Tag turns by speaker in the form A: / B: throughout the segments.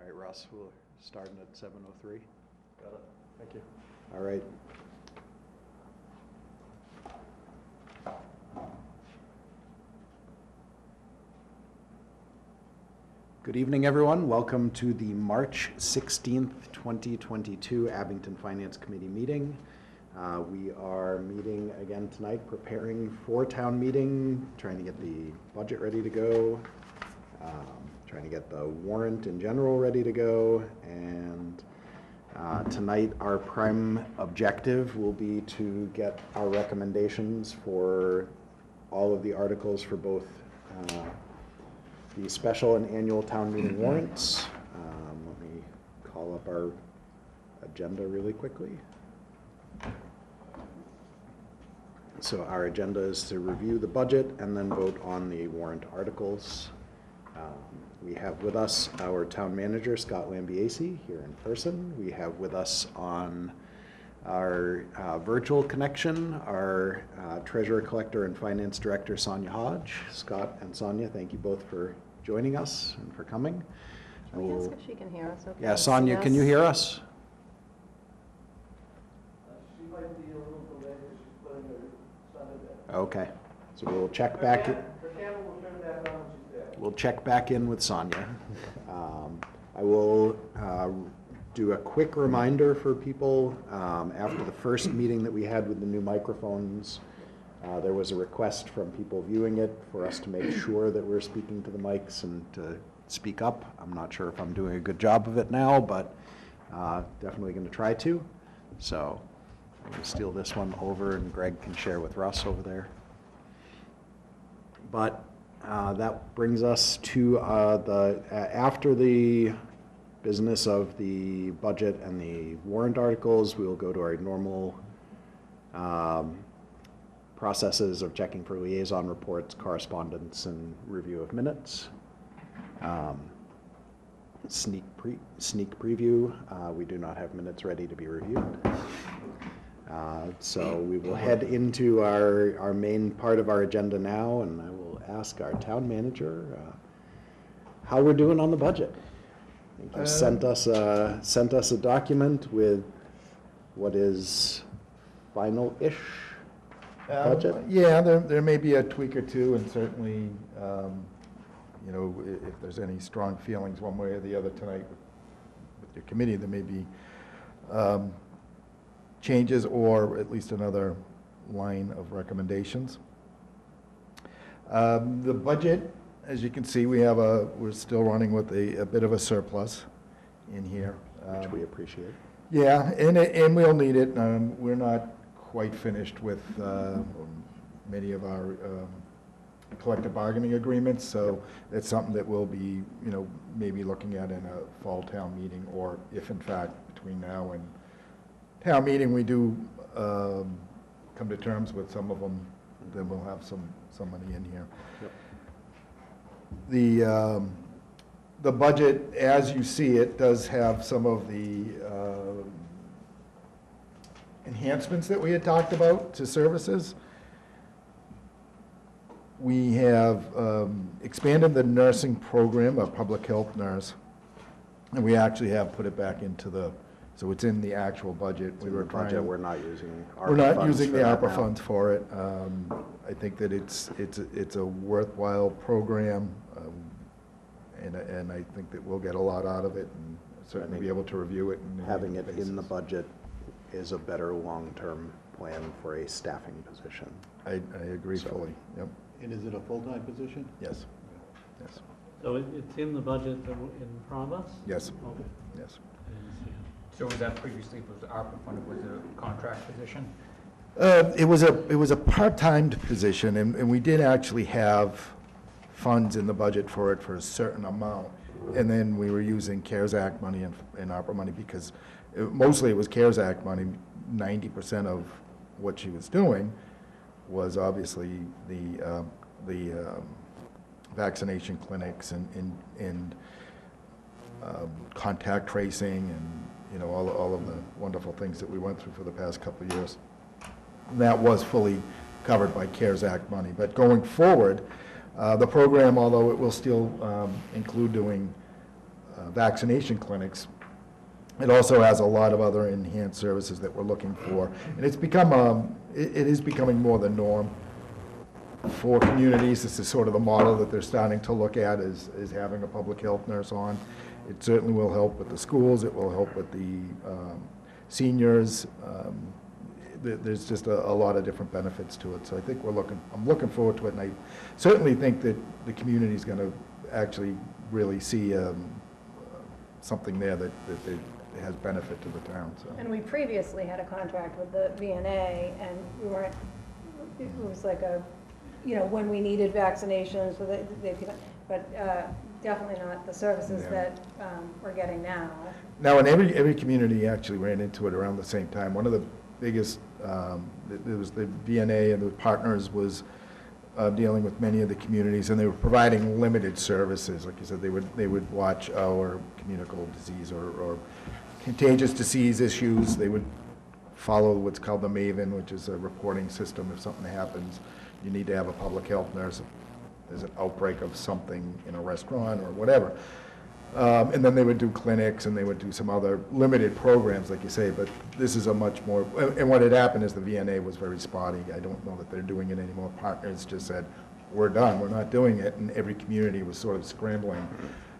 A: All right, Russ, we're starting at 7:03.
B: Got it. Thank you.
A: All right. Good evening, everyone. Welcome to the March 16th, 2022 Abington Finance Committee meeting. We are meeting again tonight, preparing for town meeting, trying to get the budget ready to go, trying to get the warrant in general ready to go, and tonight our prime objective will be to get our recommendations for all of the articles for both the special and annual town meeting warrants. Let me call up our agenda really quickly. So our agenda is to review the budget and then vote on the warrant articles. We have with us our town manager, Scott Lambiase, here in person. We have with us on our virtual connection, our treasurer, collector, and finance director, Sonia Hodge. Scott and Sonia, thank you both for joining us and for coming.
C: Can we ask if she can hear us? Okay.
A: Yeah, Sonia, can you hear us?
B: She might be a little delayed because she's putting her son in bed.
A: Okay, so we'll check back.
B: Her camera will turn back on when she's there.
A: We'll check back in with Sonia. I will do a quick reminder for people. After the first meeting that we had with the new microphones, there was a request from people viewing it for us to make sure that we're speaking to the mics and to speak up. I'm not sure if I'm doing a good job of it now, but definitely going to try to. So I'm going to steal this one over, and Greg can share with Russ over there. But that brings us to after the business of the budget and the warrant articles, we will go to our normal processes of checking for liaison reports, correspondence, and review of minutes. Sneak preview, we do not have minutes ready to be reviewed. So we will head into our main part of our agenda now, and I will ask our town manager how we're doing on the budget. I think you sent us a document with what is final-ish budget.
D: Yeah, there may be a tweak or two, and certainly, you know, if there's any strong feelings one way or the other tonight with your committee, there may be changes or at least another line of recommendations. The budget, as you can see, we're still running with a bit of a surplus in here.
A: Which we appreciate.
D: Yeah, and we'll need it. We're not quite finished with many of our collective bargaining agreements, so it's something that we'll be, you know, maybe looking at in a fall town meeting, or if in fact between now and town meeting we do come to terms with some of them, then we'll have some money in here. Yep. The budget, as you see it, does have some of the enhancements that we had talked about to services. We have expanded the nursing program, a public health nurse, and we actually have put it back into so it's in the actual budget.
A: We're not using ARPA
D: We're not
A: funds
D: using
A: for
D: the
A: that
D: ARPA
A: now.
D: funds for it. I think that it's a worthwhile program, and I think that we'll get a lot out of it, and certainly be able to review it.
A: Having it in the budget is a better long-term plan for a staffing position.
D: I agree fully. Yep.
E: And is it a full-time position?
D: Yes. Yes.
F: So it's in the budget in front of us?
D: Yes.
F: Okay.
D: Yes.
F: I didn't see it.
G: So was that previously, was ARPA funded, was it a contract position?
D: It was a part-time position, and we did actually have funds in the budget for it for a certain amount, and then we were using CARES Act money and ARPA money, because mostly it was CARES Act money. 90% of what she was doing was obviously the vaccination clinics and contact tracing, and you know, all of the wonderful things that we went through for the past couple of years. And that was fully covered by CARES Act money. But going forward, the program, although it will still include doing vaccination clinics, it also has a lot of other enhanced services that we're looking for. And it's become, it is becoming more the norm for communities. This is sort of the model that they're starting to look at, is having a public health nurse on. It certainly will help with the schools, it will help with the seniors. There's just a lot of different benefits to it. So I think I'm looking forward to it, and I certainly think that the community's going to actually really see something there that has benefit to the town, so.
C: And we previously had a contract with the VNA, and we weren't, it was like a, you know, when we needed vaccinations, so but definitely not the services
D: Yeah.
C: that we're getting now.
D: Now, and every community actually ran into it around the same time. One of the biggest, it was the VNA and the partners was dealing with many of the communities, and they were providing limited services. Like you said, they would watch our communicable disease or contagious disease issues. They would follow what's called the MAVEN, which is a reporting system. If something happens, you need to have a public health nurse. There's an outbreak of something in a restaurant or whatever. And then they would do clinics, and they would do some other limited programs, like you say, but this is a much more, and what had happened is the VNA was very spotty. I don't know that they're doing it anymore. Partners just said, we're done, we're not doing it, and every community was sort of scrambling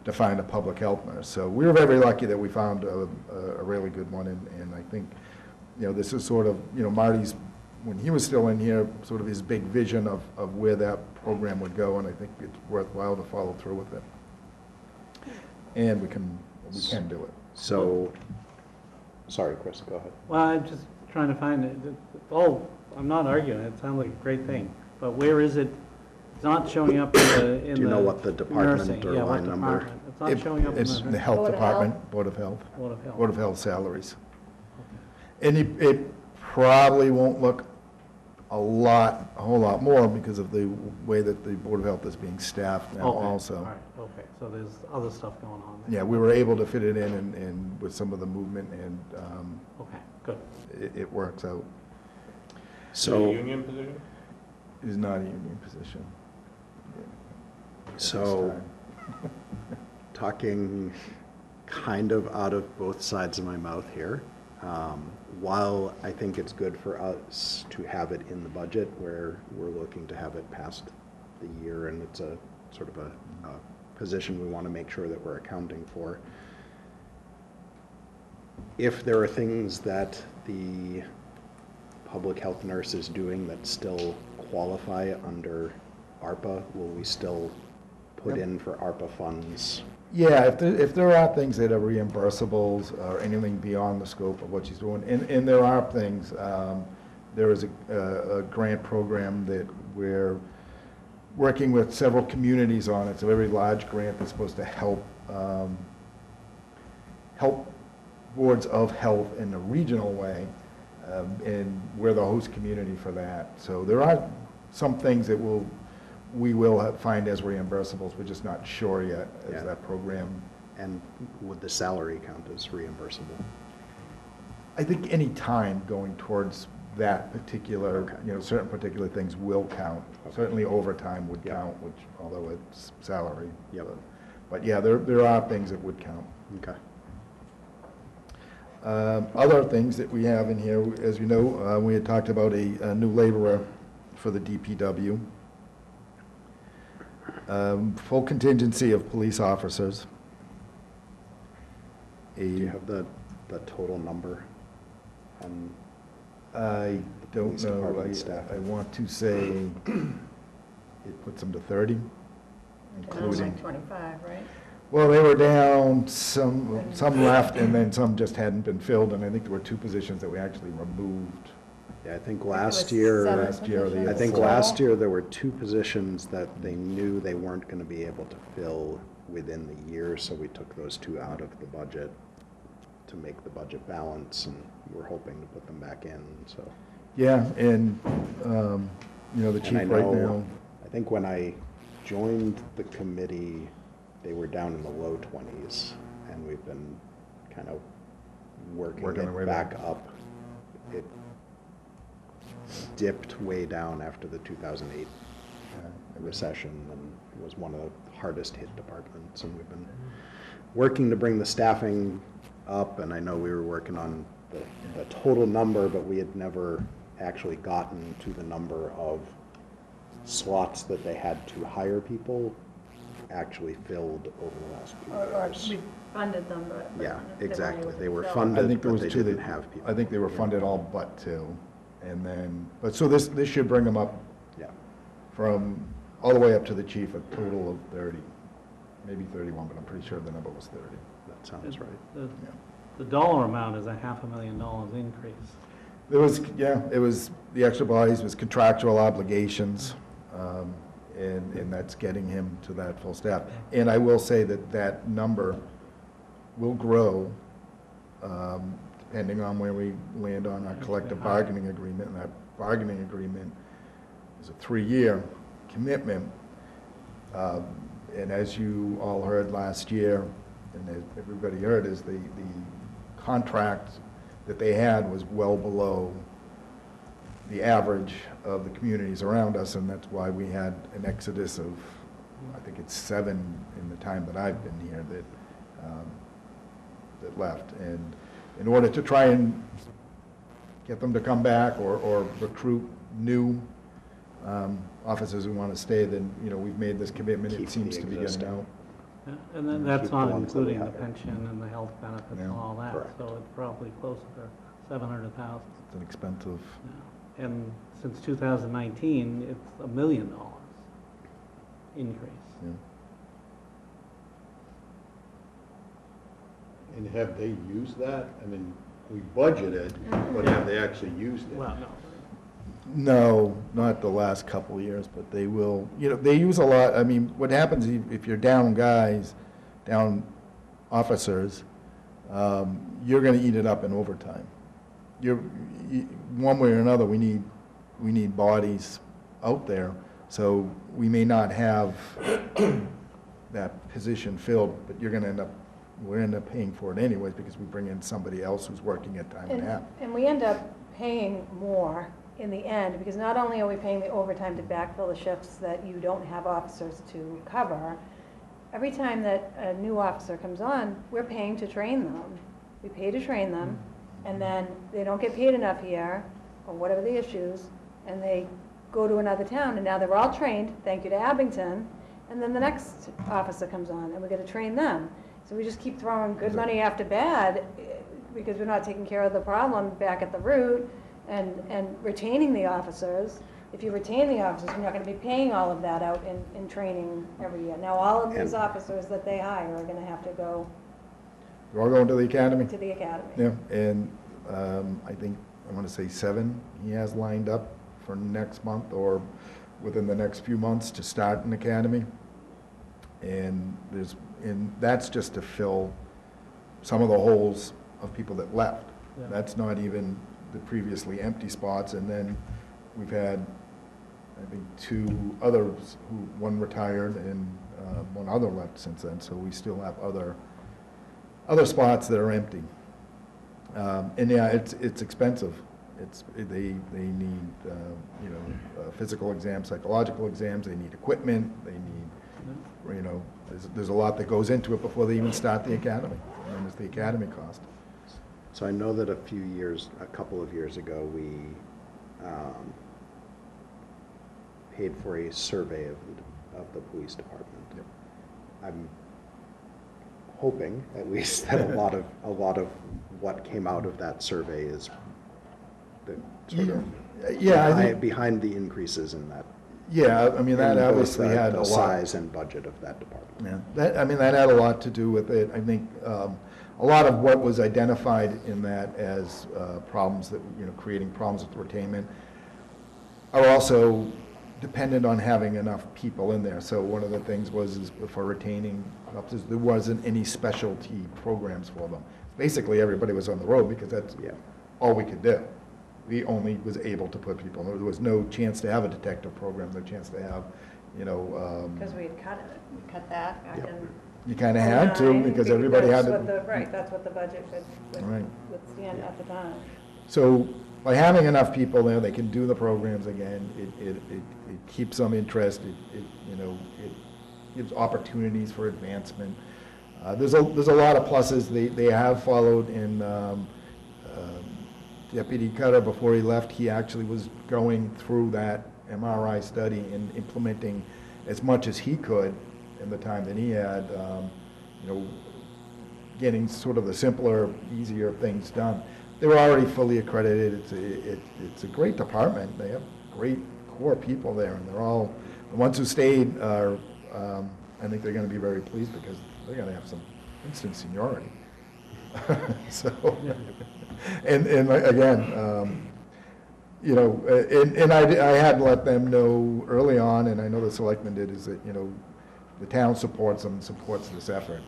D: to find a public health nurse. So we were very lucky that we found a really good one, and I think, you know, this is sort of, you know, Marty's, when he was still in here, sort of his big vision of where that program would go, and I think it's worthwhile to follow through with it. And we can do it.
A: So, sorry, Chris, go ahead.
F: Well, I'm just trying to find it. I'm not arguing, it sounds like a great thing, but where is it? It's not showing up in the
A: Do you know what the department
F: nursing.
A: or
F: Yeah, what
A: line number?
F: department? It's not showing up in
D: It's
F: the
D: the health
C: Board of
D: department, Board of Health.
F: Board of Health.
D: Board of Health salaries. And it probably won't look a whole lot more because of the way that the Board of Health is being staffed now
F: Okay,
D: also.
F: all right, okay, so there's other stuff going on there.
D: Yeah, we were able to fit it in and with some of the movement, and
F: Okay, good.
D: it works out.
A: So,
G: union position?
D: It is not a union position. At this
A: So-
D: time.
A: talking kind of out of both sides of my mouth here, while I think it's good for us to have it in the budget where we're looking to have it past the year, and it's a sort of a position we want to make sure that we're accounting for. If there are things that the public health nurse is doing that still qualify under ARPA, will we still put
D: Yep.
A: in for ARPA funds?
D: Yeah, if there are things that are reimbursables or anything beyond the scope of what she's doing, and there are things, there is a grant program that we're working with several communities on. It's a very large grant that's supposed to help boards of health in a regional way, and we're the host community for that. So there are some things that we will find as reimbursables. We're just not sure yet
A: Yeah.
D: as that program.
A: And would the salary count as reimbursable?
D: I think any time going towards that particular,
A: Okay.
D: you know, certain particular things will count.
A: Okay.
D: Certainly overtime would
A: Yeah.
D: count, which, although it's salary.
A: Yep.
D: But yeah, there are things that would count.
A: Okay.
D: Other things that we have in here, as you know, we had talked about a new laborer for the DPW. Full contingency of police officers.
A: Do you have the total number?
D: I don't
A: Police
D: know,
A: department staff.
D: I want to say it puts them to 30,
C: And it was
D: including.
C: like 25, right?
D: Well, they were down, some left, and then some just hadn't been filled, and I think there were 2 positions that we actually removed.
A: Yeah, I think
C: It
A: last
C: was
A: year,
C: 7
D: last year or the year
A: I think
D: before.
A: last year there were 2 positions that they knew they weren't going to be able to fill within the year, so we took those 2 out of the budget to make the budget balance, and we're hoping to put them back in, so.
D: Yeah, and, you know, the
A: And I
D: chief right
A: know-
D: now,
A: I think when I joined the committee, they were down in the low 20s, and we've been kind of working
D: Working our way
A: it back up. It dipped way down after the 2008 recession, and was one of the hardest hit departments, and we've been working to bring the staffing up, and I know we were working on the total number, but we had never actually gotten to the number of slots that they had to hire people actually filled over the last few
C: Or
A: years.
C: we funded them, but.
A: Yeah,
C: the money
A: exactly.
C: wasn't
A: They were
C: filled.
D: I
A: funded,
D: think there
A: but
D: was
A: they
D: two
A: didn't
D: that,
A: have people.
D: I think they were
A: Yeah.
D: funded all but two. And then, but so this should bring them up
A: Yeah,
D: from, all the way up to the chief, a total of 30, maybe 31, but I'm pretty sure the number was 30.
A: that sounds right.
F: The-
D: Yeah.
F: The dollar amount is a $500,000 increase.
D: It was, yeah, it was, the extra bodies was contractual obligations, and that's getting him to that full staff. And I will say that that number will grow, depending on where we land on our collective bargaining agreement. And that bargaining agreement is a 3-year commitment. And as you all heard last year, and as everybody heard, is the contract that they had was well below the average of the communities around us, and that's why we had an exodus of, I think it's 7 in the time that I've been here that left. And in order to try and get them to come back or recruit new officers who want to stay, then, you know, we've made this commitment.
A: Keep
D: It seems
A: the
D: to be getting
A: existing.
D: out.
F: Yeah, and then
A: And
F: that's
A: keep the
F: not
A: ones that we
F: including the
A: have.
F: pension and the health benefits and
D: Yeah.
F: all that.
A: Correct.
F: So it's probably closer to 700,000.
D: It's an expensive,
F: Yeah. And since 2019, it's $1 million increase.
D: yeah.
E: And have they used that? I mean, we budgeted, but have they actually used it?
F: Well, no.
D: No, not the last couple of years, but they will, you know, they use a lot. I mean, what happens if you're down guys, down officers, you're gonna eat it up in overtime. One way or another, we need bodies out there, so we may not have that position filled, but we're end up paying for it anyways, because we bring in somebody else who's working at time and a half.
C: And we end up paying more in the end, because not only are we paying the overtime to backfill the shifts that you don't have officers to cover, every time that a new officer comes on, we're paying to train them. We pay to train them, and then they don't get paid enough here, or whatever the issues, and they go to another town, and now they're all trained, thank you to Abington, and then the next officer comes on, and we gotta train them. So we just keep throwing good money after bad, because we're not taking care of the problem back at the root, and retaining the officers. If you retain the officers, you're not gonna be paying all of that out in training every year. Now, all of these
A: And-
C: officers that they hire are gonna have to go
D: They're all going to the academy?
C: to the academy.
D: Yeah, and I think, I want to say 7 he has lined up for next month or within the next few months to start an academy. And that's just to fill some of the holes of people that left.
F: Yeah.
D: That's not even the previously empty spots. And then we've had, I think, 2 others who, one retired and one other left since then. So we still have other spots that are empty. And yeah, it's expensive. They need, physical exams, psychological exams, they need equipment, they need, there's a lot that goes into it before they even start the academy. And then there's the academy cost.
A: So I know that a couple of years ago, we paid for a survey of the police department.
D: Yep.
A: I'm hoping, at least, that a lot of what came out of that survey is the sort of
D: Yeah, I think,
A: behind the increases in that.
D: yeah, I mean, that
A: in both
D: obviously
A: the-
D: had a
A: the
D: lot.
A: size and budget of that department.
D: Yeah, that had a lot to do with it. I think a lot of what was identified in that as problems that, creating problems with retainment are also dependent on having enough people in there. So one of the things is for retaining officers, there wasn't any specialty programs for them. Basically, everybody was on the road because that's
A: Yeah.
D: all we could do. We only was able to put people, there was no chance to have a detective program, no chance to have,
C: Because we had cut it, we cut that back
A: Yep.
C: in.
D: you kind of had to
C: 09,
D: because everybody had
C: that's what
D: to.
C: the- Right, that's what the budget
D: Right.
C: would stand at the time.
D: So by having enough people there, they can do the programs again. It keeps some interest. It gives opportunities for advancement. There's a lot of pluses. They have followed in Deputy Cotter, before he left, he actually was going through that MRI study and implementing as much as he could in the time that he had, getting sort of the simpler, easier things done. They were already fully accredited. It's a great department. They have great core people there, and they're all, the ones who stayed are, I think they're going to be very pleased because they're going to have some instant seniority. So, and again, I had let them know early on, and I know the selectmen did, is that, the town supports them, supports this effort.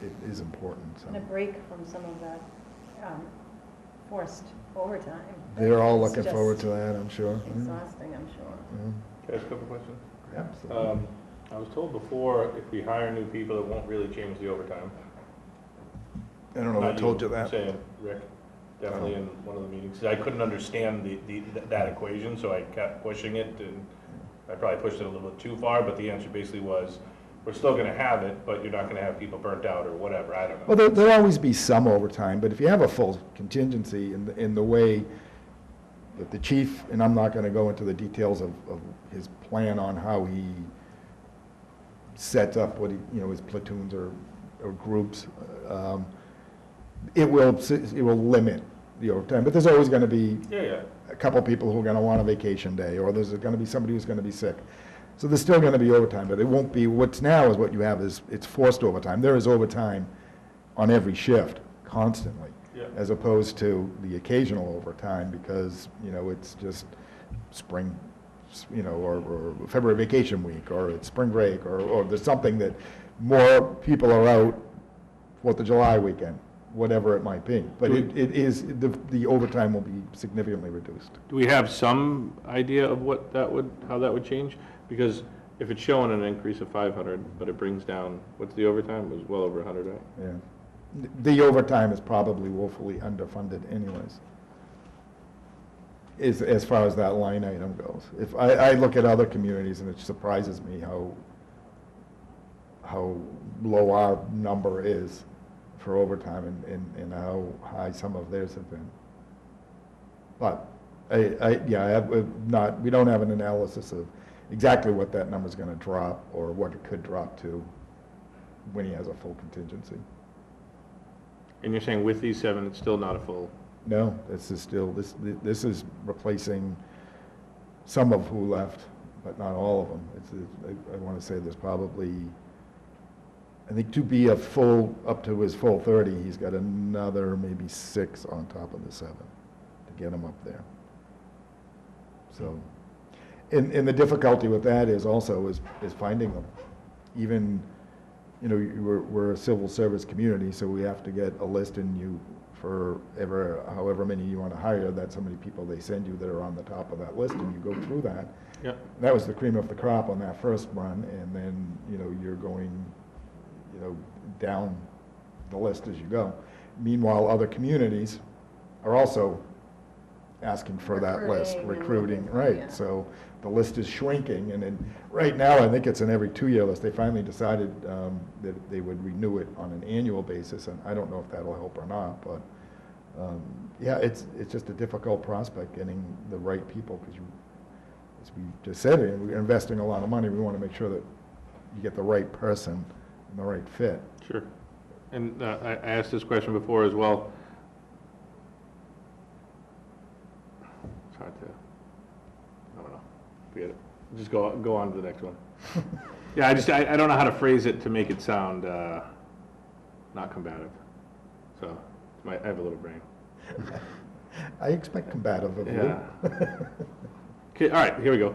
D: It is important. So.
C: And a break from some of that forced overtime.
D: They're all
C: It's
D: looking
C: just
D: forward to that, I'm sure.
C: exhausting, I'm sure.
H: Can I ask a couple questions?
D: Absolutely.
H: I was told before, if we hire new people, it won't really change the overtime.
D: I don't know
H: Not
D: who told you
H: I'm
D: that.
H: saying, Rick, definitely in one of the meetings. 'Cause I couldn't understand that equation, so I kept pushing it, and I probably pushed it a little bit too far, but the answer basically was, we're still gonna have it, but you're not gonna have people burnt out or whatever, I don't know.
D: Well, there'll always be some overtime, but if you have a full contingency in the way that the chief, and I'm not gonna go into the details of his plan on how he sets up what his platoons or groups, it will limit the overtime, but there's always gonna be
H: Yeah.
D: a couple people who are gonna want a vacation day, or there's gonna be somebody who's gonna be sick. So there's still gonna be overtime, but it won't be, what's now is what you have is, it's forced overtime. There is overtime on every shift, constantly.
H: Yeah.
D: As opposed to the occasional overtime, because, it's just spring, or February vacation week, or it's spring break, or there's something that more people are out 4th of July weekend, whatever it might be. But it is, the overtime will be significantly reduced.
H: Do we have some idea of how that would change? Because if it's showing an increase of 500, but it brings down, what's the overtime? It was well over 100, right?
D: Yeah. The overtime is probably woefully underfunded anyways, as far as that line item goes. If I look at other communities, and it surprises me how low our number is for overtime, and how high some of theirs have been. But we don't have an analysis of exactly what that number's going to drop, or what it could drop to when he has a full contingency.
H: And you're saying with these 7, it's still not a full?
D: No, this is still, this is replacing some of who left, but not all of them. I want to say there's probably, I think to be up to his full 30, he's got another maybe 6 on top of the 7 to get him up there. So, and the difficulty with that is finding them. Even, we're a civil service community, so we have to get a list, and for however many you want to hire, that's how many people they send you that are on the top of that list, and you go through that.
H: Yep.
D: That was the cream of the crop on that first run, and then, you're going, down the list as you go. Meanwhile, other communities are also asking for that list, recruiting, right?
C: Yeah.
D: So the list is shrinking, and then right now, I think it's an every 2-year list. They finally decided that they would renew it on an annual basis, and I don't know if that'll help or not, but it's just a difficult prospect getting the right people, because as we just said, we're investing a lot of money. We want to make sure that you get the right person and the right fit.
H: Sure. And I asked this question before as well. It's hard to, I don't know, forget it. Just go on to the next one. Yeah, I don't know how to phrase it to make it sound not combative. So I have a little brain.
D: I expect combative of you.
H: Yeah. Okay, all right, here we go.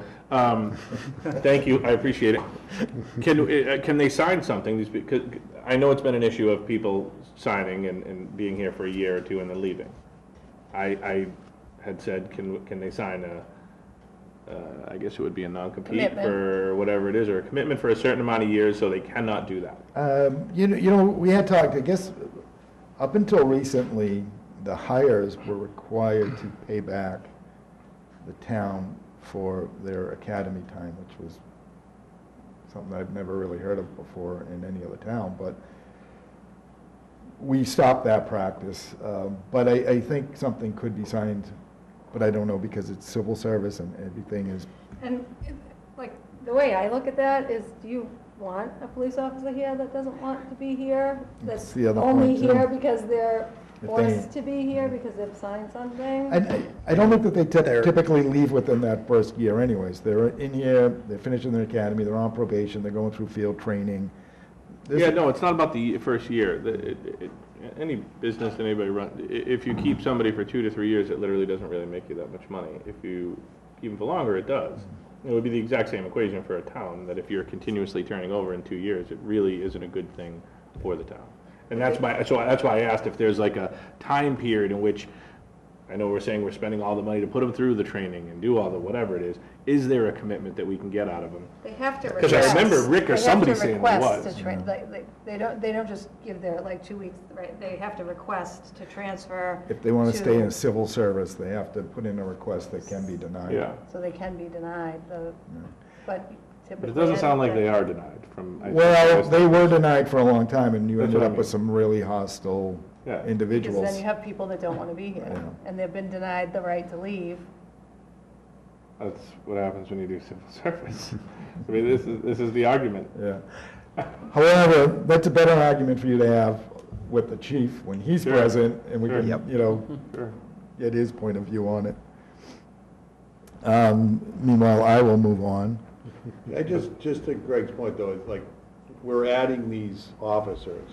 H: Thank you, I appreciate it. Can they sign something? Because I know it's been an issue of people signing and being here for a year or 2 and then leaving. I had said, can they sign I guess it would be a non-compete
C: Commitment.
H: for whatever it is, or a commitment for a certain amount of years, so they cannot do that?
D: We had talked, I guess, up until recently, the hires were required to pay back the town for their academy time, which was something I've never really heard of before in any other town. But we stopped that practice. But I think something could be signed, but I don't know because it's civil service and everything is,
C: And, like, the way I look at that is, do you want a police officer here that doesn't want to be here? That's
D: the other
C: only
D: point, too.
C: here because they're
D: If
C: forced
D: they-
C: to be here because they've signed something?
D: I don't think that they typically leave within that first year anyways. They're in here, they're finishing their academy, they're on probation, they're going through field training.
H: Yeah, no, it's not about the first year. Any business that anybody run, if you keep somebody for 2 to 3 years, it literally doesn't really make you that much money. If you keep them for longer, it does. It would be the exact same equation for a town, that if you're continuously turning over in 2 years, it really isn't a good thing for the town. And that's why I asked if there's like a time period in which, I know we're saying we're spending all the money to put them through the training and do all the whatever it is there a commitment that we can get out of them?
C: They have to
H: 'Cause
C: request.
H: I remember Rick or
C: They have
H: somebody
C: to
H: saying there
C: request
H: was.
C: to they don't just give their, like, 2 weeks, right? They have to request to transfer.
D: If they want to stay
C: to-
D: in civil service, they have to put in a request that can be denied.
H: Yeah,
C: So they can be denied, but typically.
H: but it doesn't sound like they are denied from.
D: Well, they were denied for a long time, and you
H: That's
D: ended
H: what I
D: up with
H: mean.
D: some really hostile
H: Yeah.
C: Because
D: individuals.
C: then you have people that don't want to be here,
D: Yeah.
C: and they've been denied the right to leave.
H: That's what happens when you do civil service. I mean, this is the argument.
D: Yeah. However, that's a better argument for you to have with the chief when he's
H: Sure.
D: present, and we
H: Sure.
D: can,
A: Yep.
H: Sure.
D: get his point of view on it. Meanwhile, I will move on.
E: Just to Greg's point though, it's like, we're adding these officers,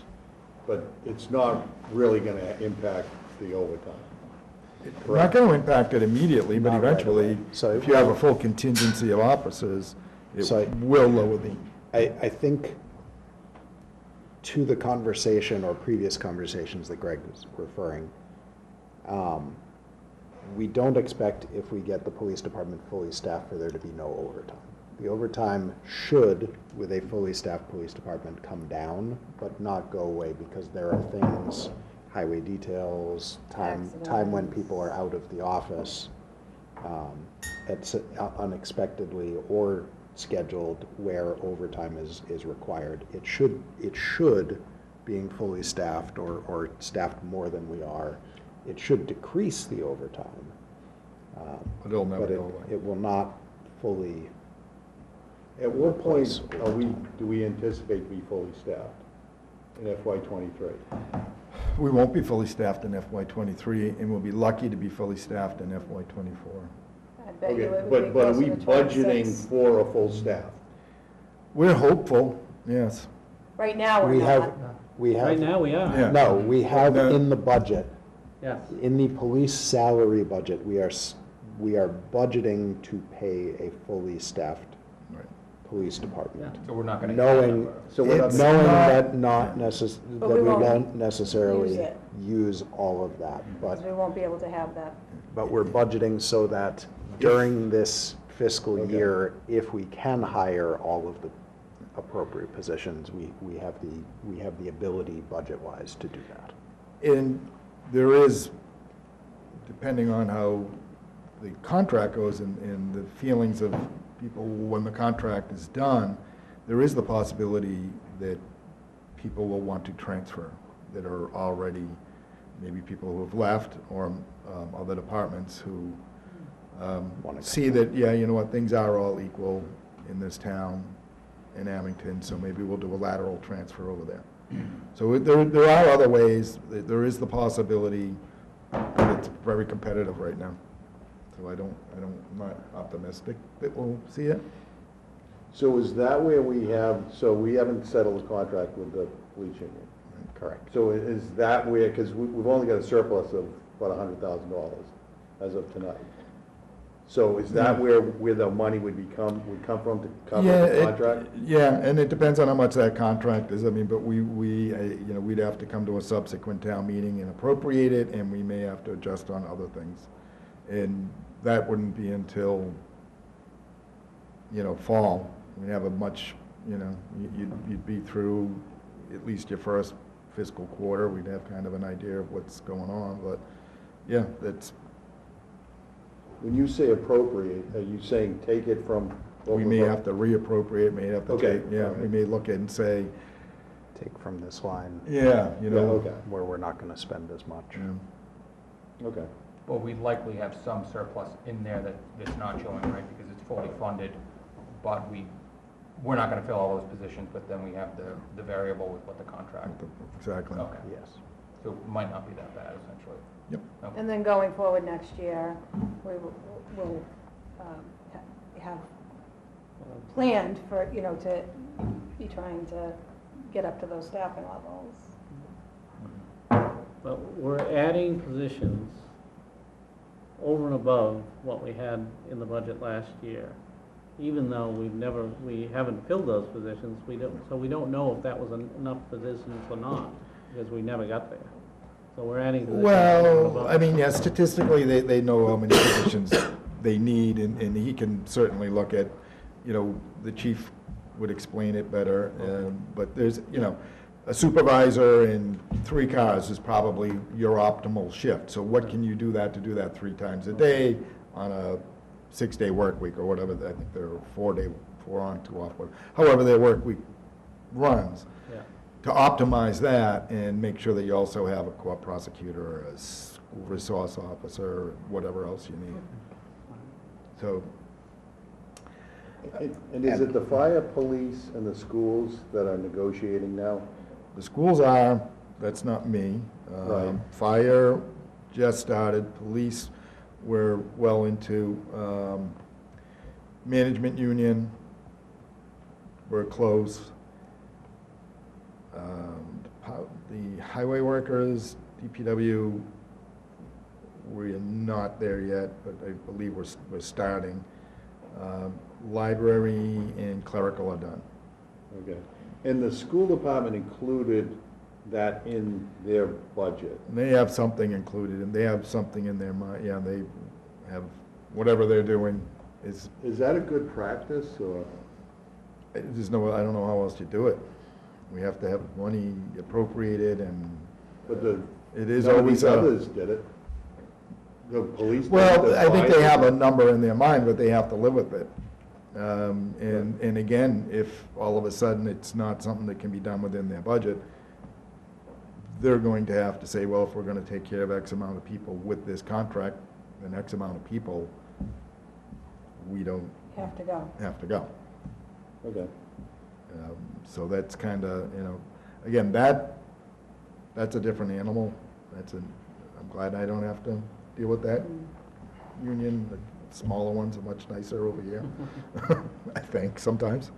E: but it's not really gonna impact the overtime.
D: We're not going to impact it immediately, but
A: Not right
D: eventually,
A: away. So
D: if you have a full contingency of officers, it
A: So
D: will lower the,
A: I think to the conversation or previous conversations that Greg was referring, we don't expect, if we get the police department fully staffed, for there to be no overtime. The overtime should, with a fully staffed police department, come down, but not go away, because there are things, highway details, time when people are out of the office, unexpectedly or scheduled, where overtime is required. It should, being fully staffed or staffed more than we are, it should decrease the overtime.
D: but it'll never
A: But
D: go away.
A: it will not fully.
E: At what point do we anticipate to be fully staffed in FY '23?
D: We won't be fully staffed in FY '23, and we'll be lucky to be fully staffed in FY '24.
C: I bet you
E: Okay,
C: it would be
E: but are we
C: closer to
E: budgeting
C: 26.
E: for a full staff?
D: We're hopeful, yes.
C: Right now, we're
A: We
C: not.
A: have, we
F: Right
A: have,
F: now, we are.
D: Yeah.
A: no, we have
D: No.
A: in the budget,
F: Yes.
A: in the police salary budget, we are budgeting to pay a fully staffed
D: Right.
A: police department.
G: So we're not gonna.
A: Knowing,
E: So we're not-
D: It's
A: knowing
D: not-
A: that that
C: But
A: we
C: we won't
A: won't
C: use
A: necessarily
C: it.
A: use all of that,
C: Because we won't be able to have that.
A: but we're budgeting so that during this fiscal
E: Okay.
A: year, if we can hire all of the appropriate positions, we have the ability budget-wise to do that.
D: And there is, depending on how the contract goes and the feelings of people when the contract is done, there is the possibility that people will want to transfer that are already, maybe people who have left or other departments who
A: Wanna come
D: see that, yeah, you know what, things are all equal in this town, in Abington, so maybe we'll do a lateral transfer over there. So there are other ways, there is the possibility, but it's very competitive right now. So I'm not optimistic that we'll see it.
E: So is that where we haven't settled the contract with the police union?
A: Correct.
E: So is that where, because we've only got a surplus of about $100,000 as of tonight. So is that where the money would come from to cover the contract?
D: Yeah, and it depends on how much that contract is, I mean, but we'd have to come to a subsequent town meeting and appropriate it, and we may have to adjust on other things. And that wouldn't be until, fall. We have a much, you'd be through at least your first fiscal quarter, we'd have kind of an idea of what's going on, but, yeah, that's,
E: When you say appropriate, are you saying take it from? what
D: we
E: was
D: may
E: up-
D: have to reappropriate, may have to
E: Okay,
D: take, yeah,
E: all right.
D: we may look at and say,
A: take from this line
D: Yeah, you
E: Yeah,
D: know.
E: okay,
A: where we're not gonna spend as much.
D: Yeah.
E: okay.
G: Well, we'd likely have some surplus in there that's not showing, right, because it's fully funded, but we're not gonna fill all those positions, but then we have the variable with what the contract.
D: Exactly.
G: Okay,
A: Yes.
G: so it might not be that bad, essentially.
D: Yep.
G: Okay.
C: And then going forward next year, we'll have planned for, to be trying to get up to those staffing levels.
F: But we're adding positions over and above what we had in the budget last year. Even though we haven't filled those positions, we don't know if that was enough positions or not, because we never got there. So we're adding positions over and above.
D: Well, I mean, yeah, statistically, they know how many positions they need, and he can certainly look at, the chief would explain it better, but there's, a supervisor and 3 cars is probably your optimal shift. So what can you do to do that 3 times a day on a 6-day work week or whatever? I think they're 4 on, 2 off, however their work week runs.
F: Yeah.
D: To optimize that and make sure that you also have a court prosecutor, or a school resource officer, whatever else you need. So,
E: And is it the fire, police, and the schools that are negotiating now?
D: the schools are, that's not me.
E: Right.
D: Fire just started, police, we're well into, management union, we're close. The highway workers, DPW, we're not there yet, but I believe we're starting. Library and clerical are done.
E: Okay. And the school department included that in their budget?
D: And they have something included, and they have something in their mind, yeah, they have, whatever they're doing is,
E: Is that a good practice, or?
D: I don't know how else you do it. We have to have money appropriated, and
E: But
D: it is
E: none of
D: always
E: these
D: a.
E: others did it. The police. did it,
D: Well,
E: the
D: I think
E: fire
D: they have a
E: did it.
D: number in their mind, but they have to live with it. And again, if all of a sudden it's not something that can be done within their budget, they're going to have to say, well, if we're gonna take care of X amount of people with this contract, then X amount of people, we don't
C: Have to go.
D: have to go.
E: Okay.
D: So that's kinda, again, that's a different animal. I'm glad I don't have to deal with that union. The smaller ones are much nicer over here, I think, sometimes.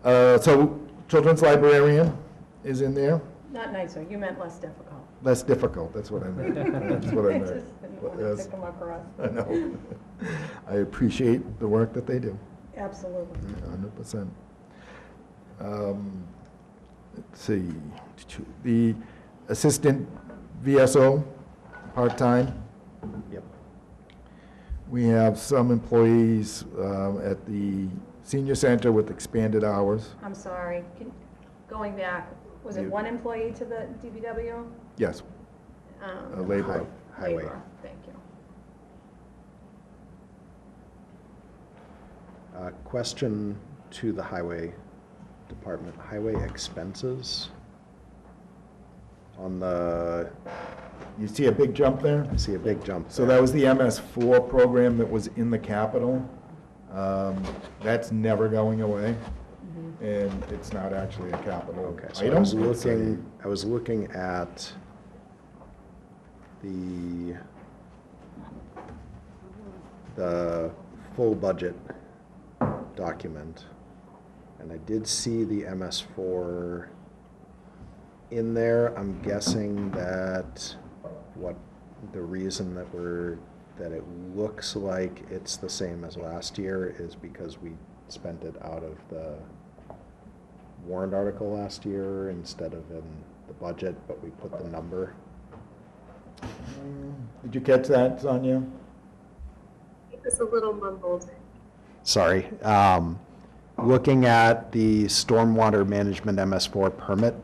D: So children's librarian is in there.
C: Not nicer, you meant less difficult.
D: Less difficult, that's what I meant. That's what I
C: I
D: meant.
C: just didn't want it
D: Yes.
C: to come across.
D: I know. I appreciate the work that they do.
C: Absolutely.
D: 100%. Let's see, the assistant VSO, part-time.
A: Yep.
D: We have some employees at the senior center with expanded hours.
C: I'm sorry, going back, was it
D: You-
C: 1 employee to the DPW?
D: Yes, a laborer.
A: Highway.
C: Laborer, thank you.
A: Question to the highway department, highway expenses on the,
D: You see a big jump there?
A: I see a big jump
D: So
A: there.
D: that was the MS4 program that was in the capital. That's never going away, and it's not actually a capital
A: Okay, so
D: item.
A: I was looking at the full budget document, and I did see the MS4 in there. I'm guessing that the reason that it looks like it's the same as last year is because we spent it out of the warrant article last year instead of in the budget, but we put the number.
D: Did you catch that, Sonia?
I: It was a little mumbled.
A: Sorry. Looking at the stormwater management MS4 permit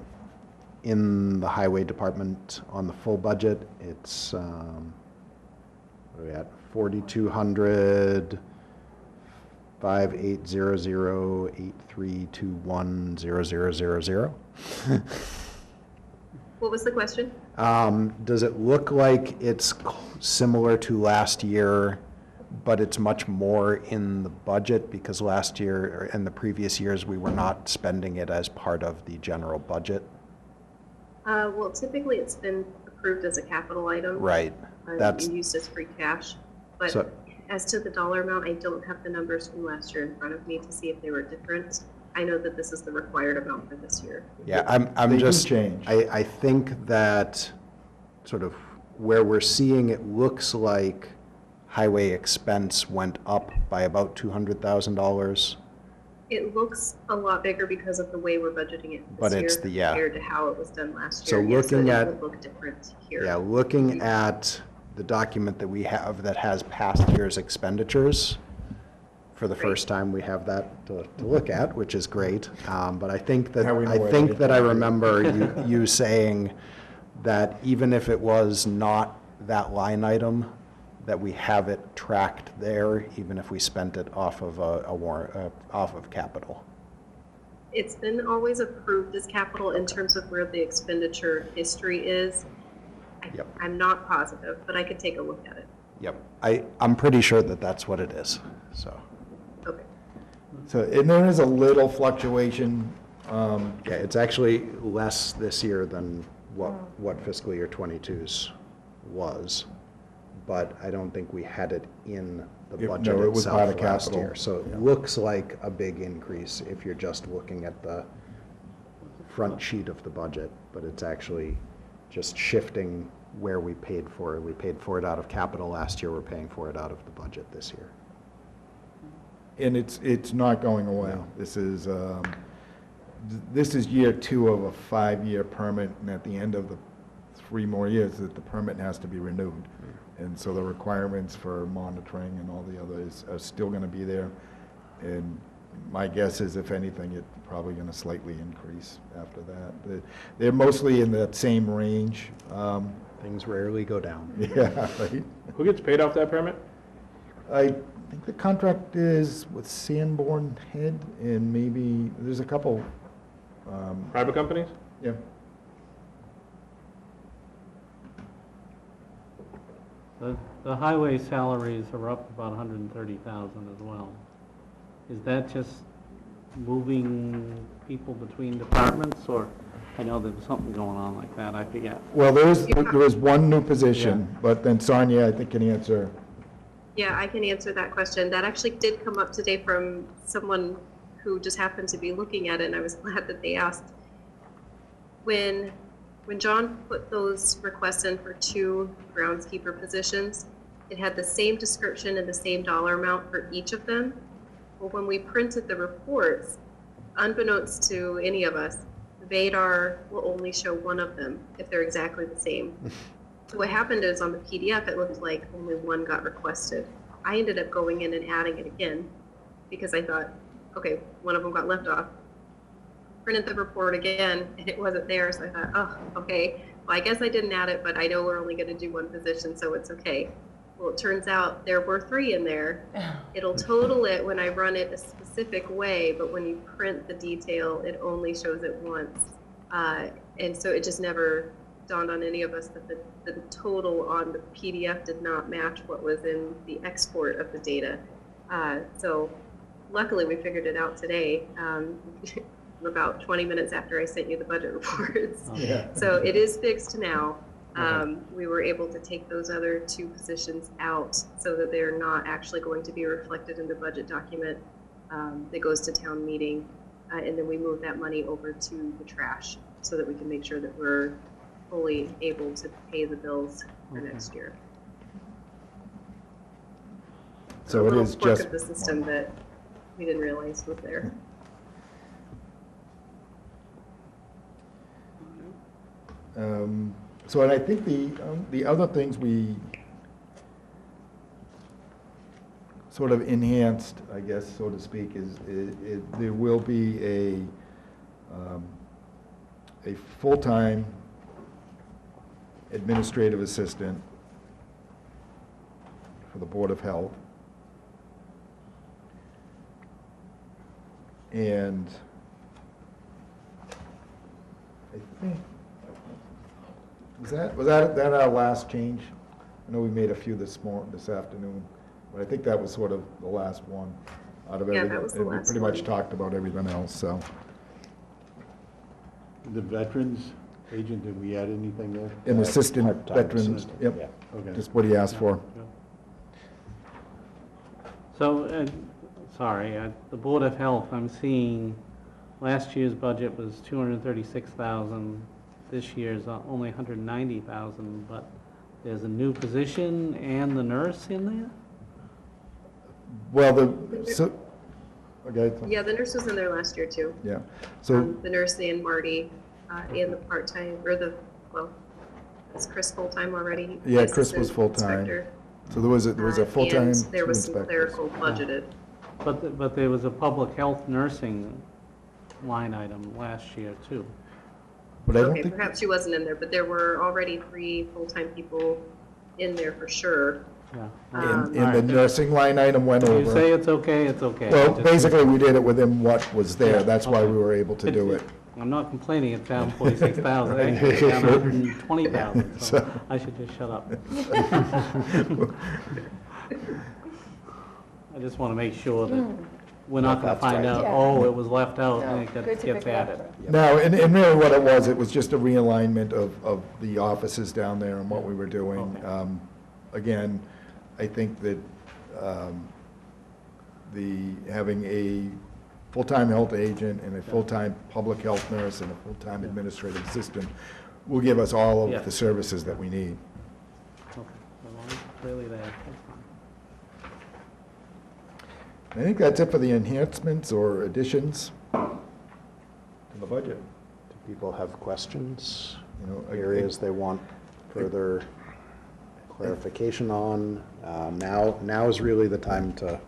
A: in the highway department on the full budget, it's, what are we at, 4,200, 580083210000.
I: What was the question?
A: Does it look like it's similar to last year, but it's much more in the budget because last year, or in the previous years, we were not spending it as part of the general budget?
I: Well, typically it's been approved as a capital item.
A: Right. That's,
I: And used as free cash. But
A: so,
I: as to the dollar amount, I don't have the numbers from last year in front of me to see if they were different. I know that this is the required amount for this year.
A: yeah, I'm
D: They do
A: just,
D: change.
A: I think that sort of where we're seeing it looks like highway expense went up by about $200,000.
I: It looks a lot bigger because of the way we're budgeting it
A: But
I: this
A: it's
I: year
A: the- yeah.
I: compared to how it was done last
A: So
I: year. Yes,
A: looking
I: it
A: at-
I: would look different here.
A: Yeah, looking at the document that we have that has past year's expenditures, for the
I: Right.
A: first time, we have that to look at, which is great. But I think that,
D: Now we know
A: I
D: where
A: think
D: to
A: that I
D: get it.
A: remember you saying that even if it was not that line item, that we have it tracked there, even if we spent it off of off of capital.
I: It's been always approved as capital in terms of where the expenditure history is.
A: Yep.
I: I'm not positive, but I could take a look at it.
A: Yep, I'm pretty sure that that's what it is, so.
I: Okay.
D: So, and there is a little fluctuation.
A: Yeah, it's actually less this year than what fiscal year '22's was, but I don't think we had it in the
D: No,
A: budget
D: it was part
A: itself
D: of
A: last
D: capital.
A: year. So
D: Yeah.
A: it looks like a big increase if you're just looking at the front sheet of the budget, but it's actually just shifting where we paid for it. We paid for it out of capital last year, we're paying for it out of the budget this year.
D: And it's not going away.
A: No.
D: This is year 2 of a 5-year permit, and at the end of the 3 more years, that the permit has to be renewed. And so the requirements for monitoring and all the others are still gonna be there. And my guess is, if anything, it's probably gonna slightly increase after that. They're mostly in that same range.
A: Things rarely go down.
D: Yeah, right.
H: Who gets paid off that permit?
D: I think the contract is with Sanborn Head, and maybe, there's a couple,
H: Private companies?
D: yeah.
F: The highway salaries are up about 130,000 as well. Is that just moving people between departments, or, I know there was something going on like that, I forget.
D: Well, there is one new position, but then Sonia, I think, can answer.
I: Yeah, I can answer that question. That actually did come up today from someone who just happened to be looking at it, and I was glad that they asked. When John put those requests in for 2 groundskeeper positions, it had the same description and the same dollar amount for each of them. Well, when we printed the reports, unbeknownst to any of us, Vadar will only show one of them if they're exactly the same. So what happened is, on the PDF, it looked like only one got requested. I ended up going in and adding it again because I thought, okay, one of them got left off. Printed the report again, and it wasn't there, so I thought, oh, okay. Well, I guess I didn't add it, but I know we're only going to do 1 position, so it's okay. Well, it turns out there were 3 in there. It'll total it when I run it a specific way, but when you print the detail, it only shows it once. And so it just never dawned on any of us that the total on the PDF did not match what was in the export of the data. So luckily we figured it out today, about 20 minutes after I sent you the budget reports.
D: Yeah.
I: So it is fixed now. We were able to take those other 2 positions out so that they're not actually going to be reflected in the budget document that goes to town meeting. And then we move that money over to the trash so that we can make sure that we're fully able to pay the bills for next year.
D: So
I: a
D: it
I: little
D: is
I: quirk
D: just.
I: of the system that we didn't realize was there.
D: So, and I think the other things we sort of enhanced, I guess, so to speak, is there will be a full-time administrative assistant for the Board of Health. And I think, was that our last change? I know we made a few this afternoon, but I think that was sort of the last one out of
I: Yeah,
D: everything.
I: that was the
D: And we
I: last
D: pretty much
I: one.
D: talked about everything else, so.
E: The veterans agent, did we add anything there?
D: An assistant
A: Part-time
D: veteran,
A: assistant,
D: yep,
A: yeah.
E: Okay.
D: just what he asked for.
F: So, the Board of Health, I'm seeing last year's budget was 236,000. This year's only 190,000, but there's a new position and the nurse in there?
D: Well, okay,
I: Yeah, the nurse was in there last year too.
D: yeah, so,
I: The nurse and Marty, and the part-time, is Chris full-time already?
D: Yeah,
I: The
D: Chris was
I: assistant
D: full-time.
I: inspector.
D: so there was a full-time,
I: And
D: two
I: there was some
D: inspectors.
I: clerical budgeted.
F: But there was a public health nursing line item last year too.
D: But I don't
I: Okay,
D: think,
I: perhaps she wasn't in there, but there were already 3 full-time people in there for sure.
F: Yeah.
D: in
F: All
D: the
F: right.
D: nursing line item went
F: You
D: over.
F: say it's okay, it's okay.
D: Well,
F: Just-
D: basically, we did it within what was there,
F: Yeah,
D: that's why
F: okay.
D: we were able to do it.
F: I'm not complaining, it's down 46,000, actually it's down 120,000, so
D: So-
F: I should just shut up. I just want to make sure that we're not going to
A: That's
F: find
A: right.
F: out,
C: Yeah.
F: oh, it was left out
C: No,
F: and it
C: good
F: gets
C: to pick it up.
F: added.
D: No, and really what it was just a realignment of the offices down there and what we were doing.
F: Okay.
D: Again, I think that having a full-time health agent and a full-time public health nurse and a full-time
F: Yeah.
D: administrative assistant will give us all
F: Yeah.
D: of the services that we need.
F: Okay, so long as it's really there, that's fine.
D: I think that's it for the enhancements or additions to the budget.
A: Do people have questions?
D: You know,
A: Areas they want further clarification on? Now is really the time to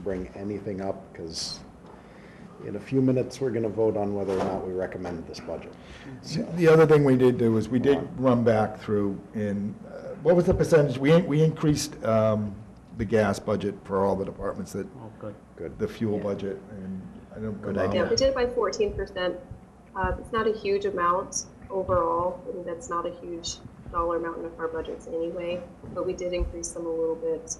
A: bring anything up, because in a few minutes, we're going to vote on whether or not we recommend this budget. So,
D: The other thing we did do is we did run back through in, what was the percentage? We increased the gas budget for all the departments, that
F: Oh, good.
A: good.
D: the fuel
C: Yeah.
D: budget, and I don't.
A: Good
I: Yeah,
A: idea.
I: we did it by 14%. It's not a huge amount overall. I mean, that's not a huge dollar amount in our budgets anyway, but we did increase them a little bit,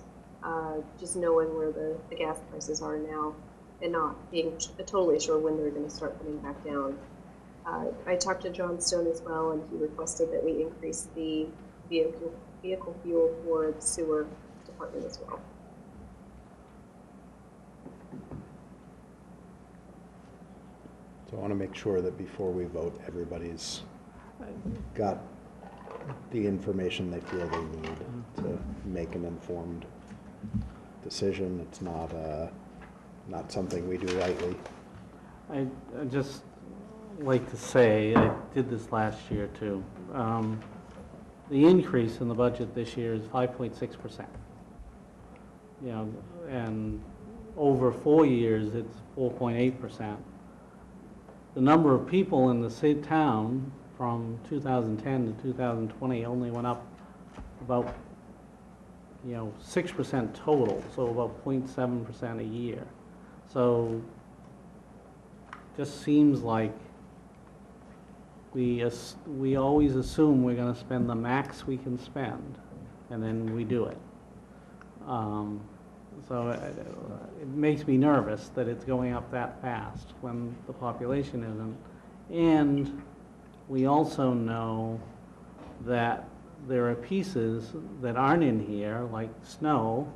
I: just knowing where the gas prices are now and not being totally sure when they're going to start coming back down. I talked to John Stone as well, and he requested that we increase the vehicle fuel for the sewer department as well.
A: So I want to make sure that before we vote, everybody's got the information they feel they need to make an informed decision. It's not something we do lightly.
F: I just like to say, I did this last year too. The increase in the budget this year is 5.6%. You know, and over 4 years, it's 4.8%. The number of people in the town from 2010 to 2020 only went up about, 6% total, so about 0.7% a year. So just seems like we always assume we're going to spend the max we can spend, and then we do it. So it makes me nervous that it's going up that fast when the population isn't. And we also know that there are pieces that aren't in here, like snow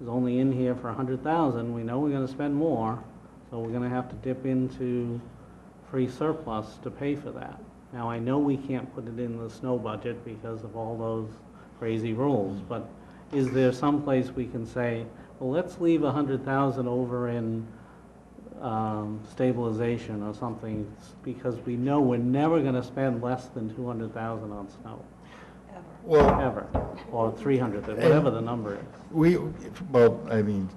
F: is only in here for 100,000. We know we're going to spend more, so we're going to have to dip into free surplus to pay for that. Now, I know we can't put it in the snow budget because of all those crazy rules, but is there some place we can say, well, let's leave 100,000 over in stabilization or something, because we know we're never going to spend less than 200,000 on snow,
D: Well,
F: ever, or 300, whatever the number is.
D: I mean,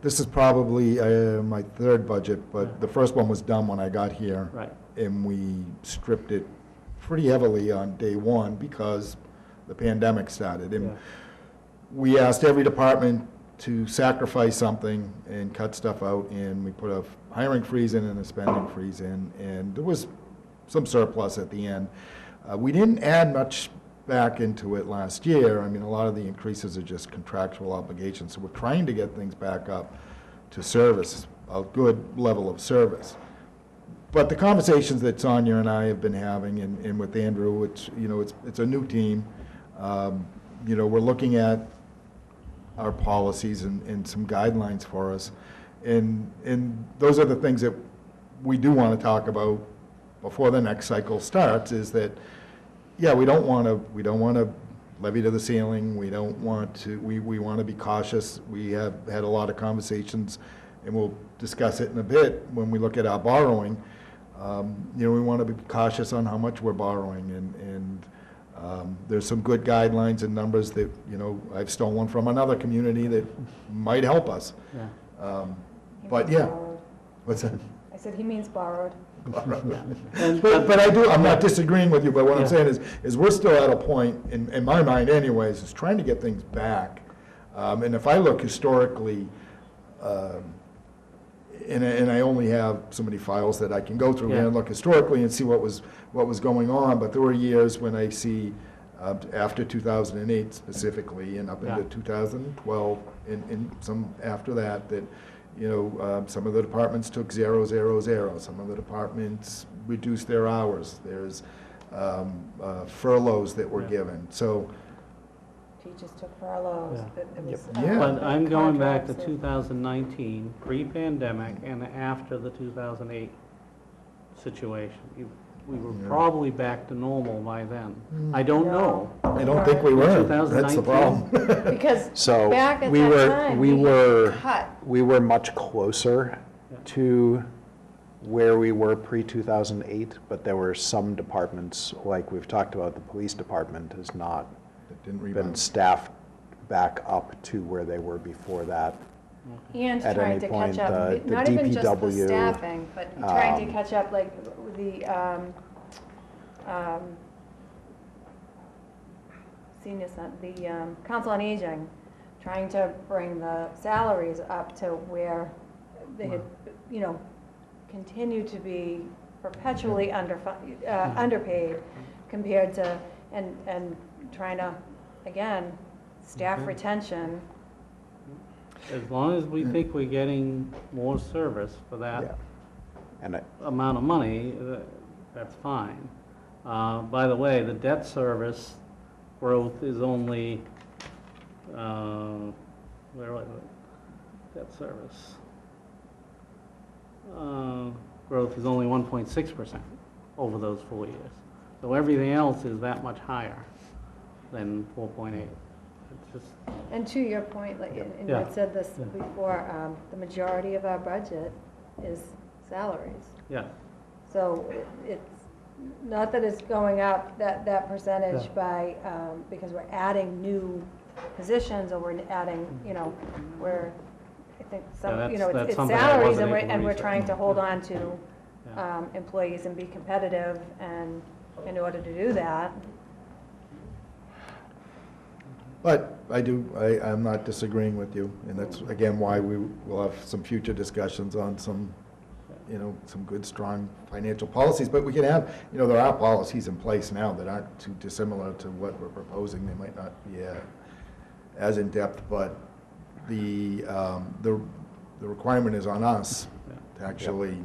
D: this is probably my third budget, but the first one was done when I got here.
F: Right.
D: And we stripped it pretty heavily on day one because the pandemic started. And
F: Yeah.
D: we asked every department to sacrifice something and cut stuff out, and we put a hiring freeze in and a spending freeze in, and there was some surplus at the end. We didn't add much back into it last year. I mean, a lot of the increases are just contractual obligations, so we're trying to get things back up to service, a good level of service. But the conversations that Sonia and I have been having, and with Andrew, it's a new team. We're looking at our policies and some guidelines for us, and those are the things that we do want to talk about before the next cycle starts. Is that, yeah, we don't want to levy to the ceiling. We don't want to. We want to be cautious. We have had a lot of conversations, and we'll discuss it in a bit when we look at our borrowing. We want to be cautious on how much we're borrowing, and there's some good guidelines and numbers that, I've stolen from another community that might help us.
F: Yeah.
D: But yeah, what's that?
C: I said he means borrowed.
D: But I'm not disagreeing with you, but what I'm saying is we're still at a point, in my mind anyways, is trying to get things back. And if I look historically, and I only have so many files that I can go through and look historically and see what was going on, but there were years when I see, after 2008 specifically, and up into 2012, and some after that, some of the departments took 0, 0, 0. Some of the departments reduced their hours. There's furloughs that were given. So
C: Teachers took furloughs. It was,
F: But I'm going back to
C: contracts.
F: 2019, pre-pandemic, and after the 2008 situation. We were probably back to normal by then. I don't know.
D: I don't think we were. That's the
F: 2019?
D: problem.
C: Because
A: So
C: back at
A: we
C: that
A: were,
C: time,
A: we
C: had
A: were,
C: cut.
A: we were much closer to where we were pre-2008, but there were some departments, like we've talked about, the police department has not
D: It didn't
A: been
D: rebound.
A: staffed back up to where they were before that.
C: And
A: At
C: trying
A: any
C: to
A: point,
C: catch up,
A: the
C: not even just the
A: DPW,
C: staffing, but trying to catch up, like, the senior, the Council on Aging, trying to bring the salaries up to where they had, continued to be perpetually underpaid compared to, and trying to, again, staff retention.
F: As long as we think we're getting more service for
A: Yeah.
F: that
A: And
F: amount of money, that's fine. By the way, the debt service growth is only, where was it? Debt service. Growth is only 1.6% over those 4 years. So everything else is that much higher than 4.8. It's just,
C: And to your point, like, and you
F: Yeah.
C: had said this before, the majority of our budget is salaries.
F: yeah.
C: So it's, not that it's going up, that percentage by, because we're adding new positions, or we're adding, we're, I think,
F: Yeah,
C: it's
F: that's something I
C: salaries,
F: wasn't
C: and we're,
F: able to
C: and we're
F: research.
C: trying to hold on to
F: Yeah.
C: employees and be competitive, and in order to do that,
D: But I'm not disagreeing with you, and that's, again, why we will have some future discussions on some, some good, strong financial policies. But we can have, there are policies in place now that aren't too dissimilar to what we're proposing. They might not be as in-depth, but the requirement is on us to actually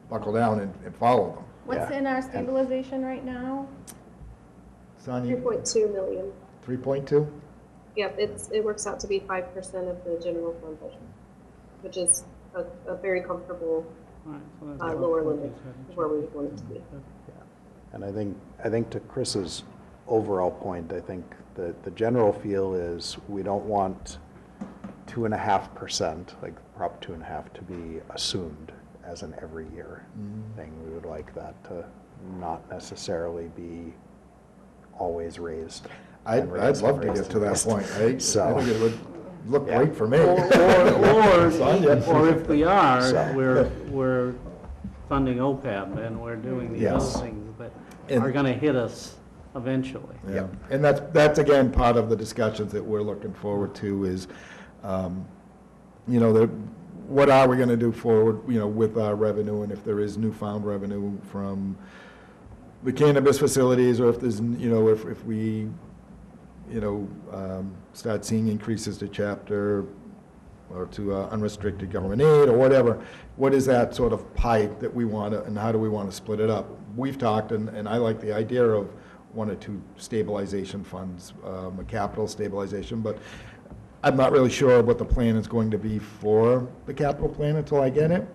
D: buckle down and follow them.
C: what's
A: Yeah.
C: in our stabilization right now?
D: Sonia,
I: 3.2 million.
D: 3.2?
I: Yep, it works out to be 5% of the general fund budget, which is a very comfortable
F: All right, so that's
I: lower
F: about
I: limit
F: 47.
I: of where we want it to be.
A: And I think to Chris's overall point, I think the general feel is we don't want 2.5%, like Prop 2.5, to be assumed as an every year thing. We would like that to not necessarily be always raised.
D: I'd
A: and raised
D: love
A: and
D: to
A: raised
D: get to
A: and
D: that
A: raised.
D: point. I
A: So-
D: think it would look
A: Yeah.
D: great for me.
F: Or if we are,
A: So-
F: we're funding OPEB, and we're doing these other
D: Yes.
F: things that
D: And-
F: are gonna hit us eventually.
D: Yeah, and that's again, part of the discussions that we're looking forward to is, you know, what are we gonna do forward, you know, with our revenue, and if there is newfound revenue from the cannabis facilities, or if there's, you know, if we, you know, start seeing increases to chapter or to unrestricted government aid or whatever, what is that sort of pie that we want to, and how do we want to split it up? We've talked, and I like the idea of 1 or 2 stabilization funds, a capital stabilization, but I'm not really sure what the plan is going to be for the capital plan until I get it.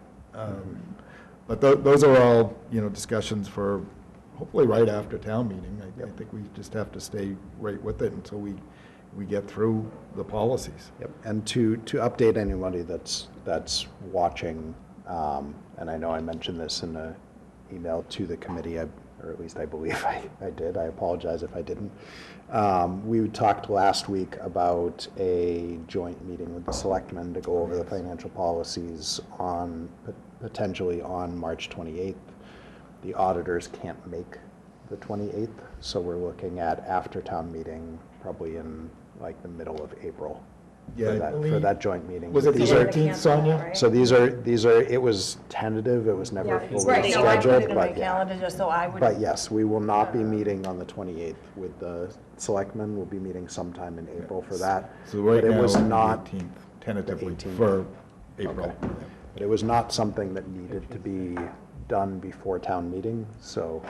D: But those are all, you know, discussions for hopefully right after town meeting. I think we just have to stay right with it until we get through the policies.
A: Yep, and to update anybody that's watching, and I know I mentioned this in an email to the committee, or at least I believe I did. I apologize if I didn't. We talked last week about a joint meeting with the selectmen to go over the financial policies potentially on March 28th. The auditors can't make the 28th, so we're looking at after town meeting, probably in like the middle of April.
D: Yeah,
A: For that joint meeting.
D: Was it the
A: These are-
D: 13th, Sonia?
C: Right?
A: So these are, it was tentative, it was never
C: Yeah,
A: fully
C: right, no, I put
A: scheduled,
C: it in my
A: but yeah.
C: calendar just so I would.
A: But yes, we will not be meeting on the 28th with the selectmen. We'll be meeting sometime in April for that.
D: So right
A: But
D: now,
A: it was
D: the
A: not
D: 18th, tentatively,
A: 18th.
D: for April.
A: Okay. But it was not something that needed to be done before town meeting, so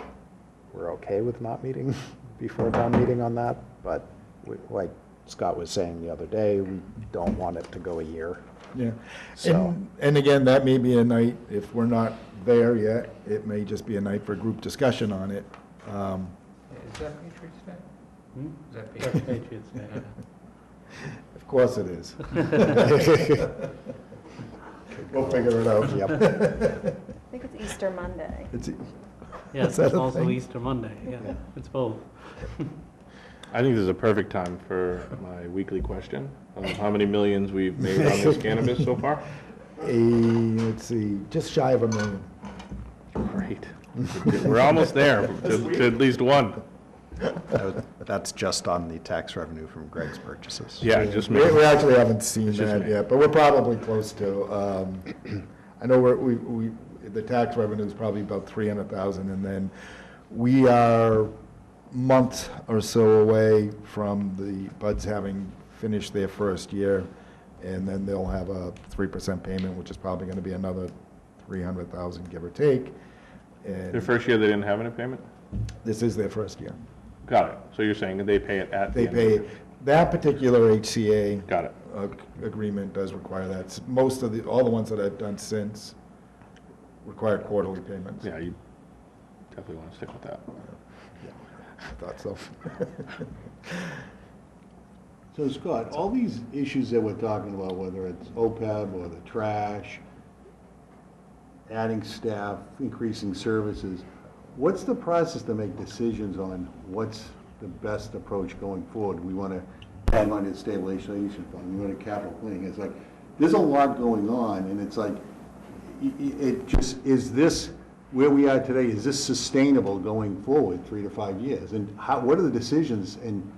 A: we're okay with not meeting before town meeting on that. But like Scott was saying the other day, we don't want it to go a year.
D: Yeah,
A: So-
D: and again, that may be a night, if we're not there yet, it may just be a night for group discussion on it.
G: Is that Patriots Day?
F: Hmm?
G: Is that
F: That's
G: Patriots?
F: Patriots Day.
D: Of course it is. We'll figure it out.
A: Yep.
C: I think it's Easter Monday.
D: It's-
F: Yes,
D: Is that
F: it's
D: a
F: also
D: thing?
F: Easter Monday, yeah, it's both.
H: I think this is a perfect time for my weekly question of how many millions we've made on this cannabis so far.
D: Let's see, just shy of $1 million.
H: Great. We're almost there to at least one.
A: That's just on the tax revenue from Greg's purchases.
H: Yeah, just
D: We
H: me.
D: actually haven't seen
H: It's just
D: that
H: me.
D: yet, but we're probably close to. I know the tax revenue is probably about 300,000, and then we are month or so away from the buds having finished their first year, and then they'll have a 3% payment, which is probably going to be another 300,000, give or take.
H: Their
D: And
H: first year, they didn't have any payment?
D: this is their first year.
H: Got it. So you're saying they pay it at the
D: They
H: end of the
D: pay,
H: year?
D: that particular HCA
H: Got it.
D: agreement does require that. Most of all the ones that I've done since require quarterly payments.
H: Yeah, you definitely want to stick with that.
D: I thought so.
E: So Scott, all these issues that we're talking about, whether it's OPEB or the trash, adding staff, increasing services, what's the process to make decisions on what's the best approach going forward? We want to add money to the stabilization fund, we want to capital planning. It's like, there's a lot going on, and it's like, it just, is this, where we are today, is this sustainable going forward 3 to 5 years? And how, what are the decisions, and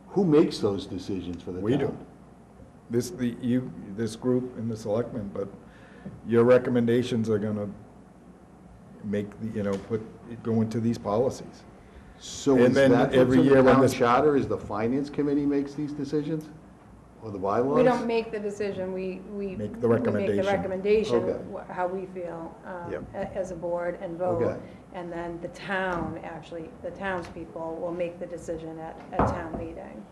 E: who makes those decisions for the town?
D: We do. This group and the selectmen, but your recommendations are gonna make, go into these policies.
E: So
D: And
E: is
D: then
E: that
D: every
E: what's in
D: year
E: the
D: when
E: town
D: this-
E: charter, is the finance committee makes these decisions? Or the bylaws?
C: We don't make the decision, we.
D: Make the
C: We
D: recommendation.
C: make the recommendation,
E: Okay.
C: how we feel
A: Yep.
C: as a board and vote.
E: Okay.
C: And then the town, actually, the townspeople will make the decision at town meeting.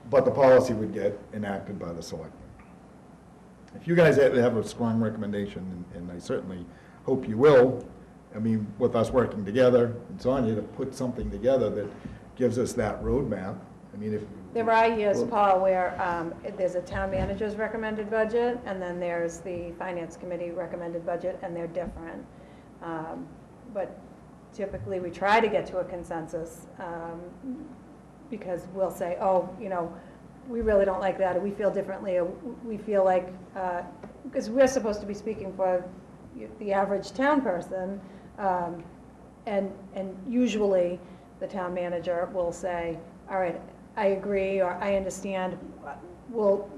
D: But the policy would get enacted by the selectmen. If you guys have a strong recommendation, and I certainly hope you will, I mean, with us working together, it's on you to put something together that gives us that roadmap. I mean, if.
C: There are years, Paul, where there's a town manager's recommended budget, and then there's the finance committee recommended budget, and they're different. But typically, we try to get to a consensus, because we'll say, oh, we really don't like that, or we feel differently, or we feel like, because we're supposed to be speaking for the average town person, and usually, the town manager will say, all right, I agree, or I understand, we'll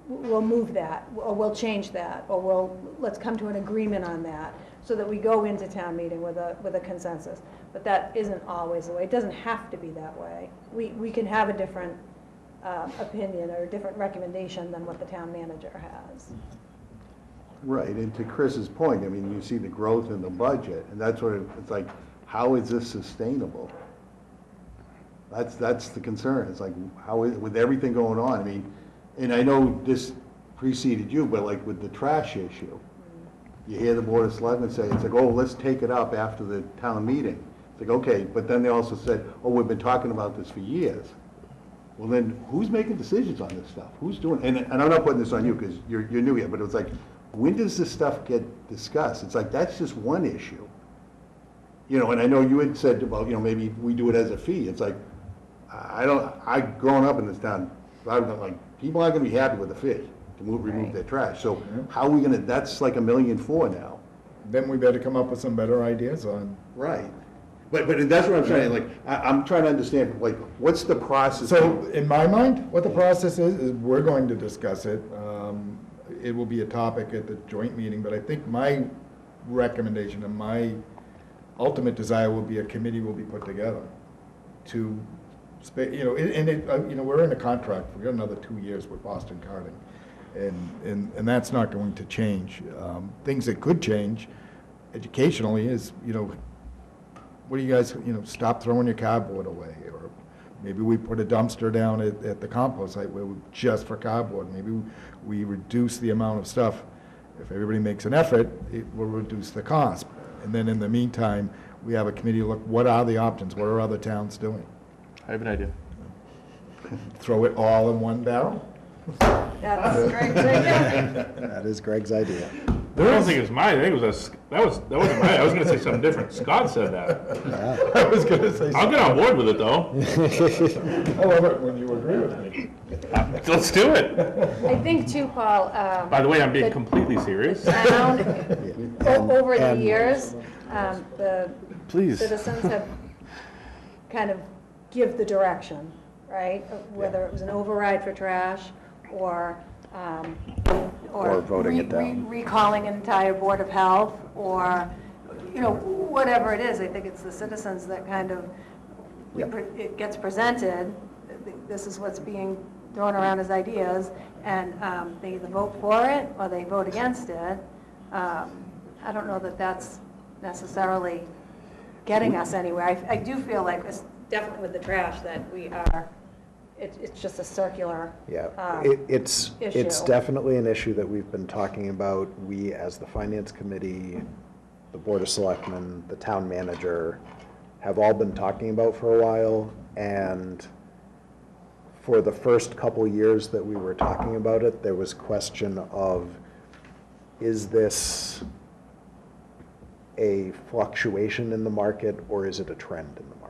C: move that, or we'll change that, or let's come to an agreement on that, so that we go into town meeting with a consensus. But that isn't always the way. It doesn't have to be that way. We can have a different opinion or a different recommendation than what the town manager has.
E: Right, and to Chris's point, I mean, you see the growth in the budget, and that's what it's like, how is this sustainable? That's the concern. It's like, how is, with everything going on, I mean, and I know this preceded you, but like with the trash issue, you hear the Board of Selectmen say, it's like, oh, let's take it up after the town meeting. It's like, okay, but then they also said, oh, we've been talking about this for years. Well, then, who's making decisions on this stuff? Who's doing, and I'm not putting this on you, because you're new here, but it's like, when does this stuff get discussed? It's like, that's just one issue. You know, and I know you had said about, you know, maybe we do it as a fee. It's like, growing up in this town, I'm like, people aren't gonna be happy with the fee to remove their trash. So how are we gonna, that's like $1.4 million now.
D: Then we better come up with some better ideas on.
E: Right. But that's what I'm saying, like, I'm trying to understand, like, what's the process?
D: So, in my mind, what the process is we're going to discuss it. It will be a topic at the joint meeting, but I think my recommendation and my ultimate desire will be a committee will be put together to, you know, you know, we're in a contract, we've got another 2 years with Boston Carting, and that's not going to change. Things that could change educationally is, you know, what do you guys, you know, stop throwing your cardboard away, or maybe we put a dumpster down at the compost site where just for cardboard. Maybe we reduce the amount of stuff. If everybody makes an effort, it will reduce the cost. And then in the meantime, we have a committee look, what are the options? What are other towns doing?
H: I have an idea.
D: Throw it all in one barrel?
C: That's Greg's idea.
A: That is Greg's idea.
H: I don't think it was mine. I think it was that wasn't mine. I was going to say something different. Scott said that.
A: Yeah.
D: I was going to say
H: I'll get on board with it, though.
D: I love it when you agree with me.
H: Let's do it.
C: I think too, Paul.
H: By the way, I'm being
C: the
H: completely serious.
C: town, over the
A: and-
C: years, the
H: Please.
C: citizens have kind of give the direction, right? Whether it was an override for trash or
A: voting it down.
C: recalling an entire Board of Health, or, you know, whatever it is. I think it's the citizens that kind of, it gets presented, this is what's being thrown around as ideas, and they either vote for it or they vote against it. I don't know that that's necessarily getting us anywhere. I do feel like, definitely with the trash, that we are, it's just a circular
A: Yeah, it's
C: issue.
A: definitely an issue that we've been talking about. We, as the Finance Committee, the Board of Selectmen, the town manager, have all been talking about for a while. And for the first couple years that we were talking about it, there was question of, is this a fluctuation in the market, or is it a trend in the market?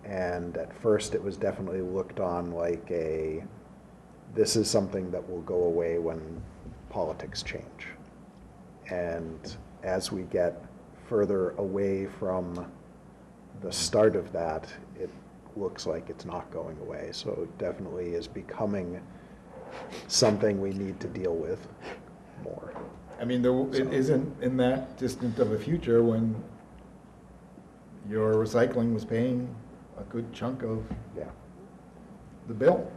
A: And at first, it was definitely looked on like this is something that will go away when politics change. And as we get further away from the start of that, it looks like it's not going away. So it definitely is becoming something we need to deal with more.
D: I mean, it isn't in that distant of a future when your recycling was paying a good chunk of the bill.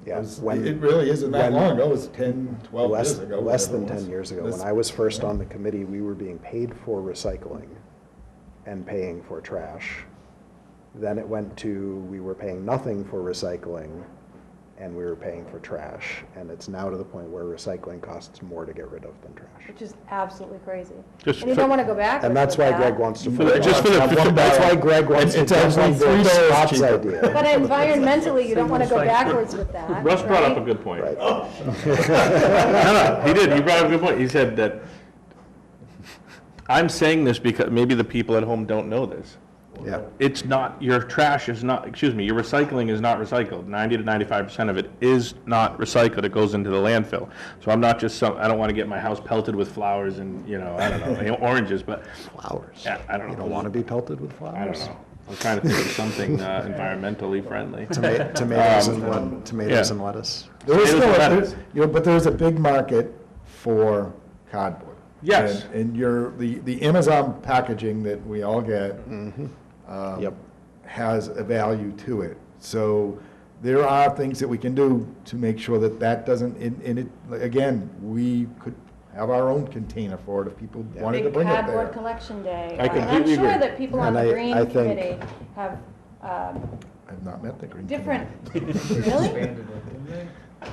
A: Yeah,
D: It really isn't that long ago. It was 10, 12 years ago.
A: Less
D: whatever
A: than
D: it was.
A: 10 years ago. When I was first on the committee, we were being paid for recycling and paying for trash. Then it went to, we were paying nothing for recycling and we were paying for trash. And it's now to the point where recycling costs more to get rid of than trash.
C: Which is absolutely crazy.
H: Just
C: And you
H: for-
C: don't want to go backwards.
A: And that's
C: with
A: why
C: that.
A: Greg wants to.
H: That's
A: That's why Greg wants to
D: It's actually
A: definitely
D: $3
A: Scott's
D: cheaper.
A: idea.
C: But environmentally, you don't want to go backwards with that.
H: Russ brought up
C: right?
H: a good point.
A: Right.
H: No, he did. He brought up a good point. He said that, I'm saying this because maybe the people at home don't know this.
A: Yeah.
H: It's not, your trash is not, excuse me, your recycling is not recycled. 90 to 95% of it is not recycled. It goes into the landfill. So I'm not just I don't want to get my house pelted with flowers and, you know, I don't know, oranges, but.
A: Flowers.
H: Yeah, I don't know.
A: You don't want to be pelted with flowers?
H: I don't know. I'm trying to think of something environmentally friendly.
A: Tomatoes and
H: Yeah.
A: lettuce.
D: There is
H: Potatoes
D: still,
H: and
D: a-
H: lettuce.
D: but there's a big market for cardboard.
H: Yes.
D: And the Amazon packaging that we all get
A: Yep.
D: has a value to it. So there are things that we can do to make sure that that doesn't, and it, again, we could have our own container for it if people wanted to
C: Big
D: bring it
C: cardboard
D: there.
C: collection day.
H: I completely
C: I'm sure
H: agree.
C: that people on
A: And
C: the
A: I
C: green
A: think-
C: committee have
D: I've not met the green.
C: different,
D: committee.
C: really?
G: Disbanded it, didn't they?
C: Do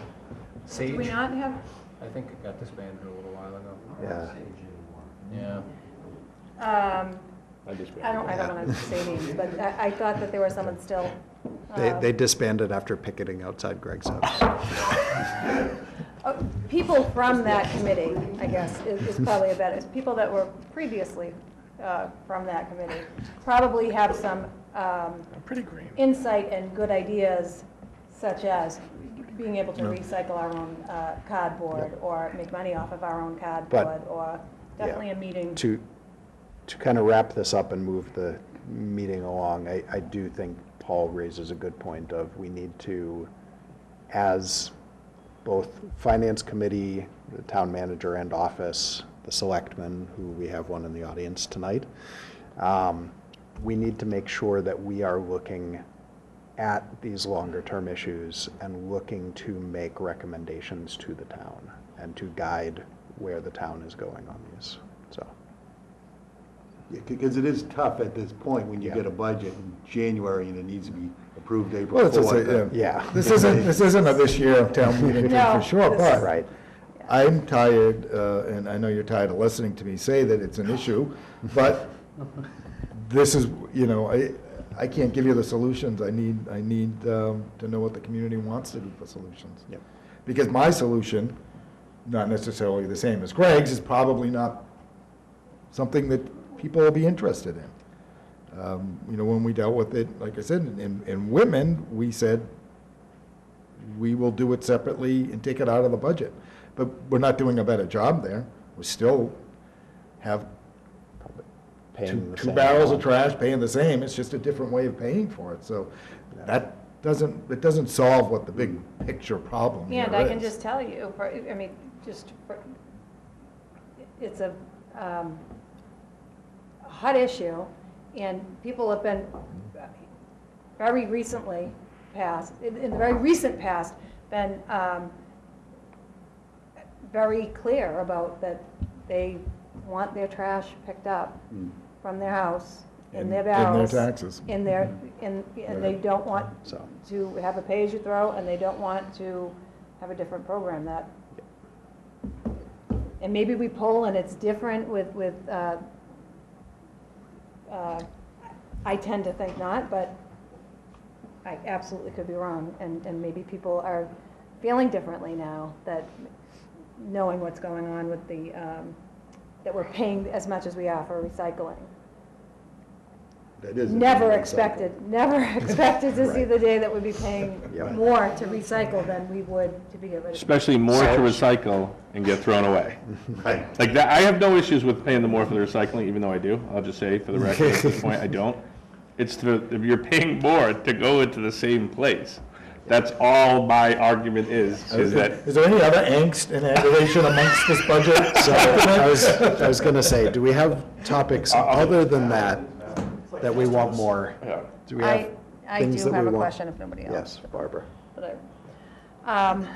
C: we
G: Sage?
C: not have,
G: I think it got disbanded a little while ago.
A: Yeah.
G: Yeah.
H: I just.
C: I don't want to say names, but I thought that there was someone still.
A: They disbanded after picketing outside Greg's house.
C: People from that committee, I guess, is probably a better, it's people that were previously from that committee, probably have some
H: Pretty green.
C: insight and good ideas, such as being able to recycle our own cardboard, or make money off of our own cardboard, or definitely a meeting.
A: To kind of wrap this up and move the meeting along, I do think Paul raises a good point of we need to, as both Finance Committee, the Town Manager and Office, the Selectmen, who we have one in the audience tonight, we need to make sure that we are looking at these longer-term issues and looking to make recommendations to the town and to guide where the town is going on these, so.
E: Because it is tough at this point when you
A: Yeah.
E: get a budget in January and it needs to be approved April
D: Well, it's just,
E: 4th.
A: Yeah.
D: This isn't a this year town meeting thing
C: No,
D: for sure,
C: this
D: but
A: Right.
D: I'm tired, and I know you're tired of listening to me say that it's an issue, but this is, I can't give you the solutions. I need to know what the community wants to do for solutions.
A: Yep.
D: Because my solution, not necessarily the same as Greg's, is probably not something that people will be interested in. When we dealt with it, like I said, in Whitman, we said, we will do it separately and take it out of the budget. But we're not doing a better job there. We still have
A: Paying the
D: two
A: same
D: barrels of
A: amount.
D: trash paying the same. It's just a different way of paying for it. So that doesn't solve what the big picture problem here is.
C: And I can just tell you, it's a hot issue, and people have been very recently passed, in the very recent past, been very clear about that they want their trash picked up from their house, in their barrels.
D: In their taxes.
C: And they don't want
A: So.
C: to have a pay-as-you-throw, and they don't want to have a different program that. And maybe we poll and it's different with I tend to think not, but I absolutely could be wrong. And maybe people are feeling differently now, that knowing what's going on with the, that we're paying as much as we are for recycling.
E: That is.
C: Never expected to see
A: Right.
C: the day that we'd be paying
A: Yeah.
C: more to recycle than we would to be rid of.
H: Especially more to recycle and get thrown away.
E: Right.
H: Like that, I have no issues with paying the more for the recycling, even though I do. I'll just say for the record at this point, I don't. It's if you're paying more to go into the same place. That's all my argument is that.
D: Is there any other angst and aggravation amongst this budget?
A: So I was going to say, do we have topics other than that we want more?
H: Yeah.
A: Do we have
C: I
A: things
C: do
A: that
C: have
A: we
C: a
A: want?
C: question if nobody else.
A: Yes, Barbara.
C: But I can't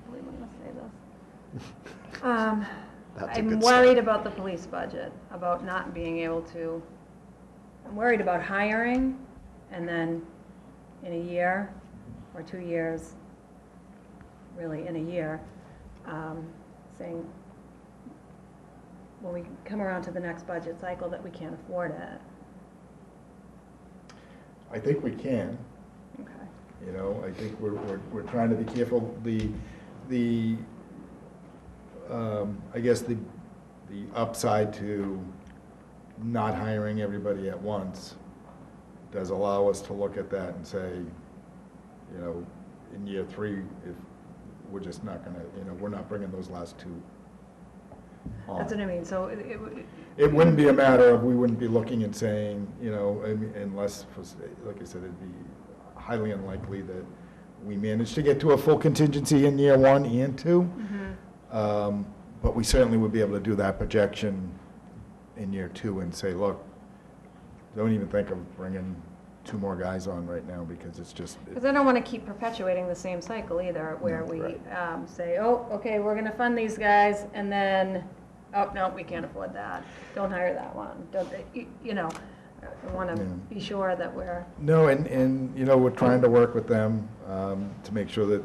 C: believe I'm gonna say this.
A: That's a
C: I'm
A: good
C: worried
A: start.
C: about the police budget, about not being able to, I'm worried about hiring, and then in a year or 2 years, really in a year, saying, when we come around to the next budget cycle, that we can't afford it.
D: I think we can.
C: Okay.
D: I think we're trying to be careful. I guess the upside to not hiring everybody at once does allow us to look at that and say, in year 3, if we're just not gonna, we're not bringing those last 2 on
C: That's
D: it.
C: what I mean, so
D: It wouldn't be a matter of, we wouldn't be looking and saying, you know, unless, like I said, it'd be highly unlikely that we manage to get to a full contingency in year 1 and 2. But we certainly would be able to do that projection in year 2 and say, look, don't even think of bringing 2 more guys on right now, because it's just.
C: because I don't want to keep perpetuating the same cycle either, where we
D: Right.
C: say, oh, okay, we're going to fund these guys, and then, oh, no, we can't afford that. Don't hire that one. Don't, you know, I want to
D: Yeah.
C: be sure that we're,
D: No, and, you know, we're trying to work with them to make sure that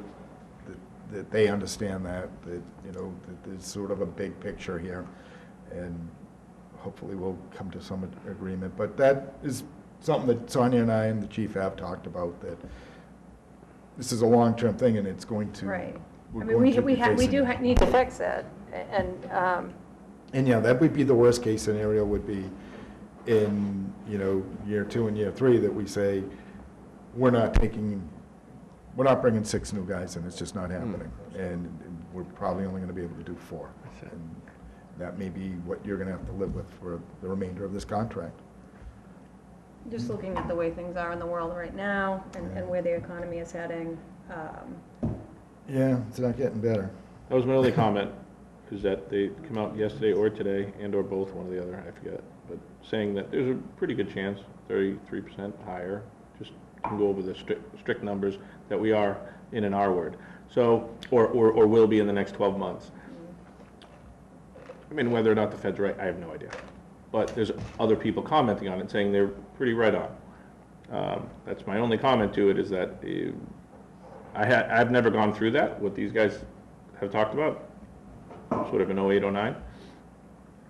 D: they understand that, you know, that there's sort of a big picture here, and hopefully we'll come to some agreement. But that is something that Sonia and I and the chief have talked about, that this is a long-term thing, and it's going to.
C: right.
D: we're
C: I mean,
D: going to be
C: we
D: facing
C: do
D: it.
C: need to fix it, and,
D: And yeah, that would be the worst-case scenario, would be in, you know, year 2 and year 3, that we say, we're not bringing 6 new guys in, it's just not happening. And we're probably only gonna be able to do 4. And that may be what you're gonna have to live with for the remainder of this contract.
C: just looking at the way things are in the world right now, and where the economy is heading,
D: Yeah, it's not getting better.
H: That was my only comment, is that they come out yesterday or today, and or both, one or the other, I forget, but saying that there's a pretty good chance, 33% higher, just can go over the strict numbers, that we are in an R word. So, or will be in the next 12 months. I mean, whether or not the Fed's right, I have no idea. But there's other people commenting on it, saying they're pretty right on. That's my only comment to it, is that I've never gone through that, what these guys have talked about, sort of in 08, 09.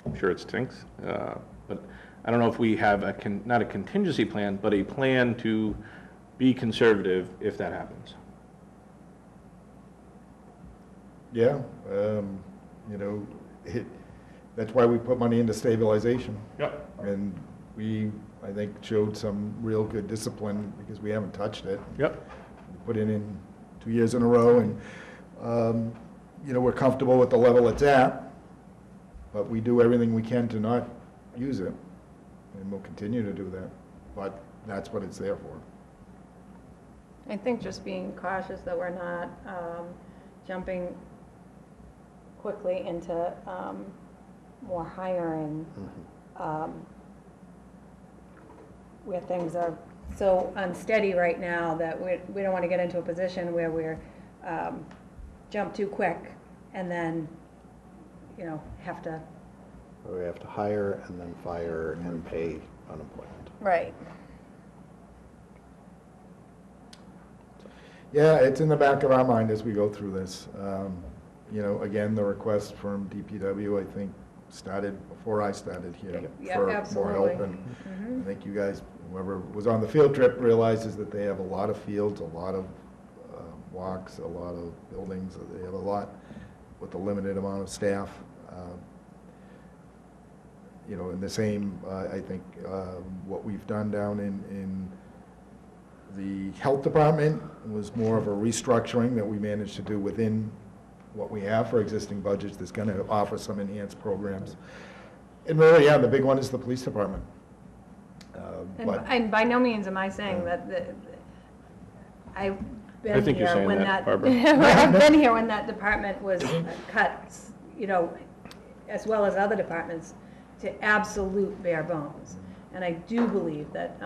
H: I'm sure it stinks. But I don't know if we have not a contingency plan, but a plan to be conservative if that happens.
D: Yeah, you know, that's why we put money into stabilization.
H: Yep.
D: And we, I think, showed some real good discipline, because we haven't touched it.
H: Yep.
D: We put it in 2 years in a row, and, you know, we're comfortable with the level it's at, but we do everything we can to not use it, and we'll continue to do that, but that's what it's there for.
C: I think just being cautious that we're not jumping quickly into more hiring, where things are so unsteady right now that we don't want to get into a position where we're jump too quick and then, you know, have to.
A: We have to hire and then fire and pay unemployment.
C: Right.
D: Yeah, it's in the back of our mind as we go through this. You know, again, the request from DPW, I think, started before I started here.
C: Yeah,
D: for
C: absolutely.
D: more help, and I think you guys, whoever was on the field trip, realizes that they have a lot of fields, a lot of walks, a lot of buildings. They have a lot with a limited amount of staff. You know, in the same, I think, what we've done down in the health department was more of a restructuring that we managed to do within what we have for existing budgets that's going to offer some enhanced programs. And really, yeah, the big one is the police department.
C: And by no means am I saying that I've
H: I
C: been
H: think you're
C: here
H: saying
C: when
H: that,
C: that,
H: Barbara.
C: I've been here when that department was cut, you know, as well as other departments, to absolute bare bones. And I do believe that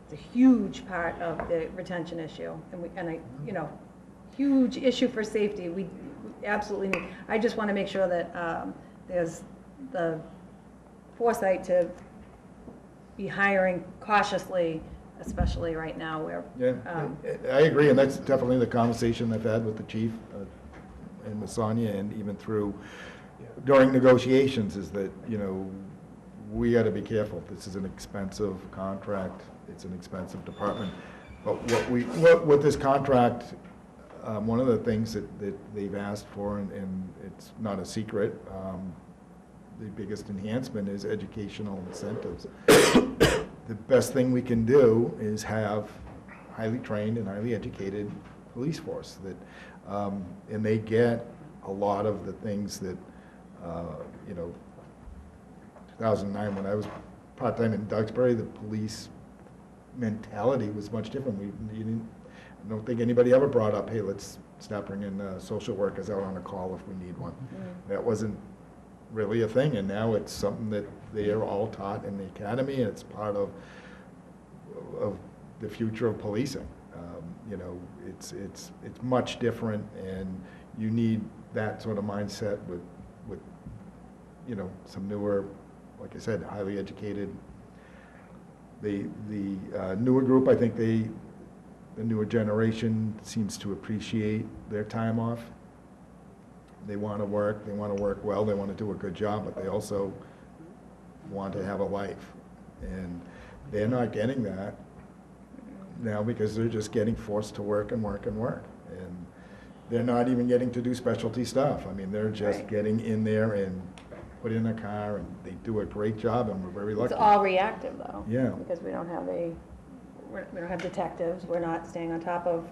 C: it's a huge part of the retention issue, and you know, huge issue for safety. We absolutely need. I just want to make sure that there's the foresight to be hiring cautiously, especially right now where.
D: Yeah, I agree, and that's definitely the conversation I've had with the chief and with Sonia, and even through, during negotiations, is that, you know, we got to be careful. This is an expensive contract. It's an expensive department. But what this contract, one of the things that they've asked for, and it's not a secret, the biggest enhancement is educational incentives. The best thing we can do is have highly trained and highly educated police force that, and they get a lot of the things that You know, 2009, when I was part-time in Duxbury, the police mentality was much different. I don't think anybody ever brought up, hey, let's start bringing social workers out on a call if we need one. That wasn't really a thing, and now it's something that they are all taught in the academy, and it's part of the future of policing. You know, it's much different, and you need that sort of mindset with you know, some newer, like I said, highly educated. The newer group, I think the newer generation seems to appreciate their time off. They want to work well, they want to do a good job, but they also want to have a life. And they're not getting that now because they're just getting forced to work and work and work. And they're not even getting to do specialty stuff. I mean, they're just
C: Right.
D: getting in there and put in a car, and they do a great job, and we're very lucky.
C: It's all reactive, though.
D: Yeah.
C: Because we don't have we don't have detectives, we're not staying on top of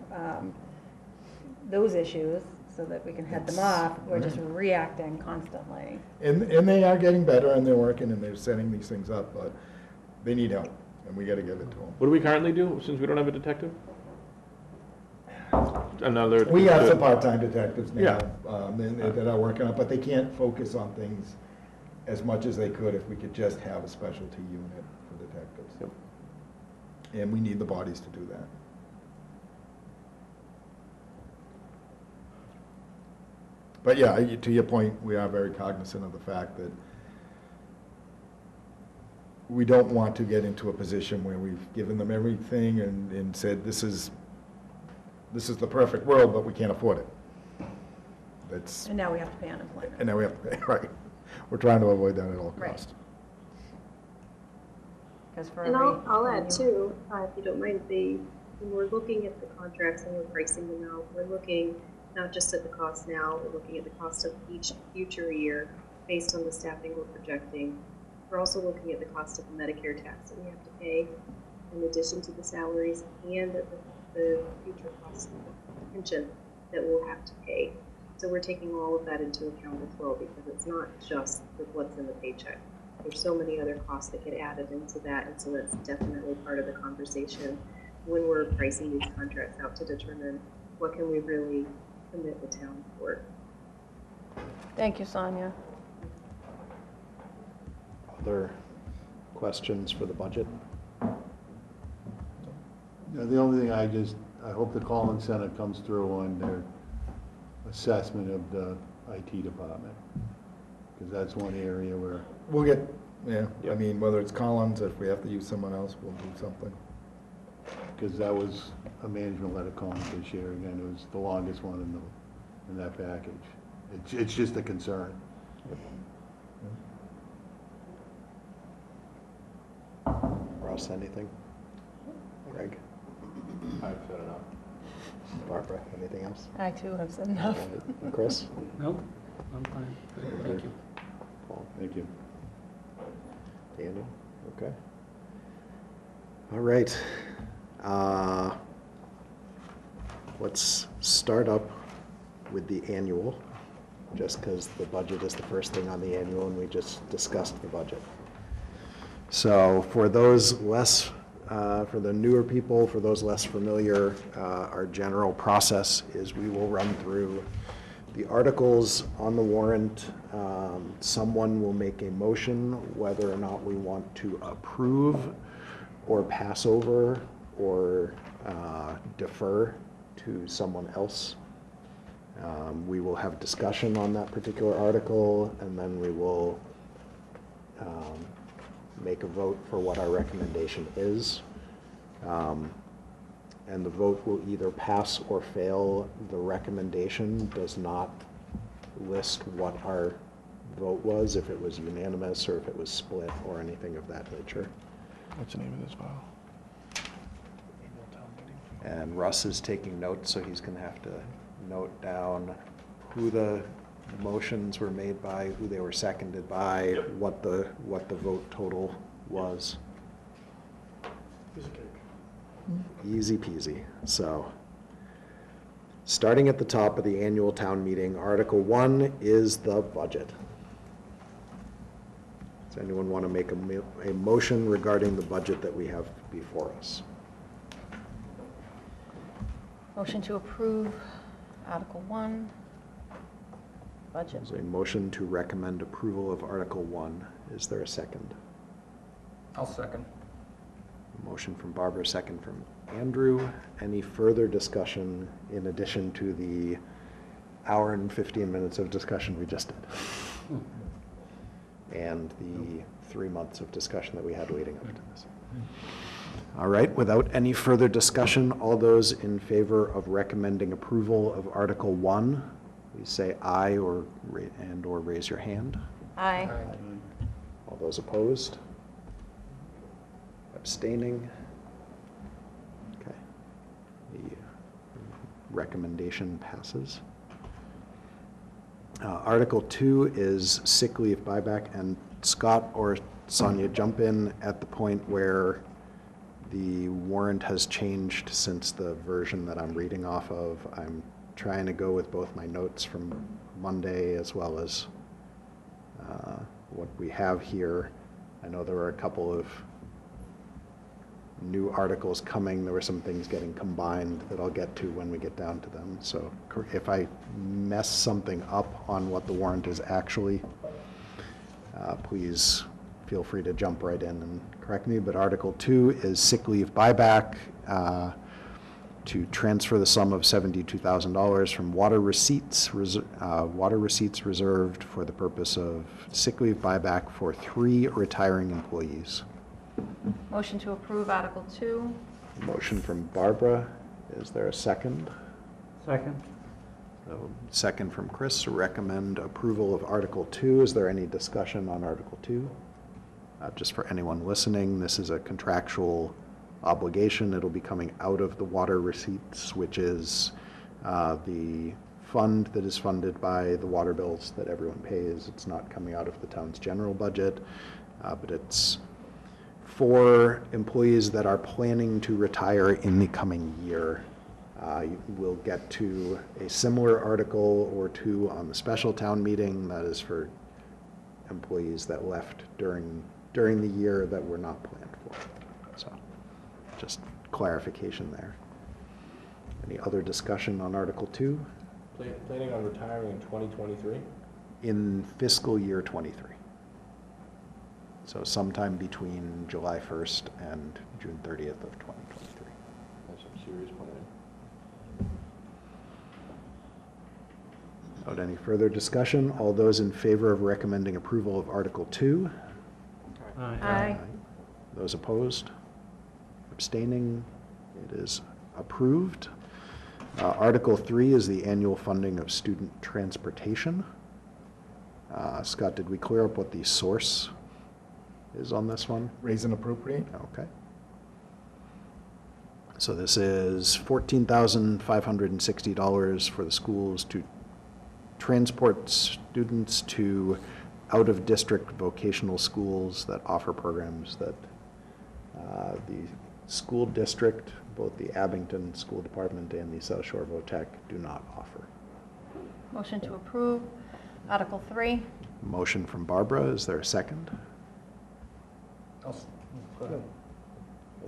C: those issues so that we can head them off, we're just reacting constantly.
D: And they are getting better, and they're working, and they're setting these things up, but they need help, and we gotta give it to them.
H: What do we currently do, since we don't have a detective? Another.
D: We have some part-time detectives now,
H: Yeah.
D: That are working on it, but they can't focus on things as much as they could if we could just have a specialty unit for detectives.
H: Yep.
D: And we need the bodies to do that. But yeah, to your point, we are very cognizant of the fact that we don't want to get into a position where we've given them everything and said, this is the perfect world, but we can't afford it. That's,
C: And now we have to pay unemployment.
D: and now we have to pay, right. We're trying to avoid that at all
C: Right.
D: costs.
C: Because for
I: And
C: every
I: I'll add
C: annual-
I: too, if you don't mind, when we're looking at the contracts and we're pricing them out, we're looking not just at the cost now, we're looking at the cost of each future year based on the staffing we're projecting. We're also looking at the cost of the Medicare tax that we have to pay in addition to the salaries and the future costs of the pension that we'll have to pay. So we're taking all of that into account as well, because it's not just what's in the paycheck. There's so many other costs that get added into that, and so that's definitely part of the conversation when we're pricing these contracts out to determine what can we really commit the town for.
C: Thank you, Sonia.
A: Other questions for the budget?
E: Now, the only thing I hope the Collins Center comes through on their assessment of the IT department, because that's one area where,
D: We'll get, yeah, I mean, whether it's Collins, if we have to use someone else, we'll do something.
E: because that was a management letter comment this year, again, it was the longest one in that package. It's just a concern.
A: Russ, anything? Greg?
H: I've said enough.
A: Barbara, anything else?
C: I too have said enough.
A: Chris?
F: No, I'm fine. Thank you.
A: Paul?
E: Thank you.
A: Daniel? Okay. All right. Let's start up with the annual, just because the budget is the first thing on the annual, and we just discussed the budget. So for those less, for the newer people, for those less familiar, our general process is we will run through the articles on the warrant. Someone will make a motion whether or not we want to approve or pass over or defer to someone else. We will have discussion on that particular article, and then we will make a vote for what our recommendation is. And the vote will either pass or fail. The recommendation does not list what our vote was, if it was unanimous or if it was split or anything of that nature.
H: What's the name of this file?
A: And Russ is taking notes, so he's gonna have to note down who the motions were made by, who they were seconded by, what the vote total was. Easy peasy. So, starting at the top of the annual town meeting, Article 1 is the budget. Does anyone want to make a motion regarding the budget that we have before us?
C: Motion to approve Article 1, budget.
A: There's a motion to recommend approval of Article 1. Is there a second?
G: I'll second.
A: A motion from Barbara, second from Andrew. Any further discussion in addition to the hour and 15 minutes of discussion we just did? And the 3 months of discussion that we had leading up to this. All right, without any further discussion, all those in favor of recommending approval of Article 1, please say aye or raise your hand.
C: Aye.
A: All those opposed? Abstaining? Okay. The recommendation passes. Article 2 is sick leave buyback, and Scott or Sonia, jump in at the point where the warrant has changed since the version that I'm reading off of. I'm trying to go with both my notes from Monday as well as what we have here. I know there were a couple of new articles coming. There were some things getting combined that I'll get to when we get down to them. So if I mess something up on what the warrant is actually, please feel free to jump right in and correct me. But Article 2 is sick leave buyback to transfer the sum of $72,000 from water receipts reserved for the purpose of sick leave buyback for 3 retiring employees.
C: Motion to approve Article 2.
A: Motion from Barbara. Is there a second?
F: Second?
A: Second from Chris to recommend approval of Article 2. Is there any discussion on Article 2? Just for anyone listening, this is a contractual obligation. It'll be coming out of the water receipts, which is the fund that is funded by the water bills that everyone pays. It's not coming out of the town's general budget, but it's for employees that are planning to retire in the coming year. We'll get to a similar article or two on the special town meeting. That is for employees that left during the year that were not planned for. So just clarification there. Any other discussion on Article 2?
H: Planning on retiring in 2023?
A: In fiscal year 23. So sometime between July 1st and June 30th of 2023.
H: That's some serious planning.
A: Without any further discussion, all those in favor of recommending approval of Article 2?
C: Aye.
A: Those opposed? Abstaining? It is approved. Article 3 is the annual funding of student transportation. Scott, did we clear up what the source is on this one?
D: Raise and appropriate?
A: Okay. So this is $14,560 for the schools to transport students to out-of-district vocational schools that offer programs that the school district, both the Abington School Department and the South Shore VOTEC, do not offer.
C: Motion to approve Article 3.
A: Motion from Barbara. Is there a second?
G: Go ahead.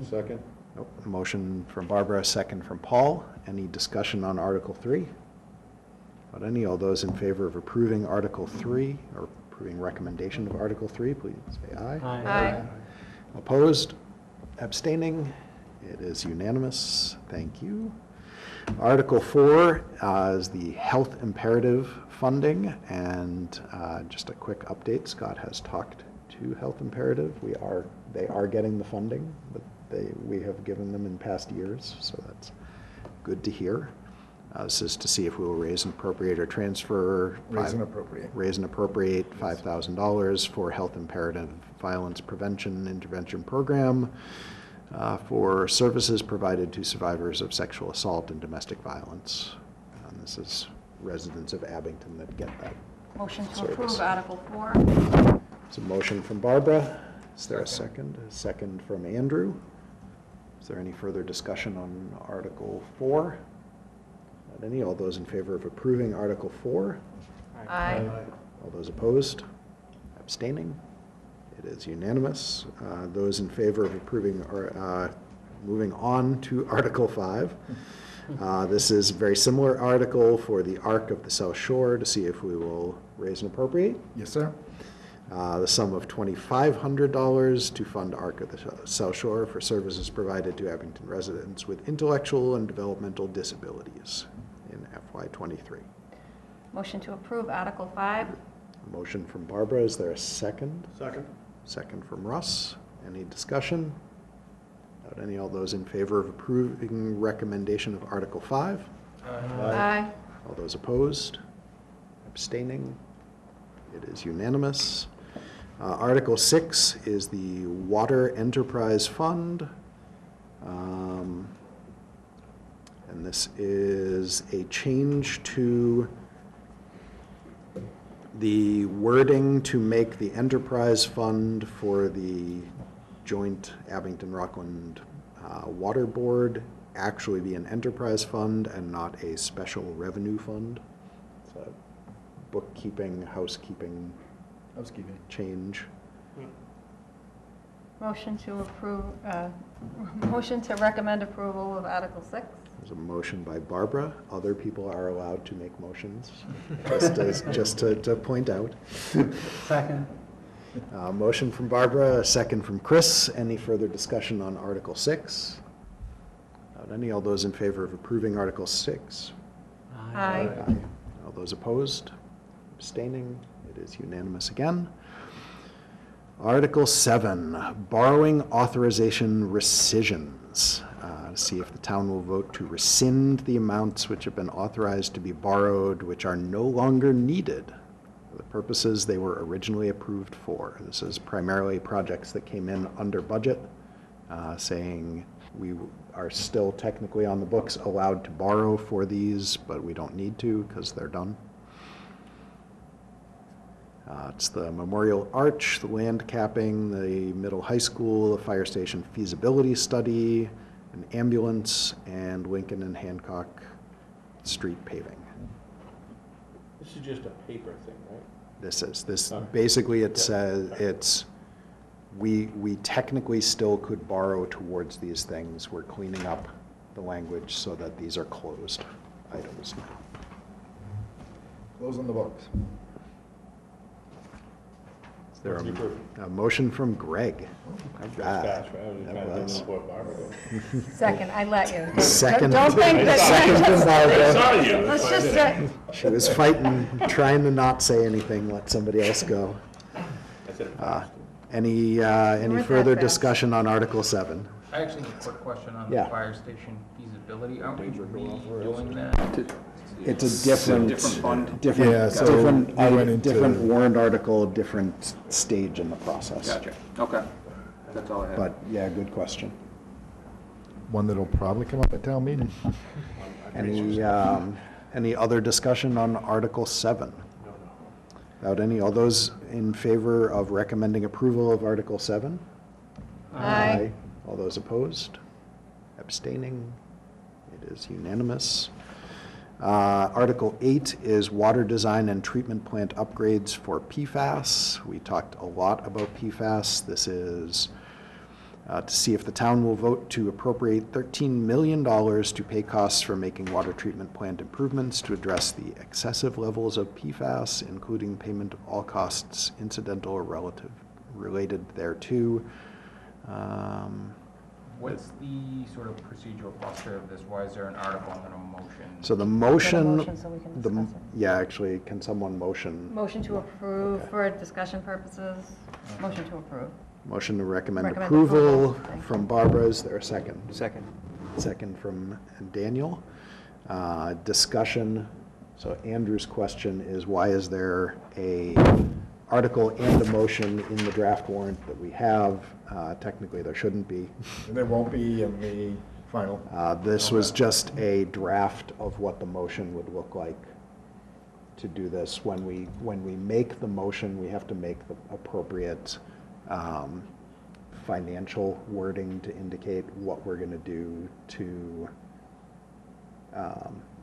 E: Second.
A: Nope. Motion from Barbara, second from Paul. Any discussion on Article 3? Not any. All those in favor of approving Article 3 or approving recommendation of Article 3, please say aye.
C: Aye.
A: Opposed? Abstaining? It is unanimous. Thank you. Article 4 is the health imperative funding, and just a quick update. Scott has talked to health imperative. They are getting the funding that we have given them in past years, so that's good to hear. This is to see if we will raise and appropriate or transfer.
D: Raise and appropriate.
A: Raise and appropriate $5,000 for health imperative violence prevention intervention program for services provided to survivors of sexual assault and domestic violence. And this is residents of Abington that get that.
C: Motion to
A: service.
C: approve Article 4.
A: It's a motion from Barbara. Is there a second? A second from Andrew. Is there any further discussion on Article 4? Not any. All those in favor of approving Article 4?
C: Aye.
A: All those opposed? Abstaining? It is unanimous. Those in favor of approving, or moving on to Article 5. This is a very similar article for the Arc of the South Shore to see if we will raise and appropriate.
D: Yes, sir.
A: The sum of $2,500 to fund Arc of the South Shore for services provided to Abington residents with intellectual and developmental disabilities in FY23.
C: Motion to approve Article 5.
A: Motion from Barbara. Is there a second?
H: Second.
A: Second from Russ. Any discussion? Without any, all those in favor of approving recommendation of Article 5?
C: Aye.
A: All those opposed? Abstaining? It is unanimous. Article 6 is the Water Enterprise Fund. And this is a change to the wording to make the enterprise fund for the joint Abington-Rockland Water Board actually be an enterprise fund and not a special revenue fund. It's a bookkeeping, housekeeping change.
C: Motion to approve, motion to recommend approval of Article 6.
A: There's a motion by Barbara. Other people are allowed to make motions, just to point out.
F: Second.
A: Motion from Barbara, a second from Chris. Any further discussion on Article 6? Without any, all those in favor of approving Article 6?
C: Aye.
A: All those opposed? Abstaining? It is unanimous again. Article 7, borrowing authorization rescissions. To see if the town will vote to rescind the amounts which have been authorized to be borrowed, which are no longer needed for the purposes they were originally approved for. This is primarily projects that came in under budget, saying we are still technically on the books allowed to borrow for these, but we don't need to because they're done. It's the Memorial Arch, the land capping, the middle high school, the fire station feasibility study, an ambulance, and Lincoln and Hancock street paving.
H: This is just a paper thing, right?
A: This
H: Okay.
A: basically it says it's, we technically still could borrow towards these things. We're cleaning up the language so that these are closed items now.
D: Closing the books.
A: Is there
H: What's the approval?
A: a motion from Greg?
H: That's
A: Ah,
H: fast, right? I was
A: that
H: trying to
A: was.
H: know what Barbara did.
C: Second, I let you.
A: Second.
C: Don't think that.
A: Second from
H: I saw
A: Barbara.
H: you.
C: Let's just say,
A: She was fighting, trying to not say anything, let somebody else go.
H: I said it
A: Uh,
H: fast.
A: Any
C: weren't
A: further
C: that fast.
A: discussion on Article 7?
G: I actually have a quick question on the
A: Yeah.
G: fire station feasibility. Aren't we redoing that?
A: It's a different,
J: Different fund.
A: different,
D: Yeah, so
A: different,
D: we went into-
A: different warrant article, different stage in the process.
J: Gotcha, okay. That's all I have.
A: But, yeah, good question.
D: One that'll probably come up at town meeting.
A: Any other discussion on Article 7? Without any, all those in favor of recommending approval of Article 7?
C: Aye.
A: All those opposed? Abstaining? It is unanimous. Article 8 is water design and treatment plant upgrades for PFAS. We talked a lot about PFAS. This is to see if the town will vote to appropriate $13 million to pay costs for making water treatment plant improvements to address the excessive levels of PFAS, including payment of all costs incidental or related thereto.
G: What's the sort of procedural posture of this? Why is there an article and then a motion?
A: So the
C: Get a
A: motion,
C: motion so we can discuss it.
A: yeah, actually, can someone motion?
C: Motion to approve
A: Okay.
C: for discussion purposes. Motion to approve.
A: Motion to recommend
C: Recommend
A: approval
C: approval. Thank you.
A: from Barbara. Is there a second?
J: Second.
A: Second from Daniel. Discussion. So Andrew's question is, why is there a article and a motion in the draft warrant that we have? Technically, there shouldn't be.
D: There won't be in the final.
A: This was just a draft of what the motion would look like to do this. When we make the motion, we have to make the appropriate financial wording to indicate what we're going to do to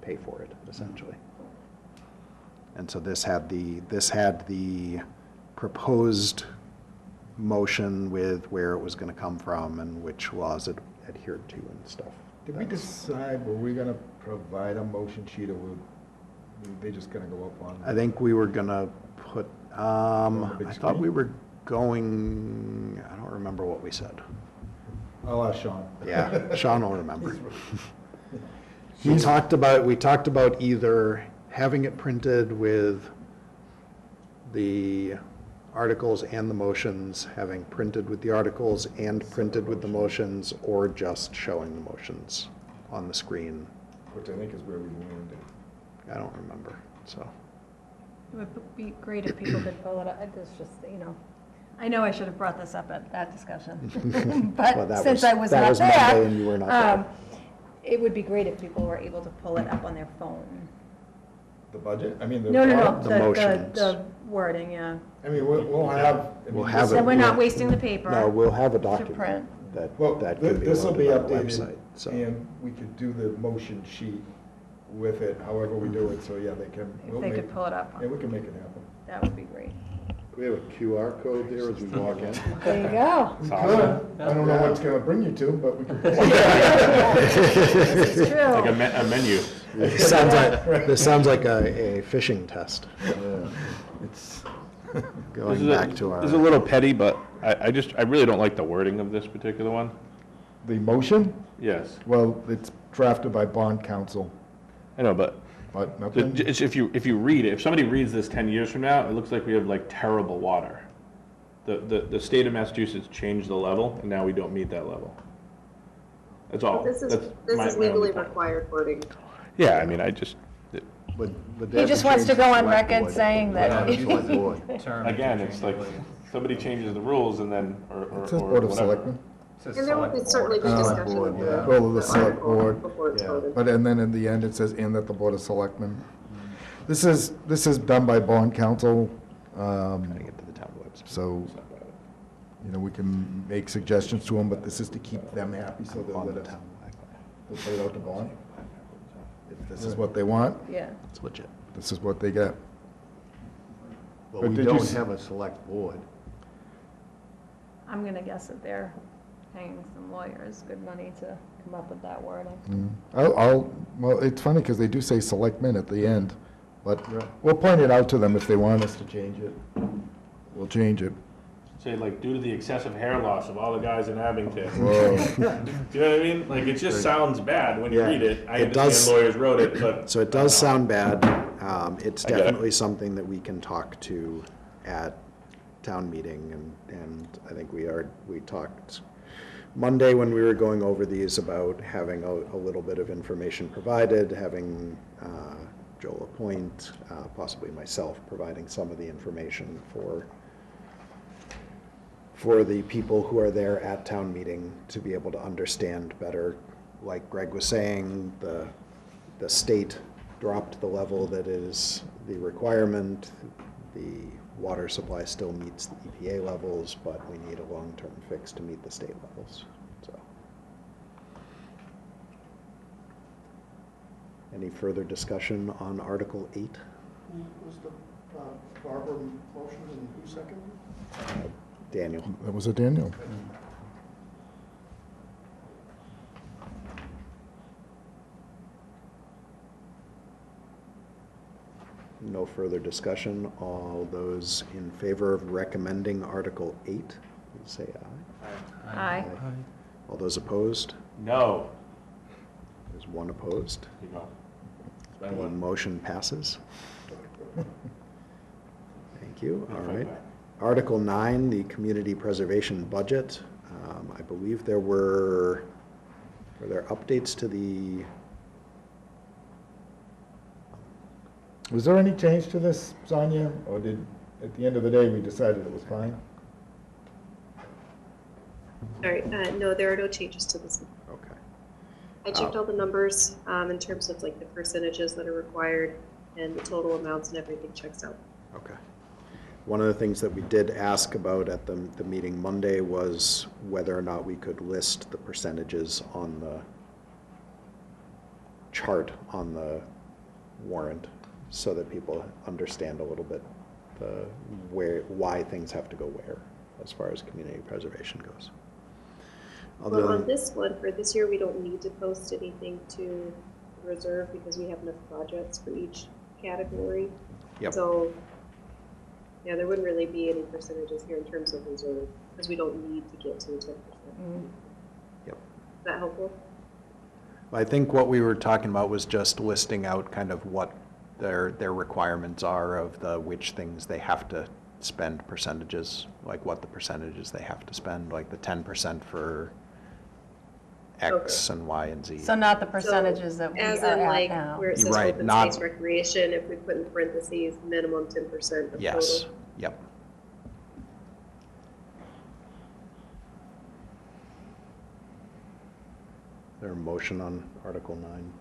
A: pay for it, essentially. And so this had the proposed motion with where it was going to come from and which laws it adhered to and stuff.
D: Did we decide, were we gonna provide a motion sheet, or were they just gonna go up on?
A: I think we were going to put,
D: the big
A: I thought we
D: screen?
A: were going, I don't remember what we said.
D: I'll ask Sean.
A: Yeah, Sean will remember. We talked about either having it printed with the articles and the motions, having printed with the articles and printed with the motions, or just showing the motions on the screen.
D: Which I think is where we landed.
A: I don't remember, so.
C: It would be great if people could pull it up. It's just, I know I should have brought this up at that discussion.
A: Well,
C: But since I was
A: that
C: not
A: was Monday
C: there,
A: and you were not there.
C: it would be great if people were able to pull it up on their phone.
D: The budget, I mean, the.
C: No,
A: The motions.
C: the wording, yeah.
D: I mean, we'll have. I mean,
A: We'll have
C: So
A: it.
C: we're not wasting the paper.
A: No, we'll have a
C: To
A: document
C: print.
D: Well,
A: that could be
D: this will be
A: loaded on the
D: updated,
A: website, so.
D: and we could do the motion sheet with it, however we do it, so yeah, they can.
C: If
D: we'll
C: they
D: make-
C: could pull it up,
D: Yeah, we can make it happen.
C: that would be great.
E: We have a QR code there as we walk in.
C: There you go.
D: We could, I don't know what it's gonna bring you to, but we could.
C: This is true.
H: Like a menu.
A: This sounds like a fishing test,
D: It's,
A: going back to our.
H: This is a little petty, but I really don't like the wording of this particular one.
D: the motion,
H: Yes,
D: well, it's drafted by bond counsel,
H: I know, but
D: but nothing.
H: if you read it, if somebody reads this 10 years from now, it looks like we have like terrible water. The state of Massachusetts changed the level, and now we don't meet that level. That's all.
I: This is,
H: That's
I: this
H: my
I: is
H: only
I: legally
H: point.
I: required wording.
H: Yeah, I mean, I just,
E: Would
C: He
E: that
C: just
E: be
C: wants to
E: changed
C: go on
E: select
C: record
E: board?
C: saying that.
E: Yeah, select board.
G: Term
H: again,
G: to
H: it's
G: change
H: like,
G: later.
H: somebody changes the rules and then, or
D: It says Board of
H: whatever.
D: Selectmen,
G: It says
I: And there would
G: select
I: certainly be
G: board.
I: discussion
E: board,
I: of
E: yeah.
I: the
D: Well, the select
I: article
D: board.
I: before it's
E: Yeah.
I: voted.
D: but, and then in the end, it says, and that the Board of Selectmen. This is done by bond counsel,
A: Trying to get to the town website.
D: so, we can make suggestions to them, but this is to keep them happy, so they'll
A: On the
D: let us,
A: town.
D: they'll put it out to bond. If this is what they want,
C: Yeah.
A: It's legit.
D: this is what they get.
E: But
D: But
E: we
D: did you
E: don't
D: s-
E: have a select board.
C: I'm gonna guess that they're paying some lawyers good money to come up with that wording.
D: Well, it's funny, because they do say selectmen at the end, but
E: Right.
D: we'll point it out to them if they want us to change it. We'll change it.
H: Say like, due to the excessive hair loss of all the guys in Abington.
D: Whoa.
H: Do you know what I mean? Like, it just sounds bad when you
A: Yeah,
H: read it. I
A: it does-
H: understand lawyers wrote it, but.
A: So it does sound bad. It's
H: I get it.
A: definitely something that we can talk to at town meeting, and I think we talked Monday when we were going over these about having a little bit of information provided, having Joel appoint, possibly myself, providing some of the information for the people who are there at town meeting to be able to understand better. Like Greg was saying, the state dropped the level that is the requirement. The water supply still meets the EPA levels, but we need a long-term fix to meet the state levels, so. Any further discussion on Article 8?
B: Was the Barbara motion and who seconded?
A: Daniel?
D: That was a Daniel.
A: No further discussion. All those in favor of recommending Article 8, please say aye.
C: Aye.
A: All those opposed?
H: No.
A: There's one opposed.
H: You go.
A: The
H: Spend one.
A: motion passes. Thank you. All right. Article 9, the community preservation budget. I believe were there updates to the,
D: Was there any change to this, Sonia, or at the end of the day, we decided it was fine?
I: All right, no, there are no changes to this.
A: okay.
I: I checked all the numbers in terms of like the percentages that are required, and the total amounts and everything checks out.
A: Okay. One of the things that we did ask about at the meeting Monday was whether or not we could list the percentages on the chart on the warrant so that people understand a little bit why things have to go where as far as community preservation goes.
I: Well,
A: Other
I: on
A: than,
I: this one, for this year, we don't need to post anything to reserve because we have enough projects for each category.
A: Yep.
I: So, yeah, there wouldn't really be any percentages here in terms of reserve because we don't need to get to 10%.
A: yep.
I: Is that helpful?
A: I think what we were talking about was just listing out kind of what their requirements are of the which things they have to spend percentages, like what the percentages they have to spend, like the 10% for X and Y and Z.
C: So not the percentages that we are
I: As in, like,
C: at
I: where it
A: You're
I: says
A: right,
I: open
A: not-
I: space recreation, if we put in parentheses, minimum 10% of
A: Yes,
I: total.
A: yep. Is there a motion on Article 9?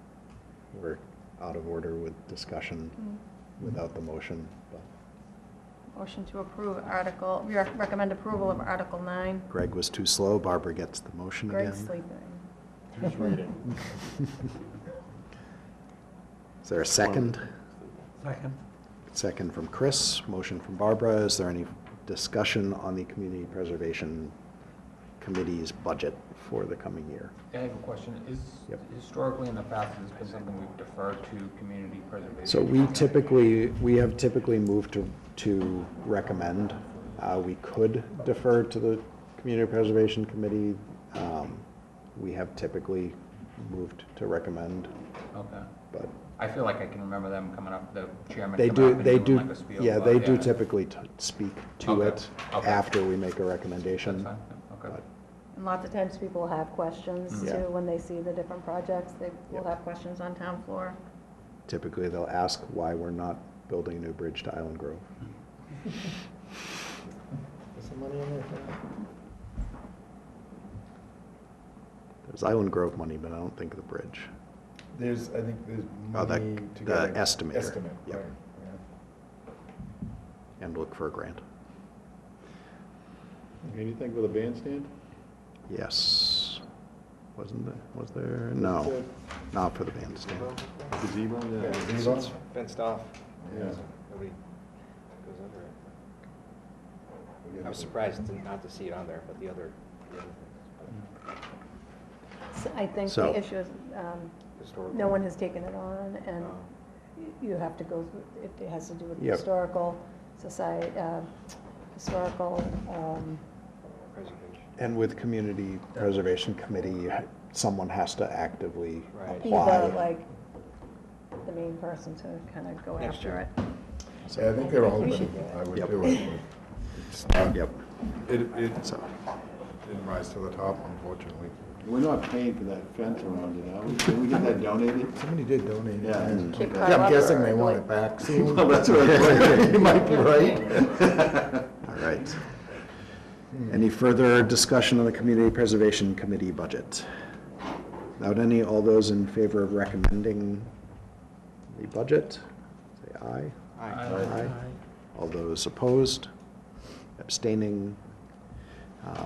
A: We're out of order with discussion without the motion. But
C: Motion to approve Article, we recommend approval of Article 9.
A: Greg was too slow. Barbara gets the motion again.
C: Greg's sleeping.
H: Just reading.
A: Is there a second?
F: Second.
A: Second from Chris, motion from Barbara. Is there any discussion on the Community Preservation Committee's budget for the coming year?
G: I have a question. Is
A: Yep.
G: historically in the past, has this been something we've deferred to community preservation?
A: So we have typically moved to recommend. We could defer to the Community Preservation Committee. We have typically moved to recommend,
G: Okay.
A: but
G: I feel like I can remember them coming up, the chairman
A: they
G: coming
A: do,
G: up and
A: they
G: doing
A: do,
G: like a spiel.
A: yeah,
G: about-
A: they do typically speak to
G: Okay.
A: it
G: Okay.
A: after we make a
G: That's
A: recommendation.
G: fine. Okay.
A: But
C: And lots of times people have questions
A: Yeah.
C: too, when they see the different projects, they will
A: Yep.
C: have questions on town floor.
A: Typically, they'll ask why we're not building a new bridge to Island Grove.
D: Is the money in there?
A: There's Island Grove money, but I don't think the bridge.
D: I think there's
A: Oh, the-
D: money to
A: the
D: get an
A: estimator.
D: estimate,
A: Yep.
D: right,
A: And look for a grant.
E: Anything with a bandstand?
A: Yes. Wasn't there, was there? No, not for the bandstand.
E: Gazebo?
D: yeah.
E: Yeah.
D: Gazebo?
J: It's fenced off.
E: Yeah.
J: Nobody goes under it. I was surprised not to see it on there, but the other things.
C: So I think
A: So-
C: the issue is,
J: Historical.
C: no one has taken it on, and you have to go, it has to do with
A: Yep.
C: historical society, historical,
J: Preservation.
A: And with Community Preservation Committee, someone has to actively
J: Right.
C: be the,
A: apply.
C: like, the main person to kind of go
J: Next
C: after
J: year.
C: it.
D: Yeah, I think they're
C: We
D: hoping
C: should do it.
D: I would
A: Yep.
D: do it. but it's not-
A: Yep,
D: It
A: so,
D: didn't rise to the top, unfortunately.
E: We're not paying for that fence around it, are we? Did we get that donated?
D: Somebody did donate it.
E: Yeah.
C: Keep
D: Yeah,
C: Kyle
D: I'm
C: up
D: guessing
C: or
D: they want
C: like-
D: it back soon.
E: Well, that's what I was
D: You might be right.
A: all right. Any further discussion on the Community Preservation Committee budget? Without any, all those in favor of recommending the budget, say aye. Aye. All those opposed, abstaining,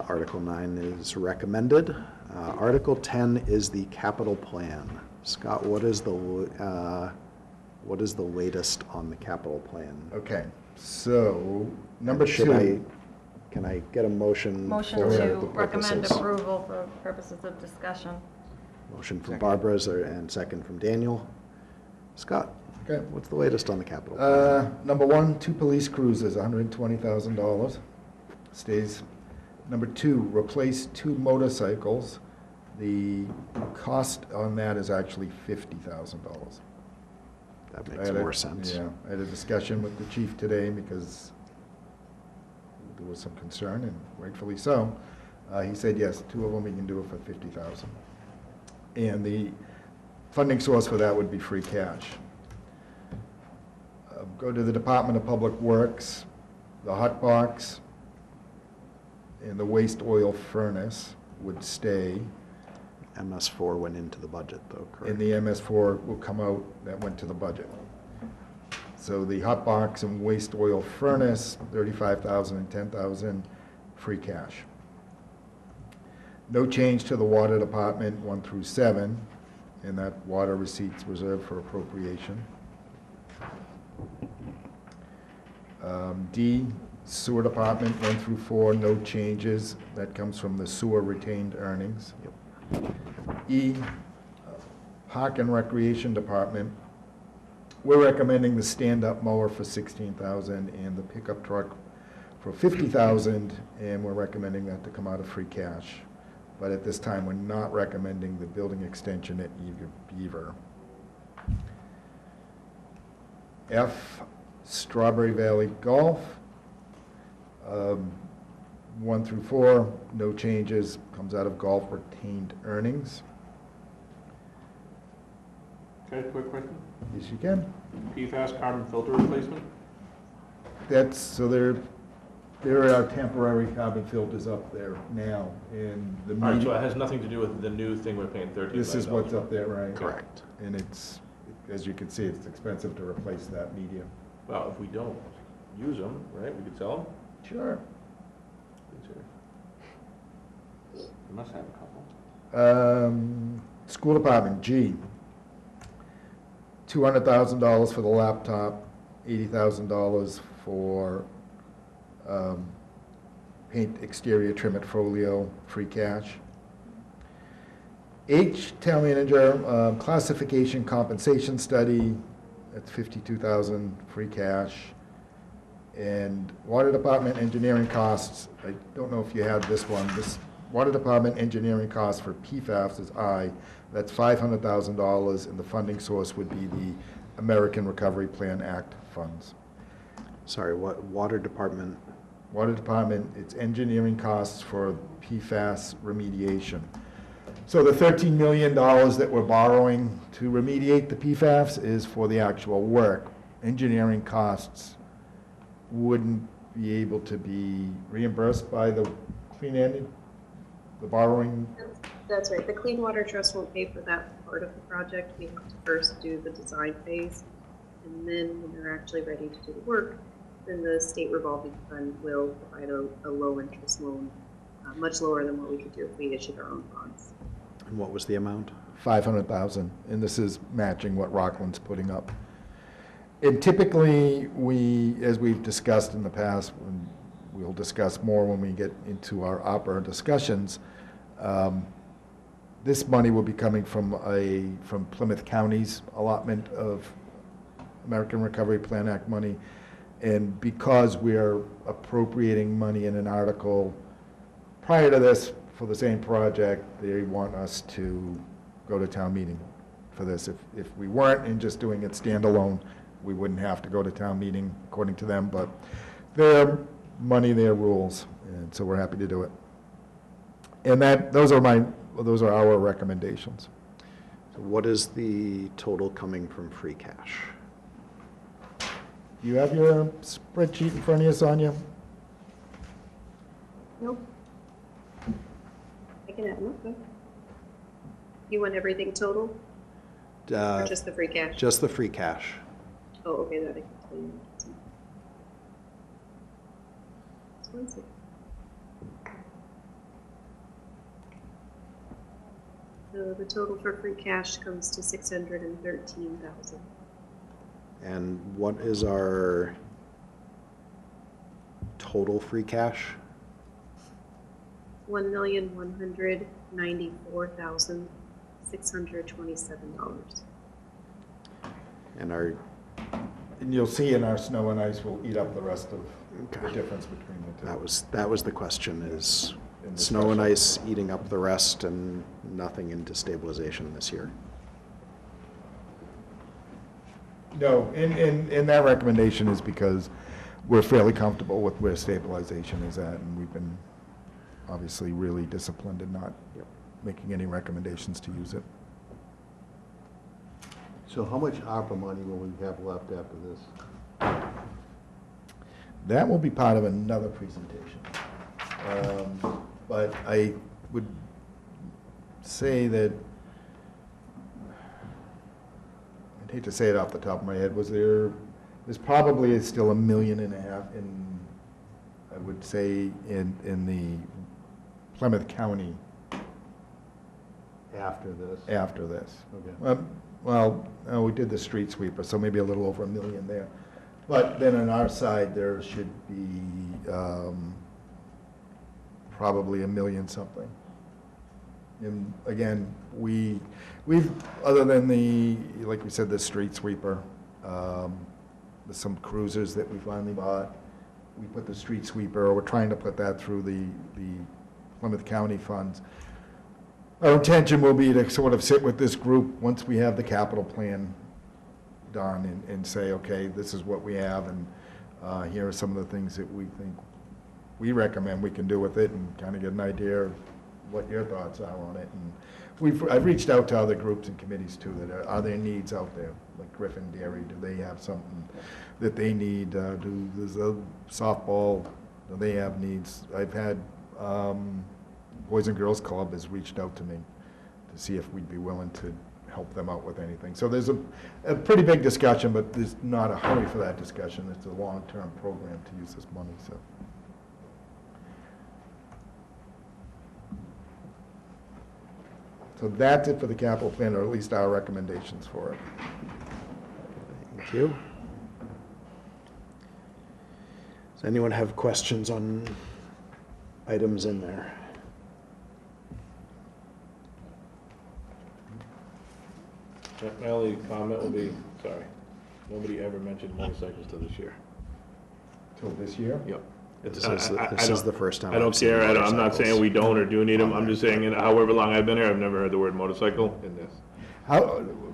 A: Article 9 is recommended. Article 10 is the capital plan. Scott, what is the latest on the capital plan?
D: Okay, so, number
A: Should
D: two.
A: Can I get a motion?
C: Motion
A: for
C: to
A: the
C: recommend
A: purposes?
C: approval for purposes of discussion.
A: Motion from Barbara, is there, and second from Daniel. Scott,
D: Okay.
A: what's the latest on the capital plan?
D: Number one, 2 police cruisers, $120,000. Stays. Number 2, replace 2 motorcycles. The cost on that is actually $50,000.
A: That
D: I
A: makes
D: had a-
A: more sense.
D: Yeah, I had a discussion with the chief today because there was some concern, and rightfully so. He said, yes, 2 of them, he can do it for $50,000. And the funding source for that would be free cash. Go to the Department of Public Works, the hot box, and the waste oil furnace would stay.
A: MS4 went into the budget, though, correct?
D: And the MS4 will come out, that went to the budget. So the hot box and waste oil furnace, $35,000 and $10,000, free cash. No change to the water department, 1 through 7, and that water receipts reserved for appropriation. D, Sewer Department, 1 through 4, no changes. That comes from the sewer retained earnings. E, Park and Recreation Department, we're recommending the stand-up mower for $16,000 and the pickup truck for $50,000, and we're recommending that to come out of free cash. But at this time, we're not recommending the building extension at Beaver. F, Strawberry Valley Golf, 1 through 4, no changes, comes out of golf retained earnings.
H: Okay, quick question.
D: Yes, you can.
H: PFAS carbon filter replacement?
D: That's, so there are temporary carbon filters up there now, and the
H: All right, so it
D: media,
H: has nothing to do with the new thing we're paying $13 million.
D: this is what's up there, right?
A: Correct.
D: And it's, as you can see, it's expensive to replace that media.
H: Well, if we don't use them, right, we could sell them?
D: Sure.
H: We must have a couple.
D: School Department, G, $200,000 for the laptop, $80,000 for paint exterior trim at folio, free cash. H, Town Manager, classification compensation study, that's $52,000, free cash. And Water Department engineering costs, I don't know if you had this one, this Water Department engineering costs for PFAS is I, that's $500,000, and the funding source would be the American Recovery Plan Act funds.
A: Sorry, what, Water Department?
D: Water Department, it's engineering costs for PFAS remediation. So the $13 million that we're borrowing to remediate the PFAS is for the actual work. Engineering costs wouldn't be able to be reimbursed by the clean energy, the borrowing.
I: That's right. The Clean Water Trust won't pay for that part of the project. We have to first do the design phase, and then when they're actually ready to do the work, then the state revolving fund will provide a low interest loan, much lower than what we could do if we issued our own bonds.
A: And what was the amount?
D: $500,000, and this is matching what Rockland's putting up. And typically, as we've discussed in the past, and we'll discuss more when we get into our opera discussions, this money will be coming from Plymouth County's allotment of American Recovery Plan Act money. And because we're appropriating money in an article prior to this for the same project, they want us to go to town meeting for this. If we weren't and just doing it standalone, we wouldn't have to go to town meeting according to them, but their money, their rules, and so we're happy to do it. And those are our recommendations.
A: So what is the total coming from free cash?
D: You have your spreadsheet in front of you, Sonia?
I: Nope. I can add them up. You want everything total? Or just the free cash?
A: Just the free cash.
I: Oh, okay, that I can tell you. Just one second. So the total for free cash comes to $613,000.
A: And what is our total free cash?
I: $1,194,627.
A: And
D: you'll see in our snow and ice, we'll eat up the rest of the
A: Okay.
D: difference between the two.
A: that was the question, is
D: In the
A: snow and
D: special.
A: ice eating up the rest and nothing into stabilization this year?
D: No, and that recommendation is because we're fairly comfortable with where stabilization is at, and we've been obviously really disciplined in not making any recommendations to use it.
E: So how much ARPA money will we have left after this?
D: That will be part of another presentation. But I would say that, I'd hate to say it off the top of my head, there's probably still $1.5 million in, I would say, in the Plymouth County
E: After this?
D: after this.
E: Okay.
D: We did the street sweeper, so maybe a little over $1 million there. But then on our side, there should be probably $1 million something. And again, we've, other than like we said, the street sweeper, there's some cruisers that we finally bought. We put the street sweeper, or we're trying to put that through the Plymouth County funds. Our intention will be to sort of sit with this group once we have the capital plan done and say, okay, this is what we have, and here are some of the things that we recommend we can do with it, and kind of get an idea of what your thoughts are on it. And I've reached out to other groups and committees too, that are there needs out there, like Griffin Dairy, do they have something that they need? There's a softball, do they have needs? I've had, Boys and Girls Club has reached out to me to see if we'd be willing to help them out with anything. So there's a pretty big discussion, but there's not a hurry for that discussion. It's a long-term program to use this money, so. So that's it for the capital plan, or at least our recommendations for it.
A: Thank you. Does anyone have questions on items in there?
H: My only comment will be, sorry, nobody ever mentioned motorcycles till this year.
D: Till this year?
H: Yep.
A: This is the first time.
H: I don't
A: I've seen
H: care, I'm not
A: motorcycles.
H: saying we don't or do need them, I'm just saying, in however long I've been here, I've never heard the word motorcycle in this.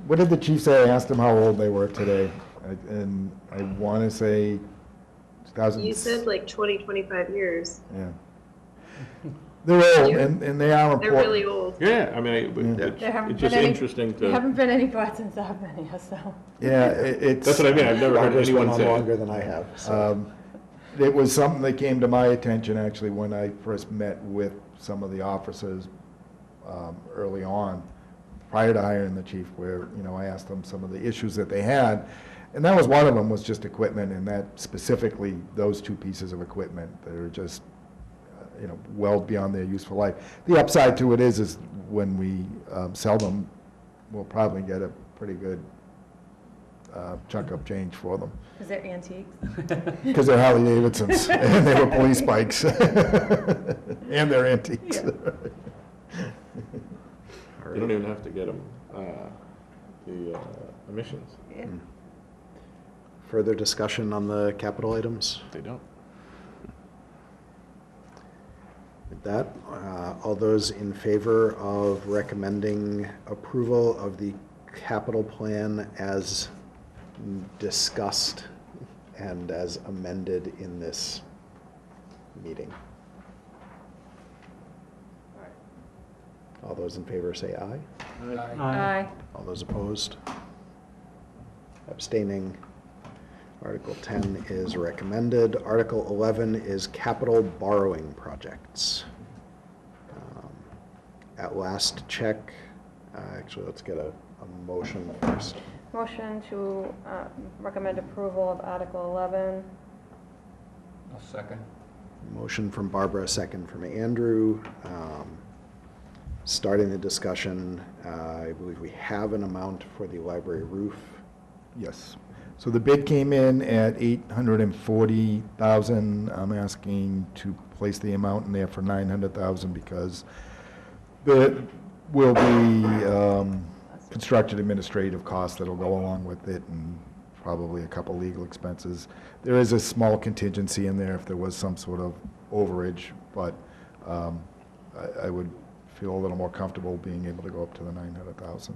D: What did the chief say? I asked him how old they were today, and I want to say 2000.
I: You said like 20, 25 years.
D: Yeah. They're old, and they are important.
I: They're really old.
H: Yeah, I mean, it's just interesting
C: There
H: to,
C: haven't been any bought since I've been here, so.
D: Yeah, it's.
H: that's what I mean, I've never heard
A: Roger's been
H: anyone
A: on
H: say.
A: longer than I have, so.
D: It was something that came to my attention, actually, when I first met with some of the officers early on, prior to hiring the chief, where, I asked them some of the issues that they had. And that was one of them, was just equipment, and that specifically, those two pieces of equipment that are just, well beyond their useful life. The upside to it is when we sell them, we'll probably get a pretty good chunk of change for them.
C: Is there antiques?
D: Because they're Harley Davidsons, and they were police bikes, and they're antiques.
H: You don't even have to get them, the emissions.
C: Yeah.
A: Further discussion on the capital items?
H: They don't.
A: With that, all those in favor of recommending approval of the capital plan as discussed and as amended in this meeting? All those in favor say aye.
C: Aye.
A: All those opposed? Abstaining? Article 10 is recommended. Article 11 is capital borrowing projects. At last check, actually, let's get a motion first.
C: Motion to recommend approval of Article 11.
G: A second.
A: Motion from Barbara, second from Andrew. Starting the discussion, I believe we have an amount for the library roof.
D: Yes. So the bid came in at $840,000. I'm asking to place the amount in there for $900,000 because there will be construction administrative costs that'll go along with it, and probably a couple legal expenses. There is a small contingency in there if there was some sort of overage, but I would feel a little more comfortable being able to go up to the $900,000.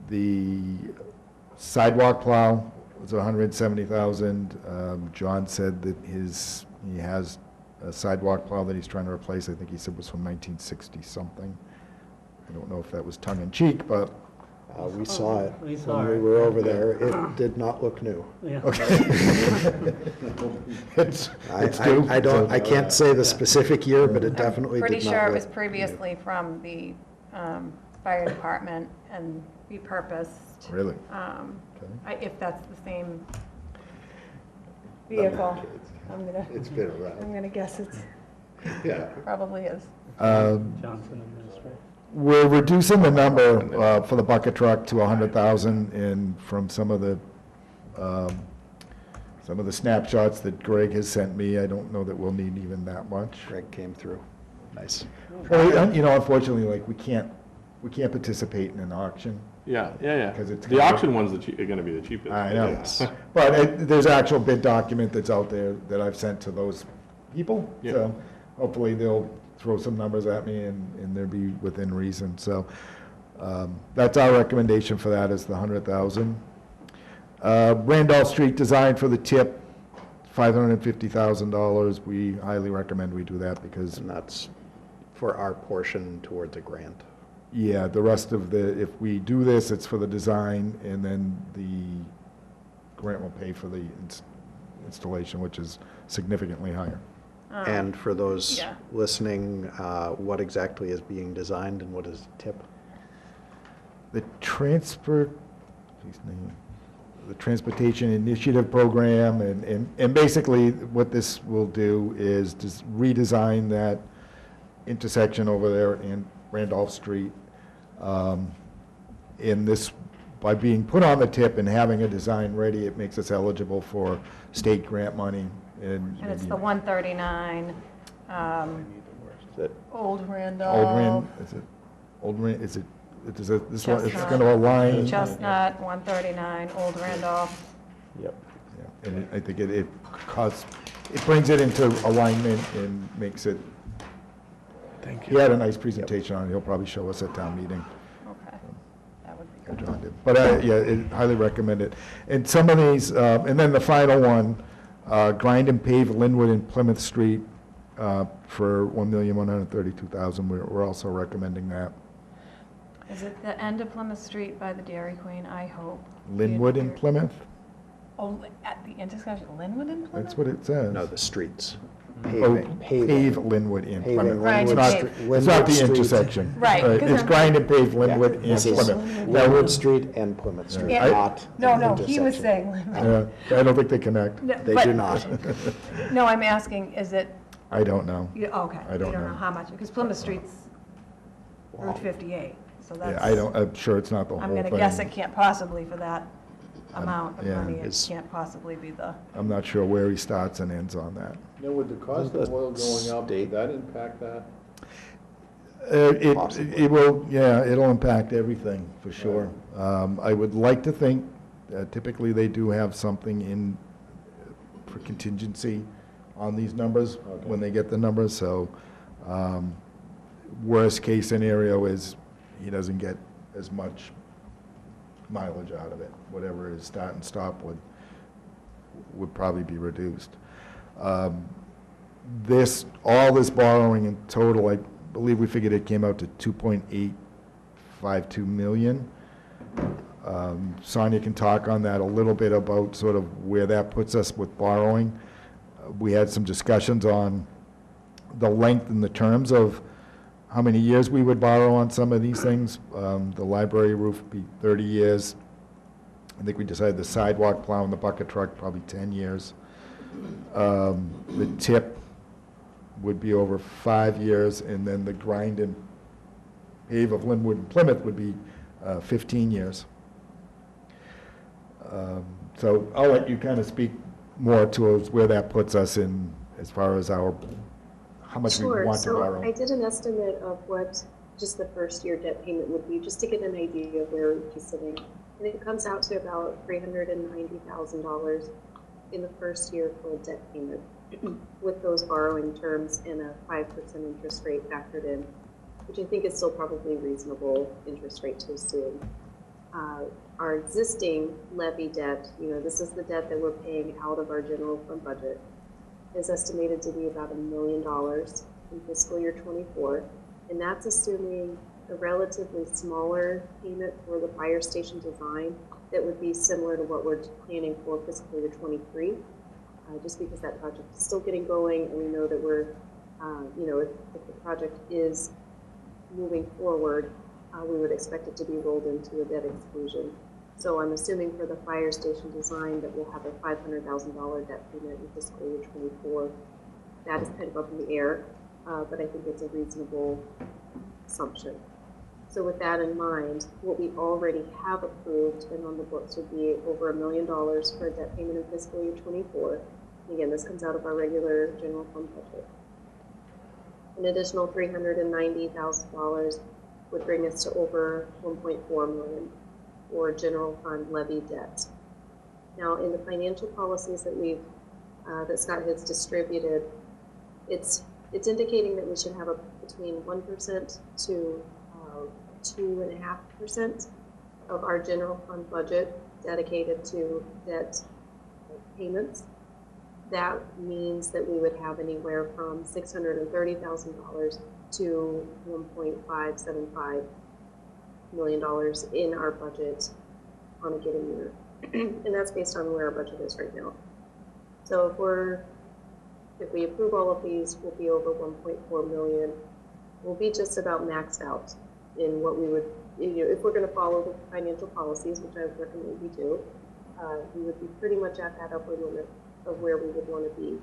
D: The sidewalk plow was $170,000. John said that he has a sidewalk plow that he's trying to replace. I think he said was from 1960 something. I don't know if that was tongue in cheek, but
A: We saw it
F: We saw
A: when we
F: it.
A: were over there. It did not look new.
F: Yeah.
D: it's
A: I can't say the specific year, but it definitely did not look.
C: Pretty sure it was previously from the fire department and repurposed.
D: Really?
C: If that's the same vehicle,
E: It's been around.
C: I'm gonna guess it's,
E: Yeah.
C: probably is.
F: Johnson administrator.
D: We're reducing the number for the bucket truck to 100,000, and from some of the Some of the snapshots that Greg has sent me, I don't know that we'll need even that much.
A: Greg came through. Nice.
D: Well, you know, unfortunately, like, we can't participate in an auction.
H: Yeah, yeah, yeah.
D: 'Cause it's
H: The
D: gonna-
H: auction ones are going to be the cheapest.
D: I know.
A: Yes.
D: But there's actual bid document that's out there that I've sent to those people.
H: Yeah.
D: So hopefully they'll throw some numbers at me and they'll be within reason. So that's our recommendation for that, is the 100,000. Randolph Street design for the tip, $550,000. We highly recommend we do that because,
A: And that's for our portion towards a grant.
D: yeah, the rest of the, if we do this, it's for the design, and then the grant will pay for the installation, which is significantly higher.
A: And for those
C: yeah.
A: listening, what exactly is being designed and what is TIP?
D: The Transportation Initiative Program, and basically what this will do is just redesign that intersection over there in Randolph Street. In this, by being put on the tip and having a design ready, it makes us eligible for state grant money.
C: And it's the 139,
A: Is it
C: Old Randolph.
D: Is it this one, it's
C: Chestnut.
D: going to align?
C: Chestnut, 139, Old Randolph.
A: Yep.
D: Yeah, and I think it brings it into alignment and makes it,
H: Thank
D: he had a nice presentation on it, he'll probably show us at town meeting.
C: Okay, that would be
D: I
C: good.
D: joined it. But yeah, highly recommend it. And some of these, and then the final one, grind and pave Linwood and Plymouth Street for $1,132,000. We're also recommending that.
C: Is it the end of Plymouth Street by the Dairy Queen, I hope?
D: Linwood and Plymouth?
C: Oh, at the intersection, Linwood and Plymouth?
D: That's what it says.
A: No, the streets.
D: Oh,
A: Paving.
D: pave Linwood and
A: Paving
D: Plymouth.
C: Grind
D: It's
C: and
D: not,
C: pave.
D: it's not the
A: Street.
D: intersection.
C: Right, because
D: It's
C: I'm-
D: grind and pave Linwood and
A: This is
D: Plymouth.
A: Linwood Street and Plymouth Street,
C: Yeah.
A: not
C: No,
A: the
C: he was
A: intersection.
C: saying Linwood.
D: I don't think they connect.
C: No,
A: They
C: but-
A: do not.
C: No, I'm asking, is it,
D: I don't know.
C: okay.
D: I don't
C: You don't
D: know.
C: know how much, because Plymouth Street's Route 58, so that's.
D: Yeah, I'm sure it's not the whole
C: I'm
D: thing.
C: gonna guess it can't possibly, for that amount of
D: yeah,
C: money, it
A: it's-
C: can't possibly be the,
D: I'm not sure where he starts and ends on that.
E: Now, with the cost of oil going up,
A: State.
E: did that impact that?
A: Possibly.
D: It will, yeah, it'll impact everything, for sure. I would like to think, typically they do have something in for contingency on these numbers, when they get the numbers, so worst case scenario is he doesn't get as much mileage out of it. Whatever his start and stop would probably be reduced. All this borrowing in total, I believe we figured it came out to 2.852 million. Sonia can talk on that a little bit about sort of where that puts us with borrowing. We had some discussions on the length and the terms of how many years we would borrow on some of these things. The library roof would be 30 years. I think we decided the sidewalk plow and the bucket truck, probably 10 years. The tip would be over 5 years, and then the grind and pave of Linwood and Plymouth would be 15 years. So I'll let you kind of speak more to where that puts us in as far as how much we
I: Sure,
D: want to
I: so
D: borrow.
I: I did an estimate of what just the first year debt payment would be, just to get an idea of where we'd be sitting. And it comes out to about $390,000 in the first year for a debt payment, with those borrowing terms and a 5% interest rate factored in, which I think is still probably reasonable interest rate to assume. Our existing levy debt, this is the debt that we're paying out of our general fund budget, is estimated to be about $1 million in fiscal year 24, and that's assuming a relatively smaller payment for the fire station design that would be similar to what we're planning for fiscal year 23, just because that project is still getting going, and we know that we're, if the project is moving forward, we would expect it to be rolled into a debt exclusion. So I'm assuming for the fire station design that we'll have a $500,000 debt payment in fiscal year 24. That is kind of up in the air, but I think it's a reasonable assumption. So with that in mind, what we already have approved and on the books would be over $1 million for a debt payment in fiscal year 24. Again, this comes out of our regular general fund budget. An additional $390,000 would bring us to over $1.4 million for general fund levy debt. Now, in the financial policies that that Scott has distributed, it's indicating that we should have between 1% to 2.5% of our general fund budget dedicated to debt payments. That means that we would have anywhere from $630,000 to $1.575 million in our budget on a given year. And that's based on where our budget is right now. So if we approve all of these, we'll be over 1.4 million. We'll be just about maxed out in what we would, if we're going to follow the financial policies, which I would recommend we do, we would be pretty much at that upper limit of where we would want to be,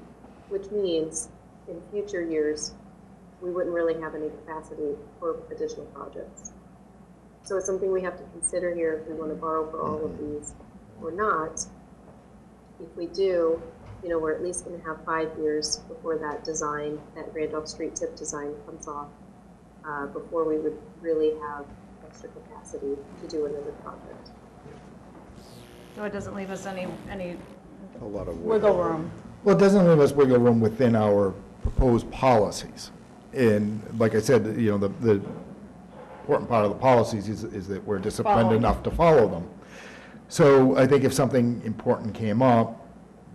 I: which means in future years, we wouldn't really have any capacity for additional projects. So it's something we have to consider here if we want to borrow for all of these or not. If we do, we're at least going to have 5 years before that design, that Randolph Street tip design comes off, before we would really have extra capacity to do another project.
C: So it doesn't leave us any
A: A lot of
C: wiggle room.
D: Well, it doesn't leave us wiggle room within our proposed policies. And like I said, the important part of the policies is that we're disciplined
C: Following.
D: enough to follow them. So I think if something important came up,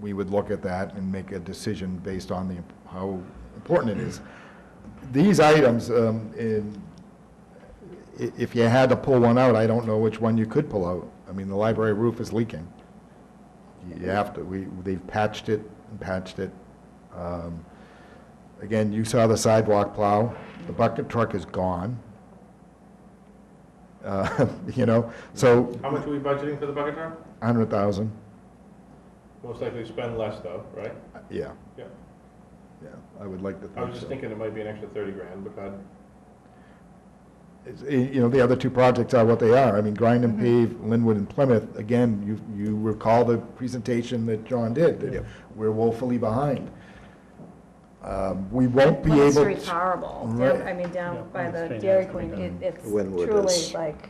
D: we would look at that and make a decision based on how important it is. These items, if you had to pull one out, I don't know which one you could pull out. I mean, the library roof is leaking. You have to, they've patched it and patched it. Again, you saw the sidewalk plow. The bucket truck is gone. So.
H: How much are we budgeting for the bucket truck?
D: 100,000.
H: Most likely spend less though, right?
D: Yeah.
H: Yeah.
D: Yeah, I would like to think
H: I was just
D: so.
H: thinking it might be an extra 30 grand, because
D: The other two projects are what they are. I mean, Grind and Pave, Linwood and Plymouth, again, you recall the presentation that John did, that
A: Yep.
D: we're woefully behind. We won't be
C: Plymouth
D: able
C: Street's
D: to.
C: horrible.
D: Right.
C: I mean, down
F: Yeah,
C: by
F: Plymouth
C: the
F: Street
C: Dairy
F: has to be
C: Queen,
F: done.
C: it's
A: Linwood
C: truly
A: is-
C: like,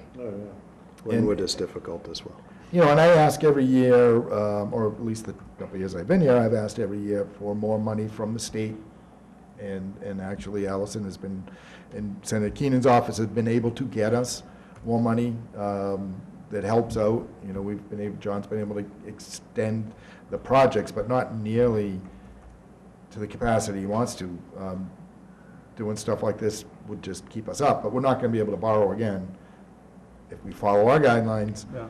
A: Linwood is difficult as well.
D: And I ask every year, or at least the couple of years I've been here, I've asked every year for more money from the state. And actually Allison has been, and Senator Keenan's office has been able to get us more money that helps out. John's been able to extend the projects, but not nearly to the capacity he wants to. Doing stuff like this would just keep us up, but we're not going to be able to borrow again if we follow our guidelines.
F: Yeah.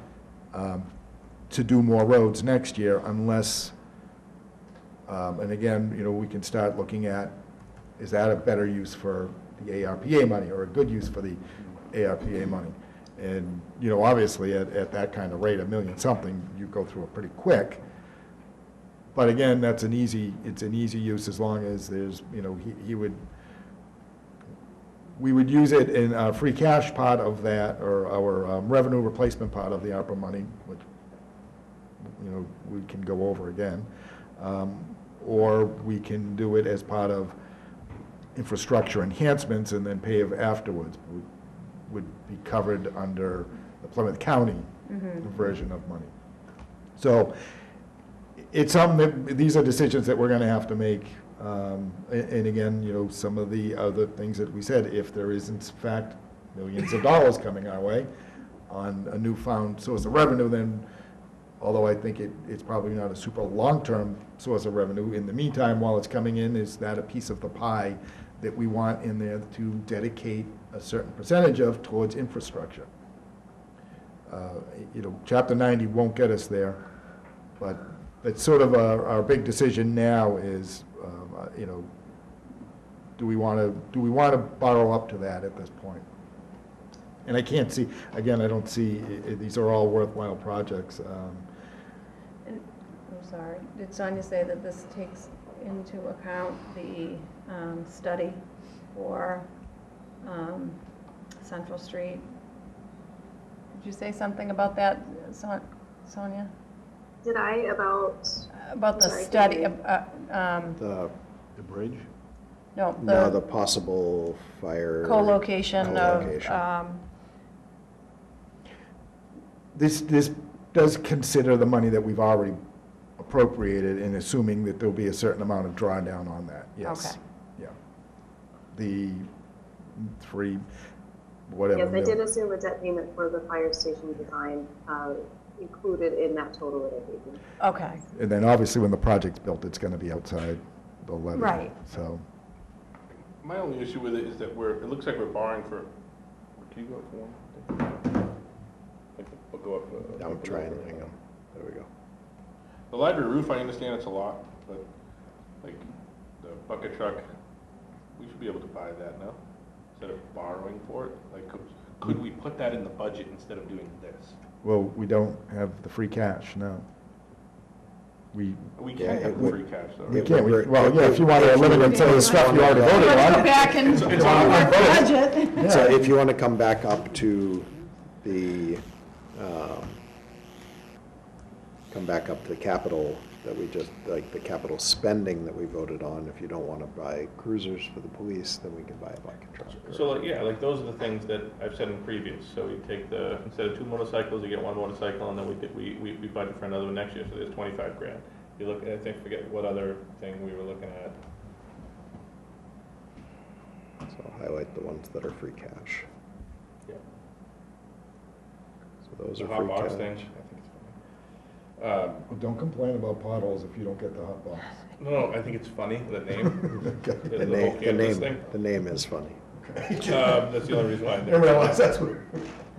D: To do more roads next year unless, and again, we can start looking at, is that a better use for the ARPA money or a good use for the ARPA money? And, obviously at that kind of rate, $1 million something, you go through it pretty quick. But again, it's an easy use as long as there's, we would use it in our free cash part of that, or our revenue replacement part of the ARPA money, which, we can go over again. Or we can do it as part of infrastructure enhancements and then pay it afterwards. Would be covered under the Plymouth County version of money. So it's something that, these are decisions that we're going to have to make. And again, some of the other things that we said, if there is in fact millions of dollars coming our way on a newfound source of revenue, then although I think it's probably not a super long-term source of revenue, in the meantime, while it's coming in, is that a piece of the pie that we want in there to dedicate a certain percentage of towards infrastructure. Chapter 90 won't get us there, but it's sort of our big decision now is, do we want to borrow up to that at this point? And I can't see, again, I don't see, these are all worthwhile projects.
C: I'm sorry, did Sonia say that this takes into account the study for Central Street. Did you say something about that, Sonia?
I: Did I about?
C: About the
I: Sorry,
C: study,
I: didn't
A: The,
E: The bridge?
A: no,
C: no,
A: the
C: the
A: possible fire.
C: co-location of,
A: co-location.
D: This does consider the money that we've already appropriated and assuming that there'll be a certain amount of drawdown on that, yes.
C: Okay.
D: Yeah. The three, whatever.
I: Yes, I did assume a debt payment for the fire station design included in that total that I gave you.
C: okay,
D: And then obviously when the project's built, it's gonna be outside the levy.
C: Right.
D: So,
H: My only issue with it is that it looks like we're borrowing for, can you go up for one? We'll go up.
A: I'm
H: up a
A: trying,
H: little bit.
A: hang on, there we go.
H: The library roof, I understand it's a lot, but like the bucket truck, we should be able to buy that now, instead of borrowing for it. Like, could we put that in the budget instead of doing this?
D: well, we don't have the free cash, no. We
H: We
A: Yeah,
H: can't have
A: it
H: the
A: would-
H: free cash though,
A: it
H: right?
D: can't,
A: would-
D: well, yeah, if you want to eliminate some of the stuff you already voted
C: let's go
D: on.
C: back and
H: It's
C: work
H: on
C: the
H: both.
C: budget.
A: So if you want to come back up to the, come back up to the capital that we just, like the capital spending that we voted on, if you don't want to buy cruisers for the police, then we can buy a bucket truck.
H: So like, yeah, like those are the things that I've said in previous. So we take instead of 2 motorcycles, you get 1 motorcycle, and then we budget for another one next year, so there's 25 grand. You look, I forget what other thing we were looking at.
A: So highlight the ones that are free cash.
H: Yeah.
A: So those
H: The
A: are
H: hot
A: free
H: box
A: cash.
H: thing, I think it's funny.
D: Well, don't complain about potholes if you don't get the hot box.
H: No, I think it's funny, the name.
A: The
H: The whole
A: name,
H: canvas thing.
A: the name is funny.
H: That's the only reason why I
D: I
H: did it.
D: realize that's what.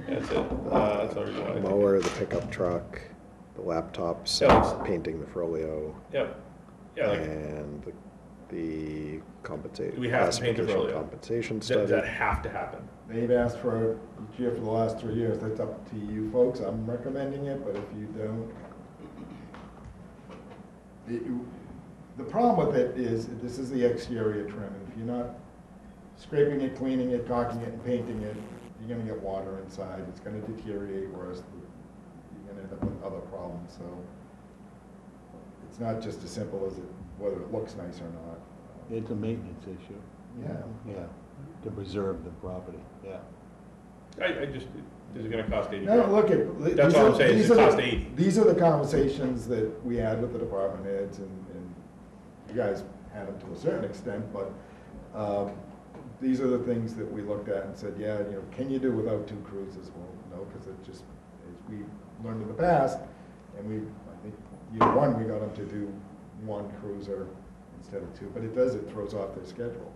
H: That's it. That's the only reason why I did it.
A: Mower, the pickup truck, the laptop
H: Yeah,
A: set, painting the Folio,
H: Yep. Yeah, like,
A: and the compensation.
H: Do we have to paint the Folio?
A: Compensation
H: does
A: study.
H: that have to happen?
D: They've asked for each year for the last 3 years. That's up to you folks. I'm recommending it, but if you don't. The problem with it is, this is the exterior trim, and if you're not scraping it, cleaning it, caulking it, and painting it, you're gonna get water inside. It's gonna deteriorate worse. You're gonna end up with other problems, so. It's not just as simple as whether it looks nice or not.
E: It's a maintenance issue.
D: Yeah.
E: Yeah, to preserve the property, yeah.
H: I just, is it gonna cost 80
D: No,
H: grand?
D: look at.
H: That's all I'm saying,
D: these
H: it
D: are the-
H: cost 80.
D: These are the conversations that we had with the department heads, and you guys had them to a certain extent, but these are the things that we looked at and said, yeah, can you do without 2 cruises? Well, no, because it just, as we learned in the past, and I think year 1, we got them to do 1 cruiser instead of 2, but it throws off their schedule.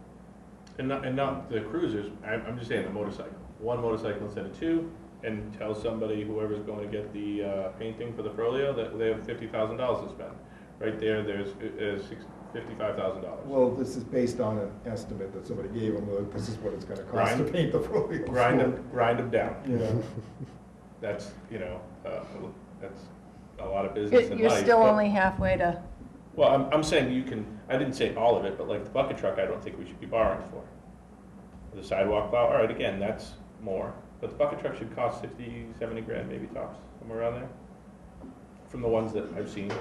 H: And not the cruisers, I'm just saying the motorcycle. 1 motorcycle instead of 2, and tell somebody, whoever's going to get the painting for the Folio, that they have $50,000 to spend. Right there's $55,000.
D: Well, this is based on an estimate that somebody gave them, like, this is what it's gonna cost to
H: Grind-
D: paint the Folio.
H: Grind them down.
D: Yeah.
H: That's, that's a lot of business in
C: You're
H: life.
C: still
H: but-
C: only halfway to,
H: Well, I'm saying I didn't say all of it, but like the bucket truck, I don't think we should be borrowing for. The sidewalk plow, all right, again, that's more, but the bucket truck should cost 60, 70 grand maybe tops, somewhere around there, from the ones that I've seen.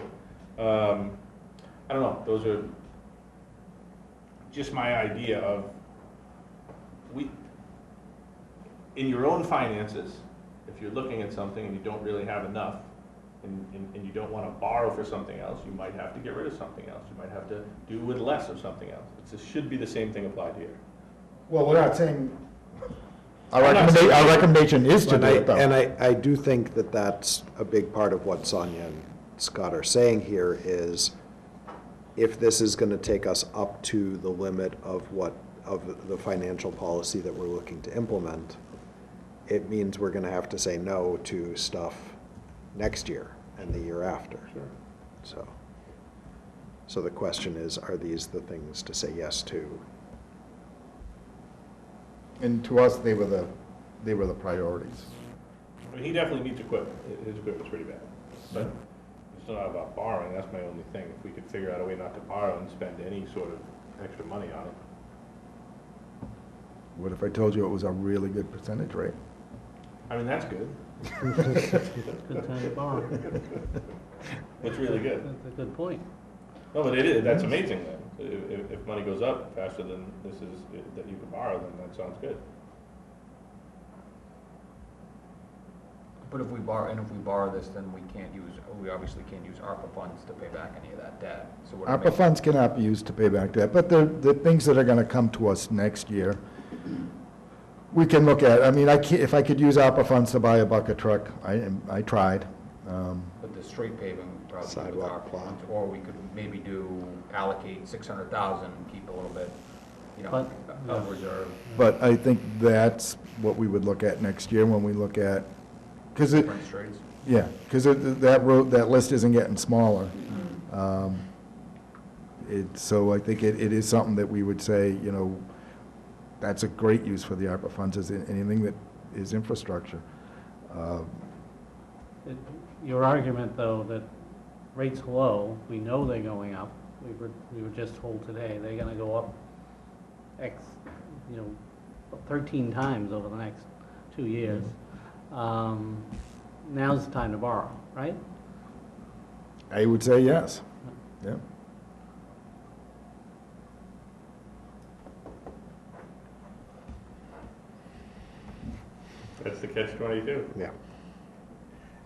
H: I don't know, those are just my idea of, in your own finances, if you're looking at something and you don't really have enough, and you don't want to borrow for something else, you might have to get rid of something else. You might have to do with less of something else. It should be the same thing applied here.
D: Well, we're not saying, our
H: I'm not saying-
D: recommendation is to
A: And
D: do it though.
A: I do think that that's a big part of what Sonia and Scott are saying here is, if this is going to take us up to the limit of the financial policy that we're looking to implement, it means we're going to have to say no to stuff next year and the year after.
H: Sure.
A: So the question is, are these the things to say yes to?
D: And to us, they were the priorities.
H: I mean, he definitely needs equipment. His equipment's pretty bad. But it's not about borrowing, that's my only thing. If we could figure out a way not to borrow and spend any sort of extra money on it.
D: What if I told you it was a really good percentage rate?
H: I mean, that's good.
F: Good time to borrow.
H: It's really good.
F: That's a good point.
H: No, but it is, that's amazing then. If money goes up faster than this is, that you can borrow, then that sounds good.
G: But if we borrow this, then we obviously can't use ARPA funds to pay back any of that debt. So what
D: ARPA funds cannot be used to pay back debt, but the things that are gonna come to us next year, we can look at. I mean, if I could use ARPA funds to buy a bucket truck, I tried.
G: But the street paving, probably with
A: Sidewalk
G: ARPA
A: plow.
G: funds, or we could maybe allocate 600,000, keep a little bit,
F: But,
G: of reserve.
D: But I think that's what we would look at next year when we look at, because it,
G: Different streets.
D: yeah, because that list isn't getting smaller. So I think it is something that we would say, that's a great use for the ARPA funds, is anything that is infrastructure.
F: Your argument, though, that rates low, we know they're going up. We were just told today, they're gonna go up 13 times over the next 2 years. Now's the time to borrow, right?
D: I would say yes, yeah.
H: That's the catch-22.
A: Yeah.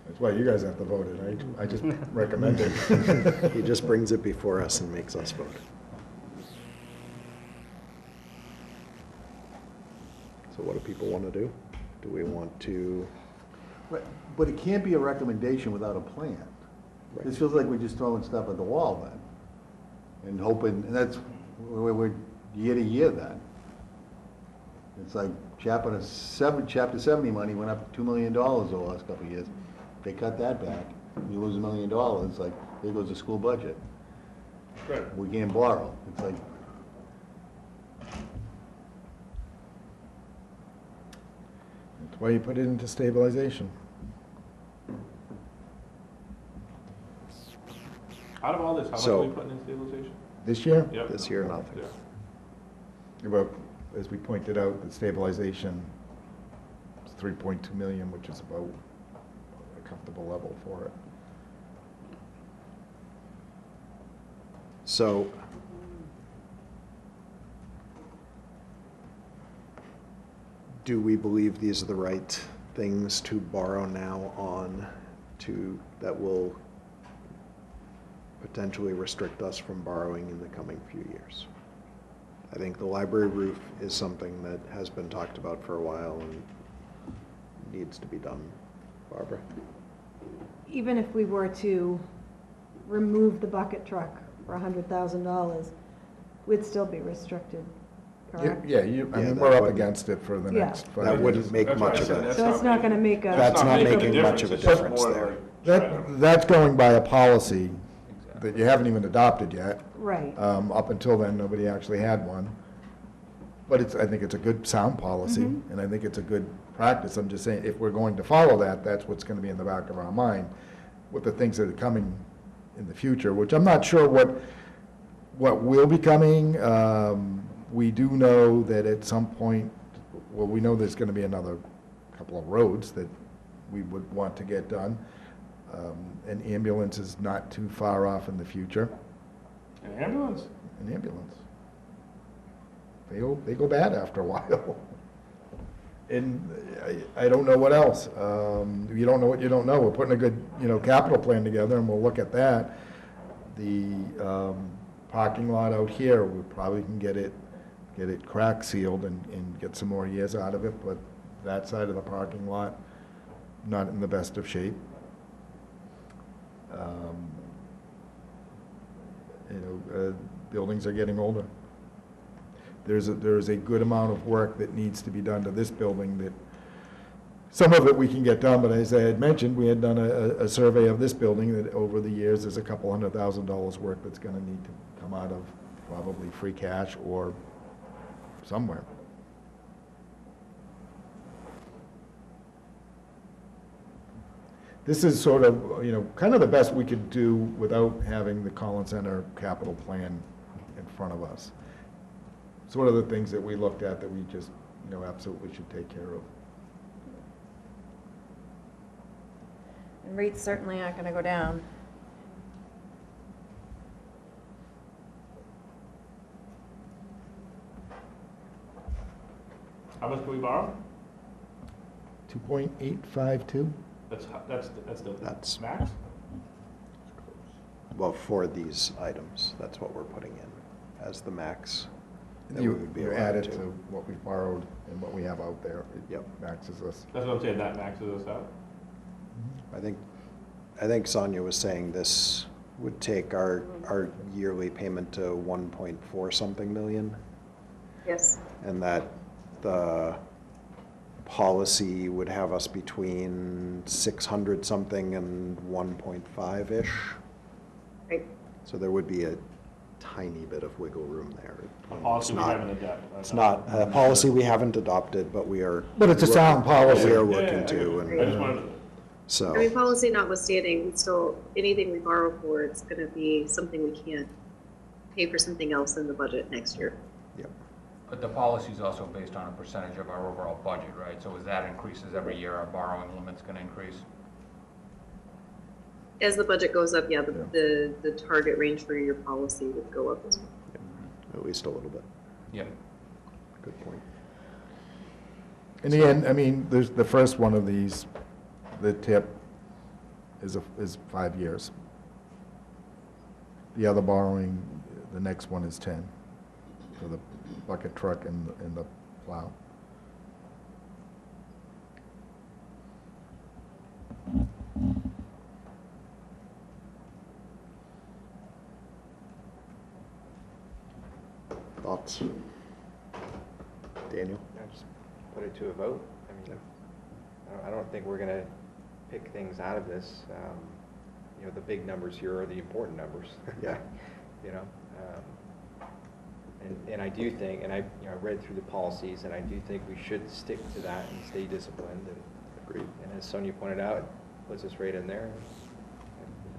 D: That's why you guys have to vote it. I just recommend it.
A: He just brings it before us and makes us vote. So what do people want to do? Do we want to?
E: But it can't be a recommendation without a plan.
A: Right.
E: This feels like we're just throwing stuff at the wall then, and hoping, and that's, we're year to year then. It's like Chapter 70 money went up $2 million over the last couple of years. They cut that back, you lose $1 million, like, there goes the school budget.
H: Right.
E: We can't borrow. It's like,
D: That's why you put it into stabilization.
H: Out of all this, how much
A: So-
H: are we putting in stabilization?
D: This year?
H: Yep.
A: This year, nothing.
H: Yeah.
D: Well, as we pointed out, the stabilization is 3.2 million, which is about a comfortable level for it.
A: So do we believe these are the right things to borrow now on that will potentially restrict us from borrowing in the coming few years? I think the library roof is something that has been talked about for a while and needs to be done. Barbara?
C: Even if we were to remove the bucket truck for $100,000, we'd still be restricted, correct?
D: Yeah, I
A: Yeah,
D: mean,
A: that
D: we're up
A: wouldn't-
D: against it for the
C: Yeah.
D: next 5
A: That
D: years.
A: wouldn't make
H: That's why
A: much
H: I
A: of
H: said
A: a,
H: that's
C: So it's not gonna make a.
A: That's not making
H: a
A: much of a
H: it's just
A: difference
H: more
A: there.
H: like trying to-
D: That's going by a policy that you haven't even adopted yet.
C: Right.
D: Up until then, nobody actually had one. But I think it's a good sound policy,
C: Mhm.
D: and I think it's a good practice. I'm just saying, if we're going to follow that, that's what's gonna be in the back of our mind with the things that are coming in the future, which I'm not sure what will be coming. We do know that at some point, well, we know there's gonna be another couple of roads that we would want to get done. An ambulance is not too far off in the future.
H: An ambulance?
D: An ambulance. They go bad after a while. And I don't know what else. You don't know what you don't know. We're putting a good, capital plan together, and we'll look at that. The parking lot out here, we probably can get it crack sealed and get some more years out of it, but that side of the parking lot, not in the best of shape. Buildings are getting older. There's a good amount of work that needs to be done to this building that, some of it we can get done, but as I had mentioned, we had done a survey of this building that over the years, there's a couple $100,000 work that's gonna need to come out of probably free cash or somewhere. This is sort of, kind of the best we could do without having the Collins Center capital plan in front of us. It's one of the things that we looked at that we just absolutely should take care of.
C: And rates certainly aren't gonna go down.
H: How much can we borrow?
D: 2.852?
H: That's the
A: That's-
H: max?
A: Well, for these items, that's what we're putting in as the max. that we
D: You
A: would be
D: you
A: allowed
D: add it
A: to.
D: to what we borrowed and what we have out there. It
A: Yep.
D: maxes us.
H: That's what I'm saying, that maxes us out.
A: I think Sonia was saying this would take our yearly payment to 1.4 something million,
I: Yes.
A: and that the policy would have us between 600 something and 1.5-ish.
I: Right.
A: So there would be a tiny bit of wiggle room there.
H: A policy we
A: It's not-
H: haven't adopted.
A: It's not a policy we haven't adopted, but we are.
D: But it's a sound policy.
A: We are
H: Yeah,
A: looking
H: I
A: to,
H: I just
A: and
H: wanted to.
A: so.
I: I mean, policy notwithstanding, we still, anything we borrow for, it's gonna be something we can't pay for something else in the budget next year.
A: Yep.
G: But the policy is also based on a percentage of our overall budget, right? So as that increases every year, our borrowing limit's gonna increase.
I: As the budget goes up, yeah, the target range for your policy would go up as well.
A: At least a little bit.
G: Yep.
A: Good point.
D: In the end, I mean, there's the first one of these, the tip is 5 years. The other borrowing, the next one is 10 for the bucket truck and the plow.
A: Thoughts? Daniel?
J: I just put it to a vote. I mean, I don't think we're gonna pick things out of this. The big numbers here are the important numbers.
A: Yeah.
J: And I do think, and I read through the policies, and I do think we should stick to that and stay disciplined. And
A: Agreed.
J: And as Sonia pointed out, it puts us right in there.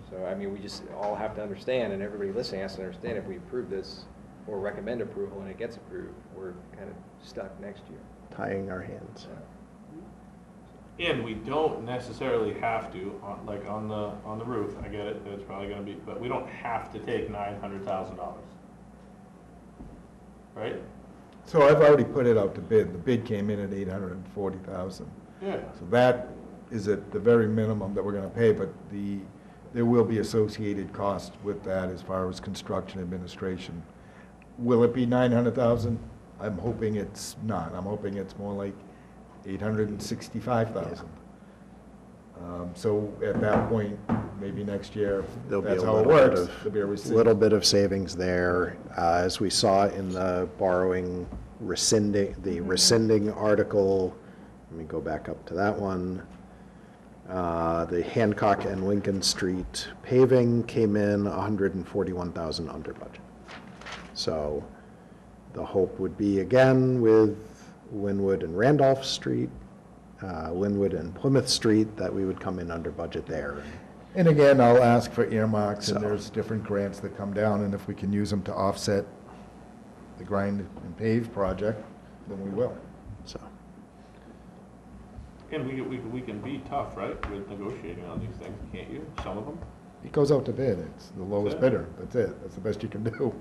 J: So, I mean, we just all have to understand, and everybody listening has to understand, if we approve this or recommend approval and it gets approved, we're kind of stuck next year.
A: Tying our hands.
H: And we don't necessarily have to, on the roof, I get it, that it's probably gonna be, but we don't have to take $900,000. Right?
D: So I've already put it out to bid. The bid came in at 840,000.
H: Yeah.
D: So that is at the very minimum that we're gonna pay, but there will be associated costs with that as far as construction administration. Will it be 900,000? I'm hoping it's not. I'm hoping it's more like 865,000. So at that point, maybe next year,
A: There'll be
D: that's
A: a
D: how it
A: little bit
D: works.
A: of,
D: There'll be a receipt.
A: little bit of savings there. As we saw in the borrowing rescinding article, let me go back up to that one. The Hancock and Lincoln Street paving came in 141,000 under budget. So the hope would be, again, with Linwood and Randolph Street, Linwood and Plymouth Street, that we would come in under budget there.
D: And again, I'll ask for earmarks,
A: So-
D: and there's different grants that come down, and if we can use them to offset the grind and pave project, then we will.
A: So,
H: And we can be tough, right, with negotiating on these things, can't you? Some of them?
D: It goes out to bid, it's the lowest
H: it?
D: bidder, that's it, that's the best you can do.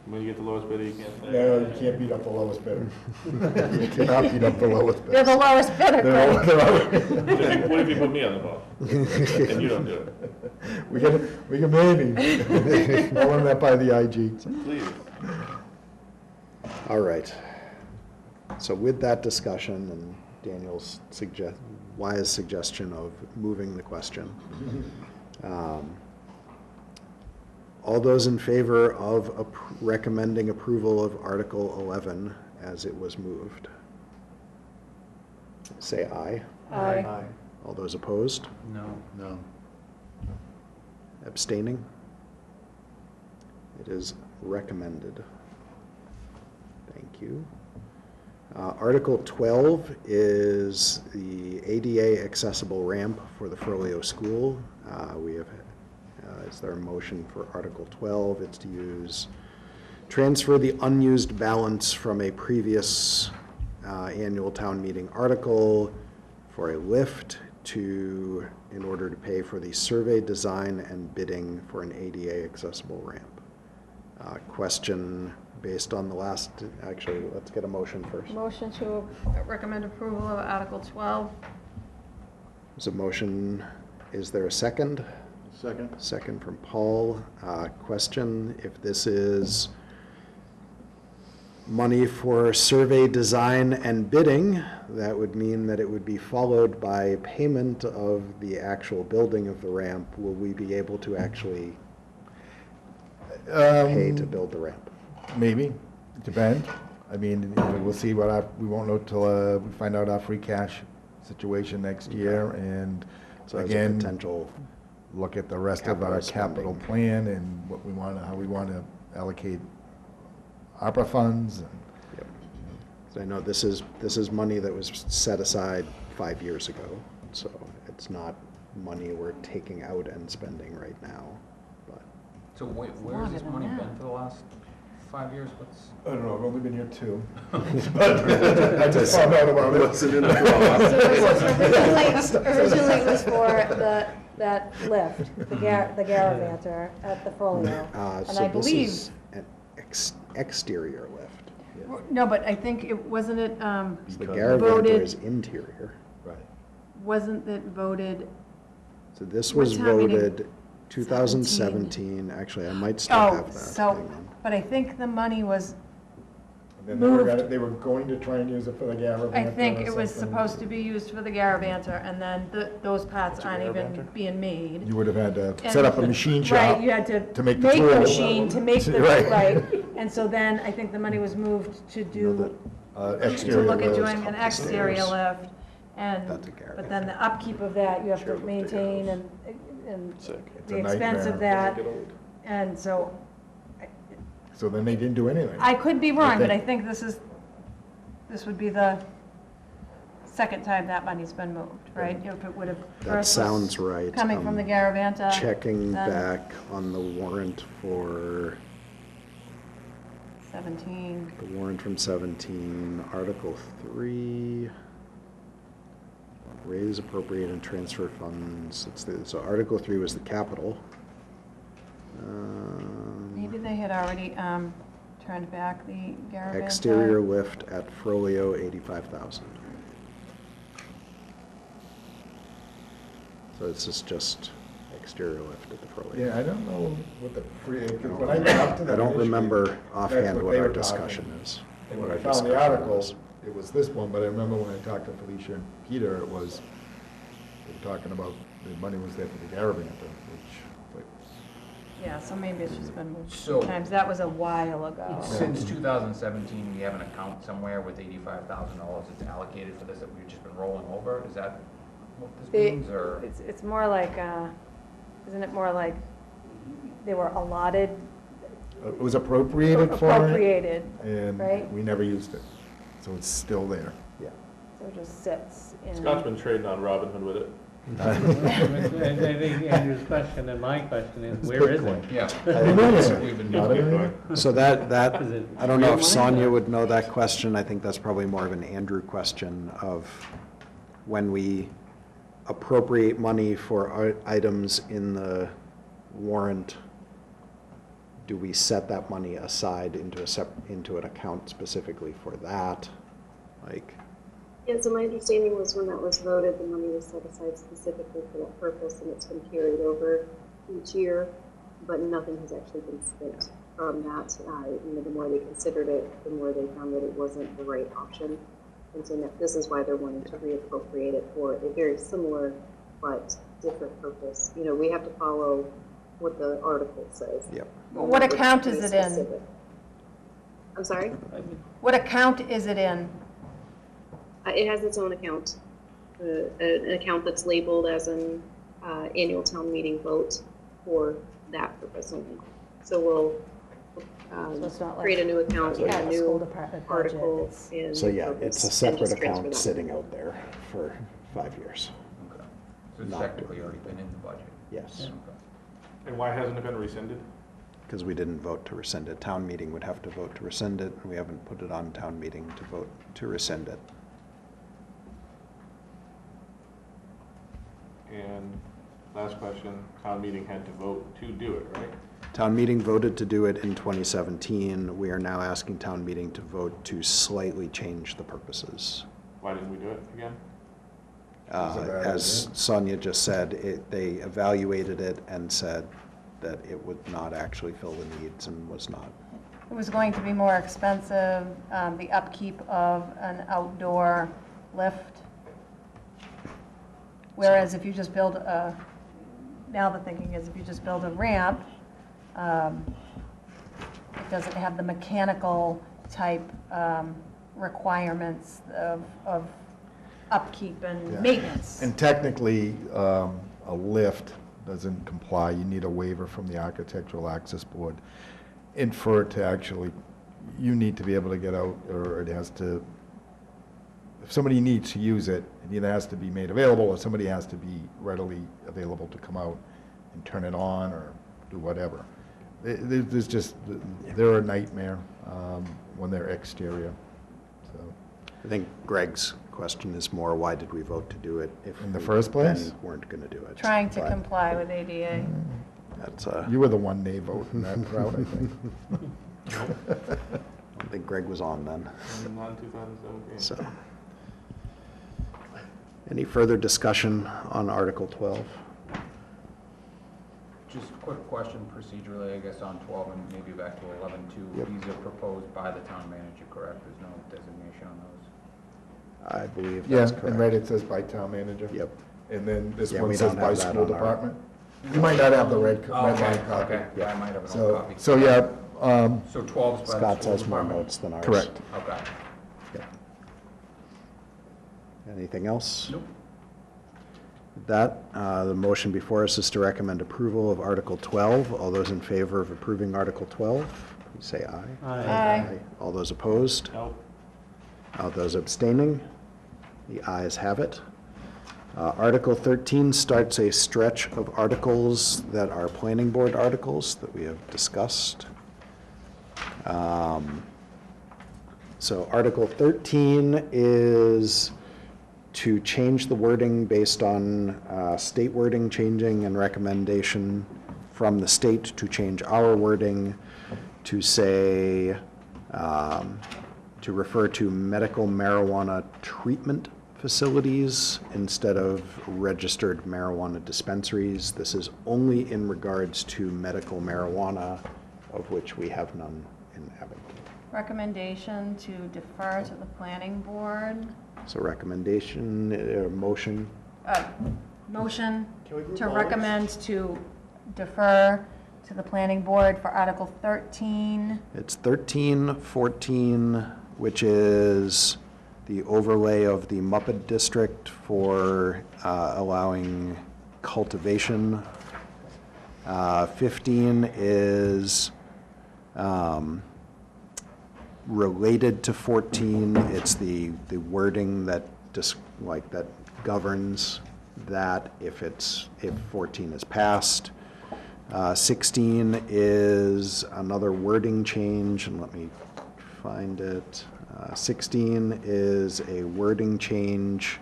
H: When you get the lowest bidder, you can't say.
D: No, you can't beat up the lowest bidder. You cannot beat up the lowest bidder.
C: You're the lowest bidder, Craig.
H: What if you put me on the ball? And you don't do it?
D: We can maybe. I'll run that by the IG.
H: Please.
A: all right. So with that discussion and Daniel's wise suggestion of moving the question, all those in favor of recommending approval of Article 11 as it was moved, say aye.
C: Aye.
A: All those opposed?
F: No.
E: No.
A: Abstaining? It is recommended. Thank you. Article 12 is the ADA accessible ramp for the Furleo School. Is there a motion for Article 12? It's to transfer the unused balance from a previous annual town meeting article for a lift in order to pay for the survey design and bidding for an ADA accessible ramp. Question based on the last, actually, let's get a motion first.
C: Motion to recommend approval of Article 12.
A: There's a motion. Is there a second?
E: Second.
A: Second from Paul. Question, if this is money for survey design and bidding, that would mean that it would be followed by payment of the actual building of the ramp. Will we be able to actually pay to build the ramp?
D: Maybe, depend. I mean, we'll see we won't know till we find out our free cash situation next year, and
A: So as a
D: again,
A: potential
D: look at the rest of our capital
A: spending.
D: plan and what we want, how we want to allocate ARPA funds.
A: Yep. So I know this is money that was set aside 5 years ago, so it's not money we're taking out and spending right now, but.
G: So where's
C: longer
G: this
C: than
G: money
C: that.
G: been for the last 5 years? What's?
D: I don't know, I've only been here 2. I just found out about it.
E: Wasn't in the
C: So originally it was for that lift, the Garavanter at the Folio. And
A: So
C: I
A: this
C: believe,
A: is an exterior lift.
C: no, but I think it, wasn't it,
A: The
D: Because-
A: Garavanter
C: Voted-
A: is interior.
D: Right.
C: wasn't it voted,
A: So this
C: What
A: was
C: town meeting?
A: voted 2017. Actually, I might still
C: oh,
A: have that.
C: so,
A: Hang on.
C: but I think the money was,
D: And then
C: Moved.
D: they were going to try and use it for the Garavanter.
C: I think
D: or
C: it was
D: something.
C: supposed to be used for the Garavanter, and then those parts
D: What's a
C: aren't even
D: Garavanter?
C: being made.
D: You would have had to
C: And-
D: set up a machine shop.
C: Right, you had
D: to make the
C: make the
D: tool.
C: machine, to make the,
D: Right.
C: right. And so then I think the money was moved to do, to
D: Exterior
C: look at
D: lift.
C: doing an exterior lift. And,
A: That's a Garavanter.
C: but then the upkeep of that, you have to
A: Chairlift
C: maintain
A: house.
C: and
D: It's
C: the
D: a
C: expense of
D: nightmare.
C: that. And so
D: So then they didn't do anything.
C: I could be wrong, but I
D: think-
C: think this would be the second time that money's been moved, right? If it would have
A: That
C: first was
A: sounds right.
C: coming from the
A: I'm
C: Garavanta.
A: Checking
C: then
A: back on the warrant for
C: 17.
A: the warrant from 17, Article 3. Raise, appropriate, and transfer funds. So Article 3 was the capital.
C: Maybe they had already turned back the Garavanta.
A: Exterior lift at Frollo, 85,000. So this is just exterior lift at the Frollo.
D: Yeah, I don't know what the free, because when I talked to
A: I
D: them
A: don't
D: initially,
A: remember
D: that's
A: offhand
D: what
A: what
D: they
A: our
D: were talking.
A: discussion is.
D: And
A: what
D: when I
A: our
D: found the
A: discussion
D: article,
A: was.
D: it was this one, but I remember when I talked to Felicia and Peter, they were talking about the money was there for the Garavanta, which, but
C: Yeah, so maybe it's just been moved
G: So-
C: two times. That was a while ago.
G: Since 2017, we have an account somewhere with $85,000 that's allocated for this that we've just been rolling over? Is that what this means, or?
C: It's more like, isn't it more like they were allotted,
D: it was appropriated for it,
C: appropriated,
D: and
C: right?
D: we never used it, so it's still there.
A: Yeah.
C: so it just sits in.
H: Scott's been trading on Robinhood with it.
F: I think Andrew's question and my question is, where is it?
G: Yeah. We've been
D: Not
G: doing
D: in
G: it.
D: it.
A: So that,
F: Is it
A: I don't know
F: real
A: if
F: money
A: Sonia
F: or-
A: would know that question. I think that's probably more of an Andrew question of when we appropriate money for items in the warrant, do we set that money aside into an account specifically for that? Like,
I: Yeah, so my understanding was when that was voted, the money was set aside specifically for that purpose, and it's been carried over each year, but nothing has actually been spent from that. The more they considered it, the more they found that it wasn't the right option. And so now, this is why they're wanting to reappropriate it for a very similar but different purpose. We have to follow what the article says.
A: yep.
C: What account is
I: It's
C: it in?
I: specific. I'm sorry?
C: What account is it in?
I: It has its own account, an account that's labeled as an annual town meeting vote for that purpose only. So we'll
C: So it's not like
I: create a new account with
C: Yeah,
I: a
C: the school
I: new
C: department budget.
I: article
C: It's-
I: and
A: So yeah,
I: purpose,
A: it's a
I: and
A: separate
I: just transfer
A: account
I: that.
A: sitting out there for 5 years.
G: Okay. So it's
A: Not
G: technically
A: doing
G: already been in the budget?
A: Yes.
G: Okay.
H: And why hasn't it been rescinded?
A: because we didn't vote to rescind it. Town meeting would have to vote to rescind it, and we haven't put it on town meeting to vote to rescind it.
H: And last question, town meeting had to vote to do it, right?
A: Town meeting voted to do it in 2017. We are now asking town meeting to vote to slightly change the purposes.
H: Why didn't we do it again?
A: As Sonia just said, they evaluated it and said that it would not actually fill the needs and was not.
C: It was going to be more expensive, the upkeep of an outdoor lift. Whereas if you just build a, now the thinking is if you just build a ramp, it doesn't have the mechanical type requirements of upkeep and
D: Yeah.
C: maintenance.
D: And technically, a lift doesn't comply. You need a waiver from the Architectural Access Board. And for it to actually, you need to be able to get out, or it has to, if somebody needs to use it, it either has to be made available or somebody has to be readily available to come out and turn it on or do whatever. There's just, they're a nightmare when they're exterior, so.
A: I think Greg's question is more, why did we vote to do it if
D: In the
A: we
D: first place?
A: then weren't going to do it?
C: Trying to
A: But
C: comply with ADA.
A: That's,
D: You were the one nay vote in that crowd, I think.
A: I think Greg was on then,
H: Not 2017.
A: so. Any further discussion on Article 12?
G: Just a quick question procedurally, I guess, on 12 and maybe back to 11 too.
A: Yep.
G: These are proposed by the town manager, correct? There's no designation on those?
A: I believe
D: Yeah,
A: that's
D: and
A: correct.
D: right, it says by town manager.
A: Yep.
D: And then this
A: Yeah,
D: one
A: we
D: says
A: don't
D: by
A: have that
D: school
A: on our-
D: department. You might not have the red
G: Oh, okay,
D: line copy.
G: okay. Yeah, I might have an old
D: So,
G: copy.
D: so yeah,
G: So 12's by the
A: Scott
G: school
A: has more
G: department?
A: notes than ours.
D: correct.
G: Okay.
A: Yep. Anything else?
G: Nope.
A: With that, the motion before us is to recommend approval of Article 12. All those in favor of approving Article 12, please say aye.
C: Aye.
A: All those opposed?
H: Nope.
A: All those abstaining? The ayes have it. Article 13 starts a stretch of articles that are planning board articles that we have discussed. So Article 13 is to change the wording based on state wording changing and recommendation from the state to change our wording to say, to refer to medical marijuana treatment facilities instead of registered marijuana dispensaries. This is only in regards to medical marijuana, of which we have none in Abington.
C: Recommendation to defer to the planning board.
A: So recommendation, motion,
C: Motion
E: Can we group
C: to
E: all
C: recommend to defer to the planning board for Article 13.
A: it's 13, 14, which is the overlay of the Muppet District for allowing cultivation. 15 is related to 14. It's the wording that just that governs that if 14 is passed. 16 is another wording change, and let me find it. 16 is a wording change.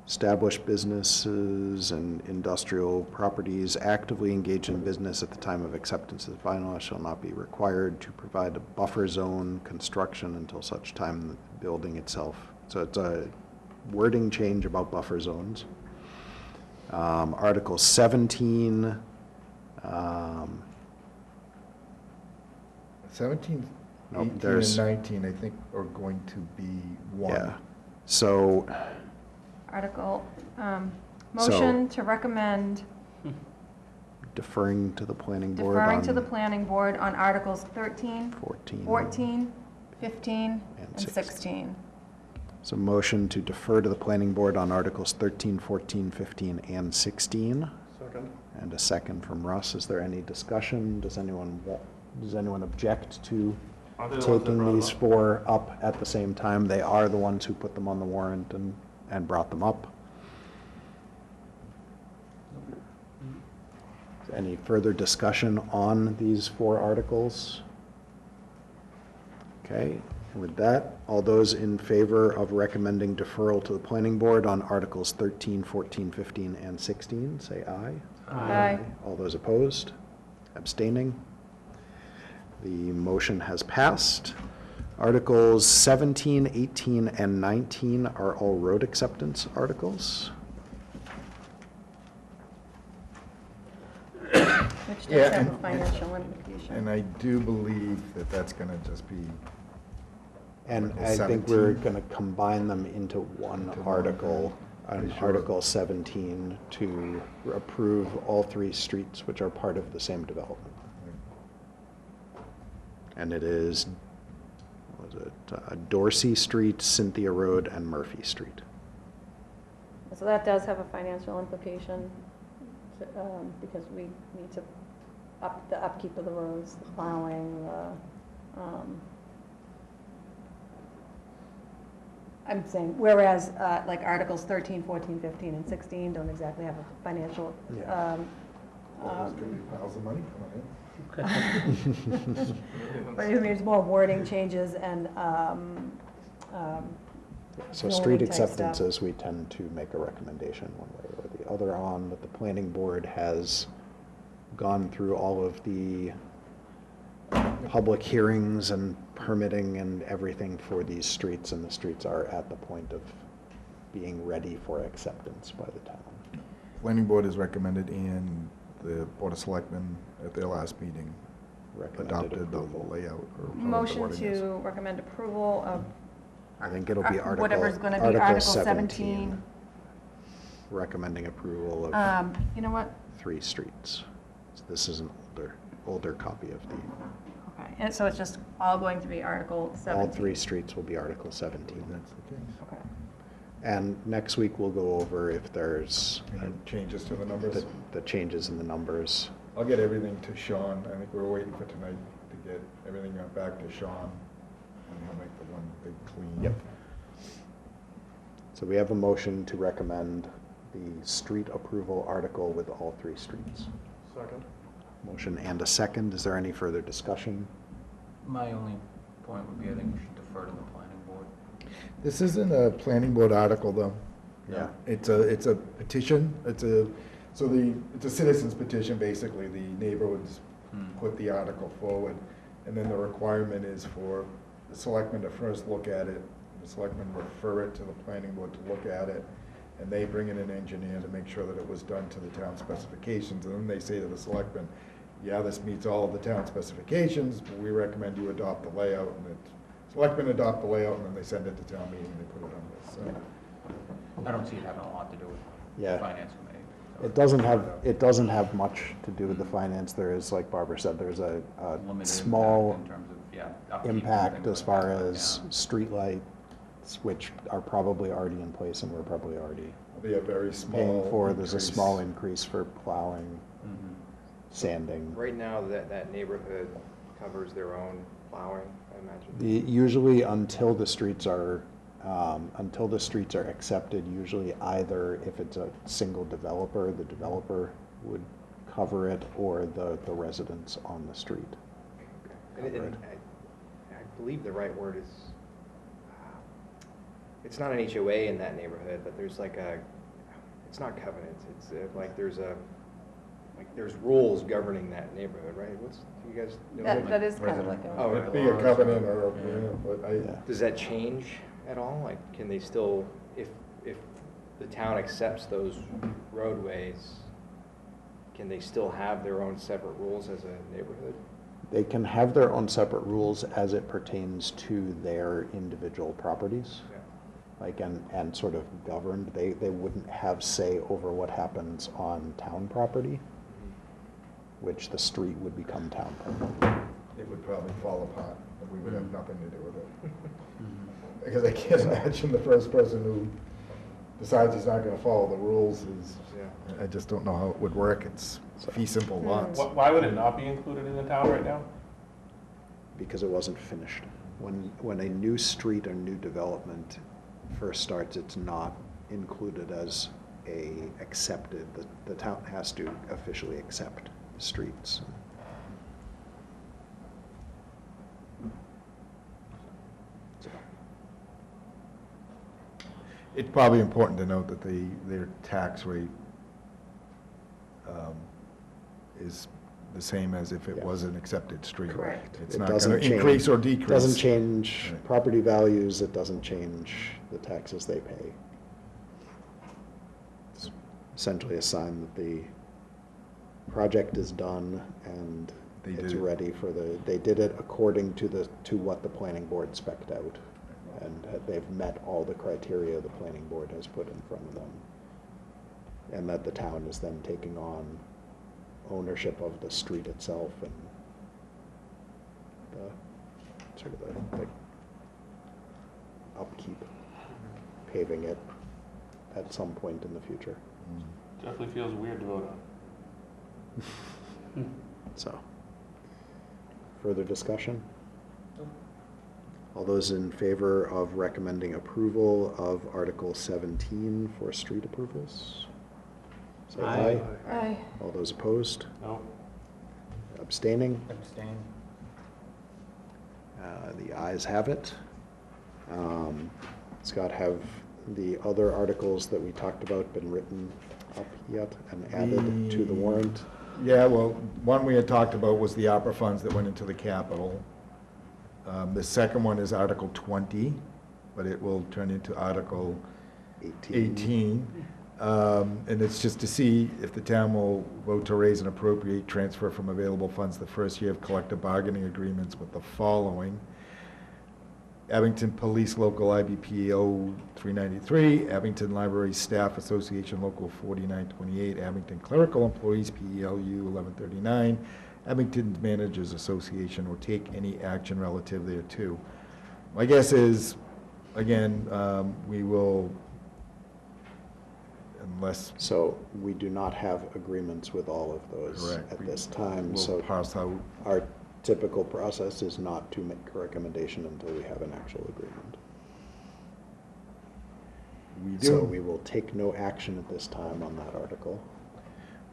A: Established businesses and industrial properties actively engaged in business at the time of acceptance as bylaw shall not be required to provide a buffer zone construction until such time the building itself. So it's a wording change about buffer zones. Article 17,
D: 17,
A: Nope,
D: 18, and
A: there's-
D: 19, I think, are going to be one.
A: yeah. So
C: Article, motion to recommend
A: deferring to the planning board
C: deferring to the
A: on
C: planning board on Articles 13,
A: 14.
C: 14, 15,
A: And
C: and 16.
A: So motion to defer to the planning board on Articles 13, 14, 15, and 16.
E: Second.
A: And a second from Russ. Is there any discussion? Does anyone object to
H: Aren't they the ones that
A: taking
H: brought
A: these
H: them up?
A: four up at the same time? They are the ones who put them on the warrant and brought them up. Any further discussion on these 4 articles? Okay, with that, all those in favor of recommending deferral to the planning board on Articles 13, 14, 15, and 16, say aye.
C: Aye.
A: All those opposed? Abstaining? The motion has passed. Articles 17, 18, and 19 are all road acceptance articles.
C: Which
D: Yeah,
C: does have a
D: and-
C: financial implication.
D: And I do believe that that's going to just be,
A: And
D: Article
A: I think we're
D: 17.
A: going to combine them into one
D: Into one,
A: article,
D: okay.
A: on
D: Sure.
A: Article 17, to approve all 3 streets which are part of the same development. And it is, what was it, Dorsey Street, Cynthia Road, and Murphy Street.
C: So that does have a financial implication, because we need to up the upkeep of the roads, the plowing, I'm saying, whereas, like Articles 13, 14, 15, and 16 don't exactly have a financial,
A: Yeah.
D: well, there's going to be piles of money coming in.
C: but I mean, there's more wording changes and,
A: So
C: zoning
A: street
C: type stuff.
A: acceptances, we tend to make a recommendation one way or the other on, but the planning board has gone through all of the public hearings and permitting and everything for these streets, and the streets are at the point of being ready for acceptance by the town.
D: Planning board has recommended, and the Board of Selectmen at their last meeting
A: Recommended
D: adopted the
A: approval.
D: layout. Or however the
C: motion
D: wording is.
C: to recommend approval of
A: I think it'll be Article,
C: whatever's gonna be Article 17.
A: Recommending approval of
C: You know what?
A: 3 streets. So this is an older copy of the,
C: Okay, and so it's just all going to be Article 17?
A: all 3 streets will be Article 17.
D: That's the case.
C: Okay.
A: And next week, we'll go over if there's
D: Any changes to the numbers?
A: the changes in the numbers.
D: I'll get everything to Sean. I think we were waiting for tonight to get everything back to Sean, and he'll make the one big clean.
A: Yep. So we have a motion to recommend the street approval article with all 3 streets.
B: Second.
A: Motion and a second. Is there any further discussion?
G: My only point would be, I think we should defer to the planning board.
D: This isn't a planning board article, though.
A: Yeah.
D: It's a petition. It's a citizen's petition, basically. The neighborhoods put the article forward, and then the requirement is for the selectmen to first look at it. The selectmen refer it to the planning board to look at it, and they bring in an engineer to make sure that it was done to the town specifications. And then they say to the selectmen, yeah, this meets all of the town specifications, but we recommend you adopt the layout. And the selectmen adopt the layout, and then they send it to town meeting, and they put it on this. So
G: I don't see it having a lot to do with
A: Yeah.
G: the finance committee. so-
A: It doesn't have much to do with the finance. There is, like Barbara said, there's a
G: Limited
A: small
G: impact in terms of, yeah, upkeep and
A: impact
G: things
A: as
G: like
A: far
G: that, but
A: as
G: yeah.
A: streetlights, which are probably already in place and we're probably already
D: it'll be a very small
A: paying for. There's a
D: increase.
A: small increase for plowing,
G: Mhm.
A: sanding.
J: Right now, that neighborhood covers their own plowing, I imagine.
A: Usually until the streets are accepted, usually either if it's a single developer, the developer would cover it, or the residents on the street.
J: And
A: cover it.
J: I believe the right word is, it's not an HOA in that neighborhood, but there's like it's not covenants, it's there's rules governing that neighborhood, right? Do you guys know?
C: That is kind of like a.
J: Oh,
D: It'd be a covenant or,
G: Yeah.
D: but
A: Yeah.
J: Does that change at all? Like, can they still, if the town accepts those roadways, can they still have their own separate rules as a neighborhood?
A: They can have their own separate rules as it pertains to their individual properties.
J: Yeah.
A: Like, and sort of governed, they wouldn't have say over what happens on town property, which the street would become town property.
D: it would probably fall apart, and we would have nothing to do with it.
G: Mhm.
D: Because I can't imagine the first person who decides he's not gonna follow the rules is,
J: Yeah.
D: I just don't know how it would work. It's fee simple lots.
H: Why would it not be included in the town right now?
A: Because it wasn't finished. When a new street or new development first starts, it's not included as the town has to officially accept streets. So,
D: It's probably important to note that their tax rate is the same as if it
A: Yeah.
D: was an accepted street.
A: Correct.
D: It's
A: It
D: not
A: doesn't
D: going to
A: change-
D: increase or decrease.
A: Doesn't change
D: Right.
A: property values, it doesn't change the taxes they pay. It's essentially a sign that the project is done and
D: They
A: it's
D: did it.
A: ready for they did it according to what the planning board spec'd out. And they've met all the criteria the planning board has put in front of them. And that the town is then taking on ownership of the street itself and the sort of the upkeep, paving it at some point in the future.
H: Definitely feels weird to vote on.
A: So, further discussion? All those in favor of recommending approval of Article 17 for street approvals? Say
F: Aye.
C: Aye.
A: All those opposed?
H: No?
A: Abstaining?
G: Abstain.
A: The ayes have it. Scott, have the other articles that we talked about been written up yet and added to the warrant?
D: Yeah, well, one we had talked about was the opera funds that went into the capital. The second one is Article 20, but it will turn into Article 18. And it's just to see if the town will vote to raise and appropriate transfer from available funds the first year of collective bargaining agreements with the following: Abington Police Local IBPO 393, Abington Library Staff Association Local 4928, Abington Clerical Employees PELU 1139, Abington Managers Association, or take any action relative thereto. My guess is, again, we will, unless.
A: So we do not have agreements with all of those
D: Correct.
A: at this time.
D: We'll
A: So
D: pass out.
A: our typical process is not to make a recommendation until we have an actual agreement.
D: We
A: So
D: do.
A: we will take no action at this time on that article.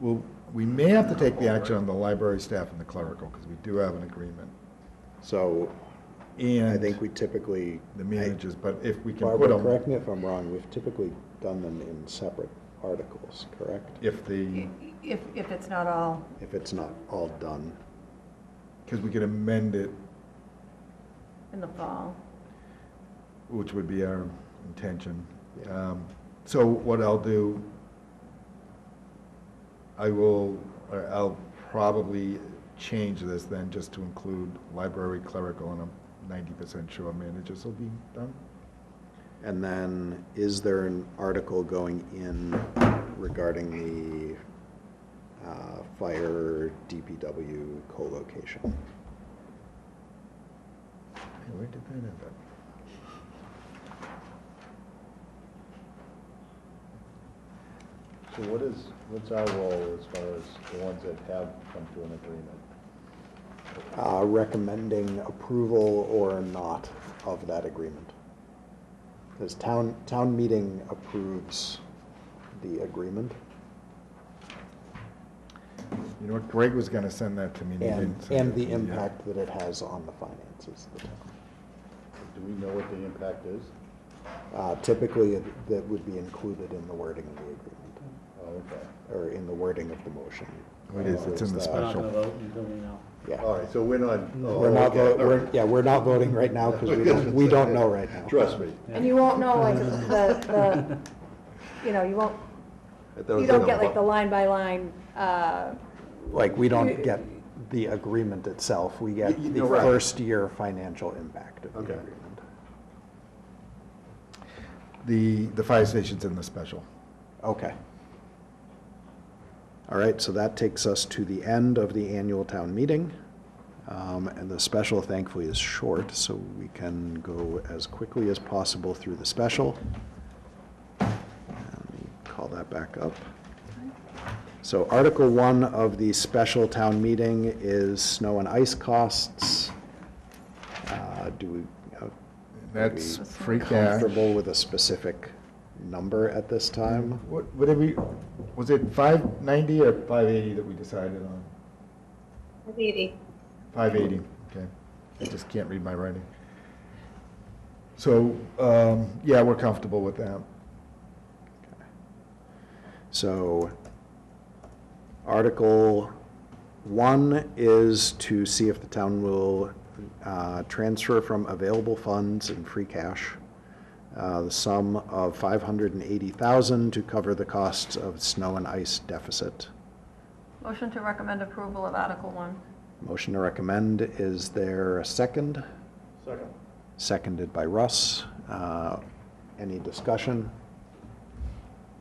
D: Well, we may have to take the action on the library staff and the clerical, because we do have an agreement.
A: So
D: And
A: I think we typically.
D: the managers, but if we can put
A: Barbara,
D: them,
A: correct me if I'm wrong, we've typically done them in separate articles, correct?
D: if the,
C: If it's not all,
A: If it's not all done.
D: because we could amend it,
C: in the fall.
D: which would be our intention. So what I'll do, I'll probably change this then just to include library clerical, and I'm 90% sure managers will be done.
A: And then, is there an article going in regarding the fire DPW co-location?
D: Hey, where did that end up?
E: So what's our role as far as the ones that have come to an agreement?
A: Recommending approval or not of that agreement. Because town meeting approves the agreement.
D: You know what, Greg was gonna send that to me. He
A: And,
D: didn't send
A: and
D: it
A: the
D: to me yet.
A: impact that it has on the finances of the town.
E: Do we know what the impact is?
A: Typically, that would be included in the wording of the agreement,
E: Oh, okay.
A: or in the wording of the motion.
D: Oh, it is, it's in the
A: Is that-
F: We're not
D: special.
F: gonna vote until we know.
A: Yeah.
E: All right, so we're not. oh,
A: We're not,
E: okay, all right.
A: we're not voting right now because we don't know right now.
E: Trust me.
C: And you won't know like the, you know, you won't, you don't get like the line by line,
A: Like, we don't get the agreement itself, we get the
E: Right.
A: first year financial impact of the
E: Okay.
A: agreement.
D: The fire station's in the special.
A: Okay. All right, so that takes us to the end of the annual town meeting. And the special thankfully is short, so we can go as quickly as possible through the special. Let me call that back up. So Article 1 of the special town meeting is snow and ice costs. Do we,
D: That's
A: are we
D: free cash.
A: comfortable with a specific number at this time.
D: What did we, was it 590 or 580 that we decided on?
I: 80.
D: 580, okay. I just can't read my writing. So, yeah, we're comfortable with that.
A: So, Article 1 is to see if the town will transfer from available funds and free cash the sum of $580,000 to cover the costs of snow and ice deficit.
C: Motion to recommend approval of Article 1.
A: Motion to recommend, is there a second?
H: Second.
A: Seconded by Russ. Any discussion?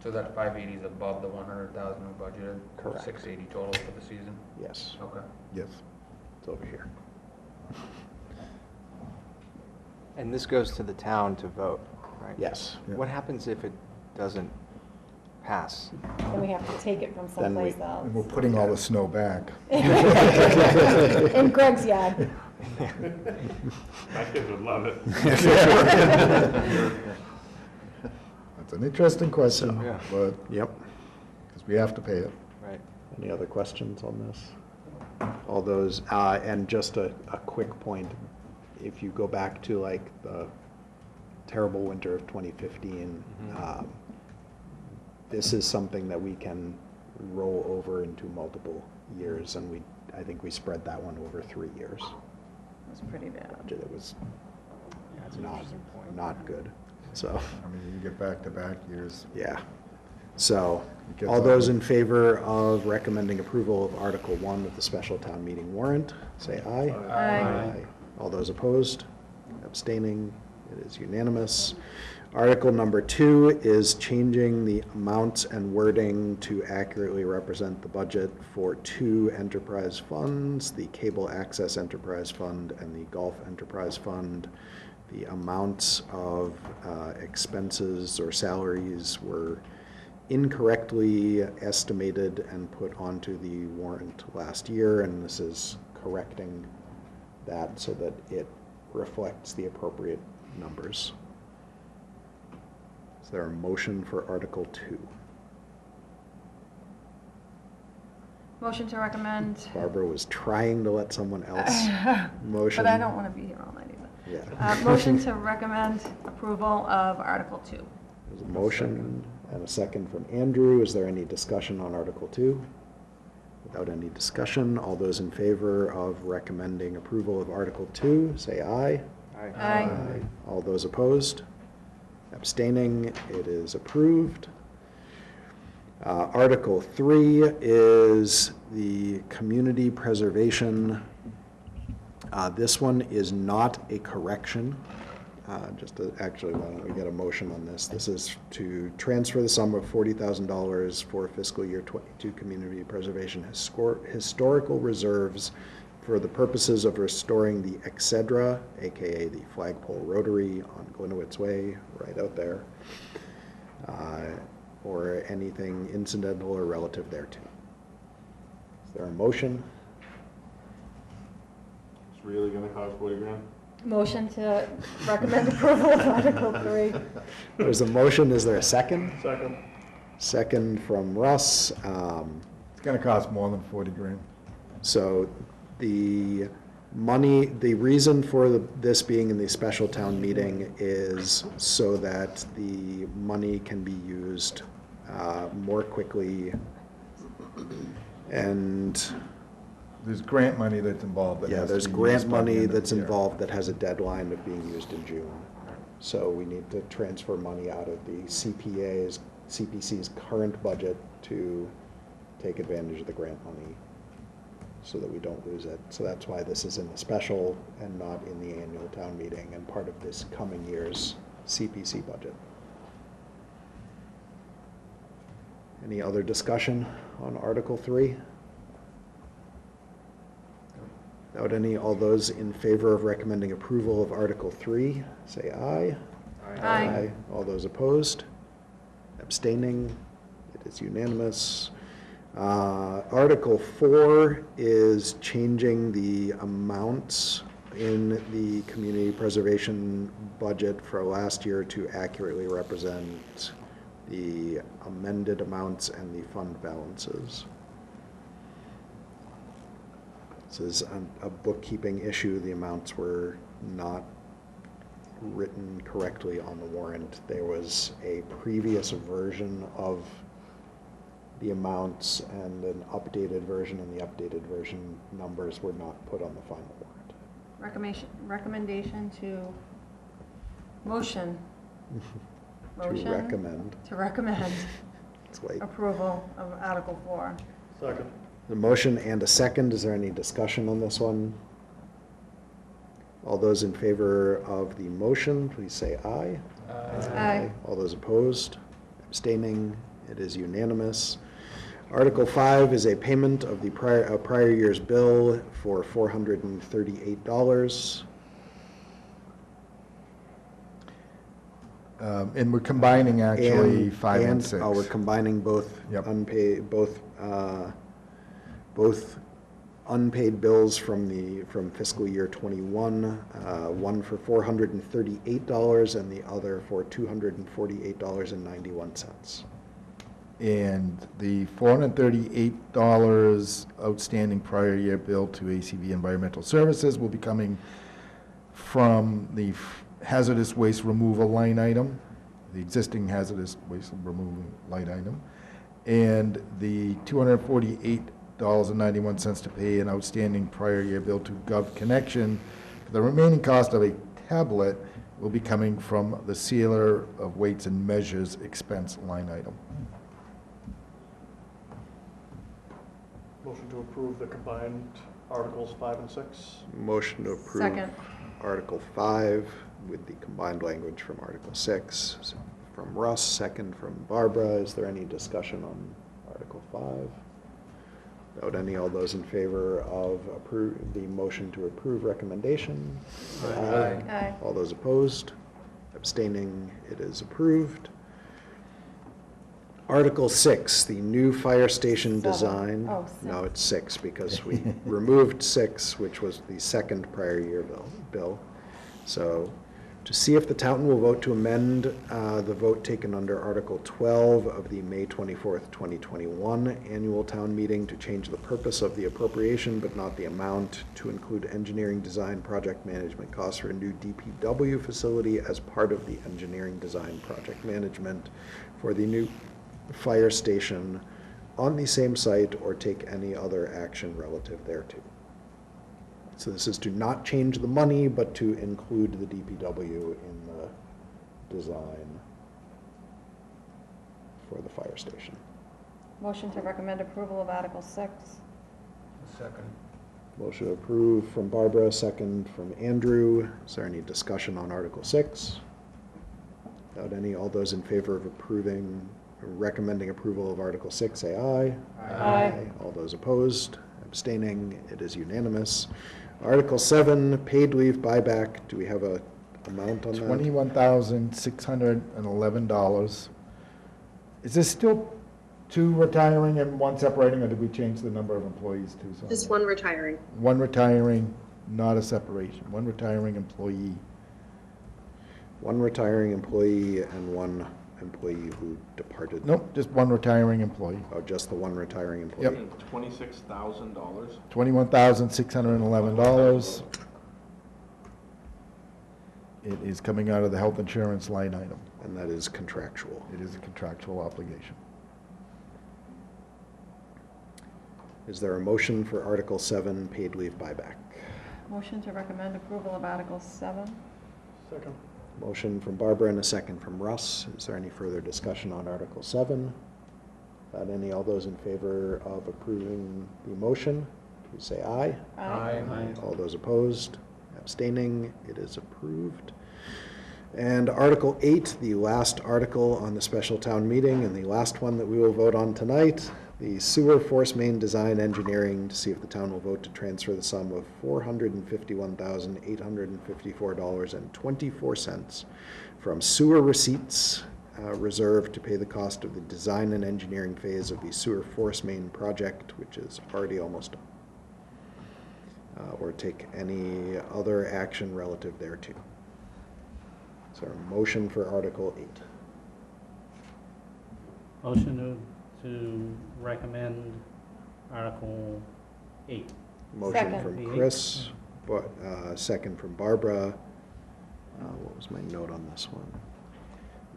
G: So that 580 is above the 100,000 we budgeted?
A: Correct.
G: 680 total for the season?
A: Yes,
G: Okay.
D: Yes.
A: it's over here.
J: And this goes to the town to vote, right?
A: Yes.
D: Yeah.
J: What happens if it doesn't pass?
C: Then we have to take it from
A: Then we-
C: someplace else.
D: And we're putting all the snow back.
C: In Greg's yard.
H: My kids would love it.
D: That's an interesting question,
J: Yeah.
D: but,
A: Yep.
D: because we have to pay it.
J: Right.
A: Any other questions on this? All those, and just a quick point, if you go back to like the terrible winter of 2015, this is something that we can roll over into multiple years, and I think we spread that one over 3 years.
C: That's pretty bad.
A: It was
J: Yeah, that's an
A: not,
J: interesting point.
A: not good, so.
D: I mean, you get back-to-back years.
A: Yeah. So,
D: It gets
A: all those
D: ugly.
A: in favor of recommending approval of Article 1 of the special town meeting warrant, say aye.
C: Aye.
A: All those opposed? Abstaining? It is unanimous. Article number 2 is changing the amounts and wording to accurately represent the budget for 2 enterprise funds, the Cable Access Enterprise Fund and the Golf Enterprise Fund. The amounts of expenses or salaries were incorrectly estimated and put onto the warrant last year, and this is correcting that so that it reflects the appropriate numbers. Is there a motion for Article 2?
C: Motion to recommend.
A: Barbara was trying to let someone else motion.
C: But I don't want to be here all night either.
A: Yeah.
C: Motion to recommend approval of Article 2.
A: There's a motion and a second from Andrew. Is there any discussion on Article 2? Without any discussion, all those in favor of recommending approval of Article 2, say aye.
C: Aye.
A: All those opposed? Abstaining? It is approved. Article 3 is the community preservation. This one is not a correction. Actually, why don't we get a motion on this? This is to transfer the sum of $40,000 for fiscal year 22 community preservation historical reserves for the purposes of restoring the Excedra, AKA the Flagpole Rotary on Glenowitz Way, right out there, or anything incidental or relative thereto. Is there a motion?
H: It's really gonna cost 40 grand?
C: Motion to recommend approval of Article 3.
A: There's a motion. Is there a second?
H: Second.
A: Second from Russ.
D: It's gonna cost more than 40 grand.
A: So the money, the reason for this being in the special town meeting is so that the money can be used more quickly, and
D: There's grant money that's involved. That
A: yeah,
D: has to
A: there's
D: be
A: grant
D: used by the
A: money
D: end of
A: that's
D: the year.
A: involved that has a deadline of being used in June. So we need to transfer money out of the CPC's current budget to take advantage of the grant money so that we don't lose it. So that's why this is in the special and not in the annual town meeting and part of this coming year's CPC budget. Any other discussion on Article 3? Without any, all those in favor of recommending approval of Article 3, say aye.
C: Aye.
A: All those opposed? Abstaining? It is unanimous. Article 4 is changing the amounts in the community preservation budget for last year to accurately represent the amended amounts and the fund balances. This is a bookkeeping issue. The amounts were not written correctly on the warrant. There was a previous version of the amounts and an updated version, and the updated version numbers were not put on the final warrant.
C: Recommendation to motion.
A: To recommend.
C: To recommend
A: It's late.
C: approval of Article 4.
B: Second.
A: The motion and a second. Is there any discussion on this one? All those in favor of the motion, please say aye.
C: Aye.
A: All those opposed, abstaining, it is unanimous. Article 5 is a payment of the prior year's bill for $438.
D: And we're combining actually 5 and 6.
A: Oh, we're combining both
D: Yep.
A: unpaid, both unpaid bills from fiscal year '21, one for $438 and the other for $248.91.
D: And the $438 outstanding prior year bill to ACV Environmental Services will be coming from the hazardous waste removal line item, the existing hazardous waste removal line item, and the $248.91 to pay an outstanding prior year bill to Gov Connection. The remaining cost of a tablet will be coming from the Sealer of Weights and Measures expense line item.
B: Motion to approve the combined Articles 5 and 6.
A: Motion to approve
C: Second.
A: Article 5 with the combined language from Article 6. So from Russ, second from Barbara. Is there any discussion on Article 5? Without any, all those in favor of the motion to approve recommendation?
C: Aye. Aye.
A: All those opposed? Abstaining, it is approved. Article 6, the new fire station
C: 7.
A: design.
C: Oh,
A: No,
C: 6.
A: it's 6 because we removed 6, which was the second prior year bill. So to see if the town will vote to amend the vote taken under Article 12 of the May 24th, 2021 annual town meeting to change the purpose of the appropriation but not the amount, to include engineering design project management costs for a new DPW facility as part of the engineering design project management for the new fire station on the same site, or take any other action relative thereto. So this is to not change the money, but to include the DPW in the design for the fire station.
C: Motion to recommend approval of Article 6.
G: Second.
A: Motion approved from Barbara, second from Andrew. Is there any discussion on Article 6? Without any, all those in favor of recommending approval of Article 6, say aye.
C: Aye.
A: All those opposed, abstaining, it is unanimous. Article 7, paid leave buyback. Do we have a amount on that?
D: $21,611. Is this still 2 retiring and 1 separating, or did we change the number of employees to something?
I: Just one retiring.
D: 1 retiring, not a separation, 1 retiring employee.
A: 1 retiring employee and 1 employee who departed.
D: Nope, just 1 retiring employee.
A: Oh, just the 1 retiring employee?
D: Yep.
H: $26,000.
D: $21,611. It is coming out of the health insurance line item.
A: And that is contractual.
D: It is a contractual obligation.
A: Is there a motion for Article 7, paid leave buyback?
C: Motion to recommend approval of Article 7.
B: Second.
A: Motion from Barbara and a second from Russ. Is there any further discussion on Article 7? Without any, all those in favor of approving the motion, please say aye.
G: Aye.
A: All those opposed, abstaining, it is approved. And Article 8, the last article on the special town meeting and the last one that we will vote on tonight, the sewer force main design engineering, to see if the town will vote to transfer the sum of $451,854.24 from sewer receipts reserved to pay the cost of the design and engineering phase of the sewer force main project, which is already almost done. Or take any other action relative thereto. Is there a motion for Article 8?
F: Motion to recommend Article 8.
A: Motion
C: Second.
A: from Chris, but, second from Barbara. What was my note on this one?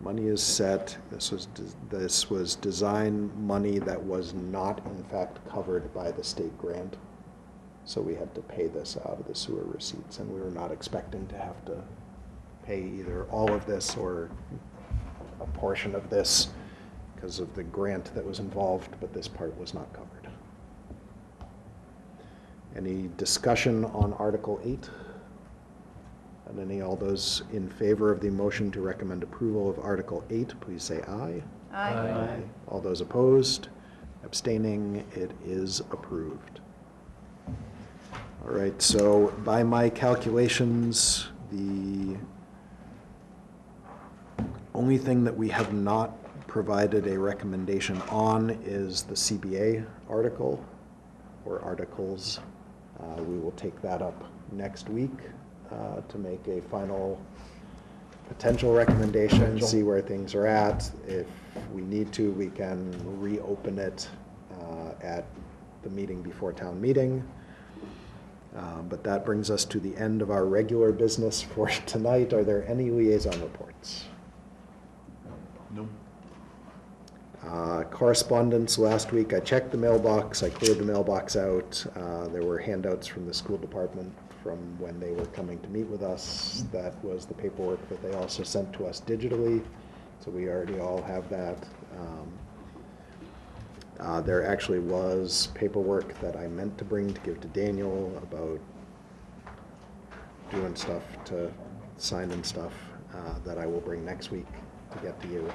A: Money is set. This was design money that was not in fact covered by the state grant. So we had to pay this out of the sewer receipts, and we were not expecting to have to pay either all of this or a portion of this because of the grant that was involved, but this part was not covered. Any discussion on Article 8? And all those in favor of the motion to recommend approval of Article 8, please say aye.
C: Aye.
A: All those opposed, abstaining, it is approved. All right, so by my calculations, the only thing that we have not provided a recommendation on is the CBA article, or articles. We will take that up next week to make a final potential recommendation, see where things are at. If we need to, we can reopen it at the meeting before town meeting. But that brings us to the end of our regular business for tonight. Are there any liaison reports?
E: No.
A: Correspondence last week, I checked the mailbox, I cleared the mailbox out. There were handouts from the school department from when they were coming to meet with us. That was the paperwork that they also sent to us digitally, so we already all have that. There actually was paperwork that I meant to bring to give to Daniel about doing stuff to sign and stuff that I will bring next week to get to you.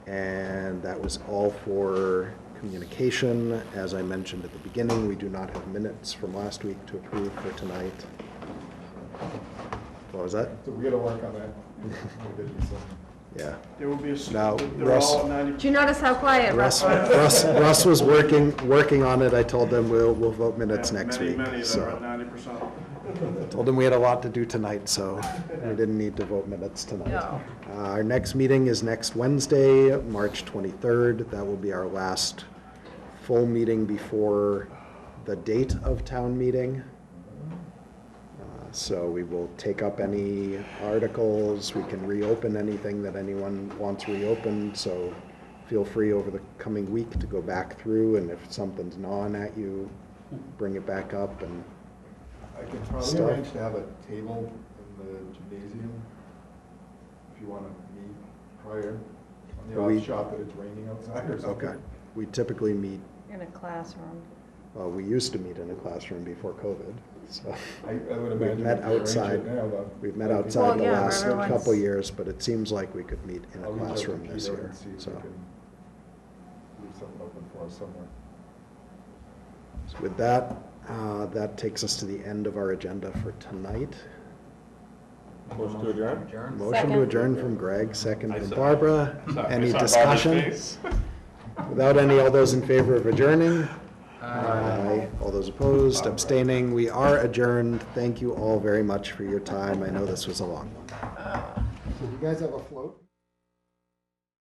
A: And that was all for communication. As I mentioned at the beginning, we do not have minutes from last week to approve for tonight. What was that?
D: So we gotta work on that.
A: Yeah.
B: There will be a,
A: Now,
B: they're
A: Russ-
B: all at 90%.
C: Did you notice how quiet Russ was?
A: Russ was working on it. I told them we'll vote minutes next week.
B: Many that
A: So
B: are at 90%.
A: told them we had a lot to do tonight, so we didn't need to vote minutes tonight.
C: No.
A: Our next meeting is next Wednesday, March 23rd. That will be our last full meeting before the date of town meeting. So we will take up any articles. We can reopen anything that anyone wants reopened. So feel free over the coming week to go back through, and if something's gnawing at you, bring it back up. And
D: I can probably
A: Stuff.
D: arrange to have a table in the gymnasium if you want to meet prior, on the
A: But we-
D: off shot that it's raining outside or something.
A: okay, we typically meet.
C: In a classroom.
A: Well, we used to meet in a classroom before COVID, so.
D: I would
A: We've
D: imagine
A: met
D: we could arrange
A: outside.
D: it now, though.
A: We've met
D: That'd be
A: outside
C: Well,
A: the
C: yeah,
A: last
C: everyone's-
A: couple years, but it seems like we could meet in a
D: I'll reach out to
A: classroom this
D: Peter
A: year,
D: and see if
A: so.
D: we can leave something open for us somewhere.
A: So with that, that takes us to the end of our agenda for tonight.
H: Motion to adjourn?
A: Motion to
C: Second.
A: adjourn from Greg, second
H: I
A: from
H: saw-
A: Barbara.
H: I
A: Any
H: saw Barbara's
A: discussion?
H: face.
A: Without any, all those in favor of adjourning? Aye. All those opposed, abstaining, we are adjourned. Thank you all very much for your time. I know this was a long one.
D: So you guys have a float?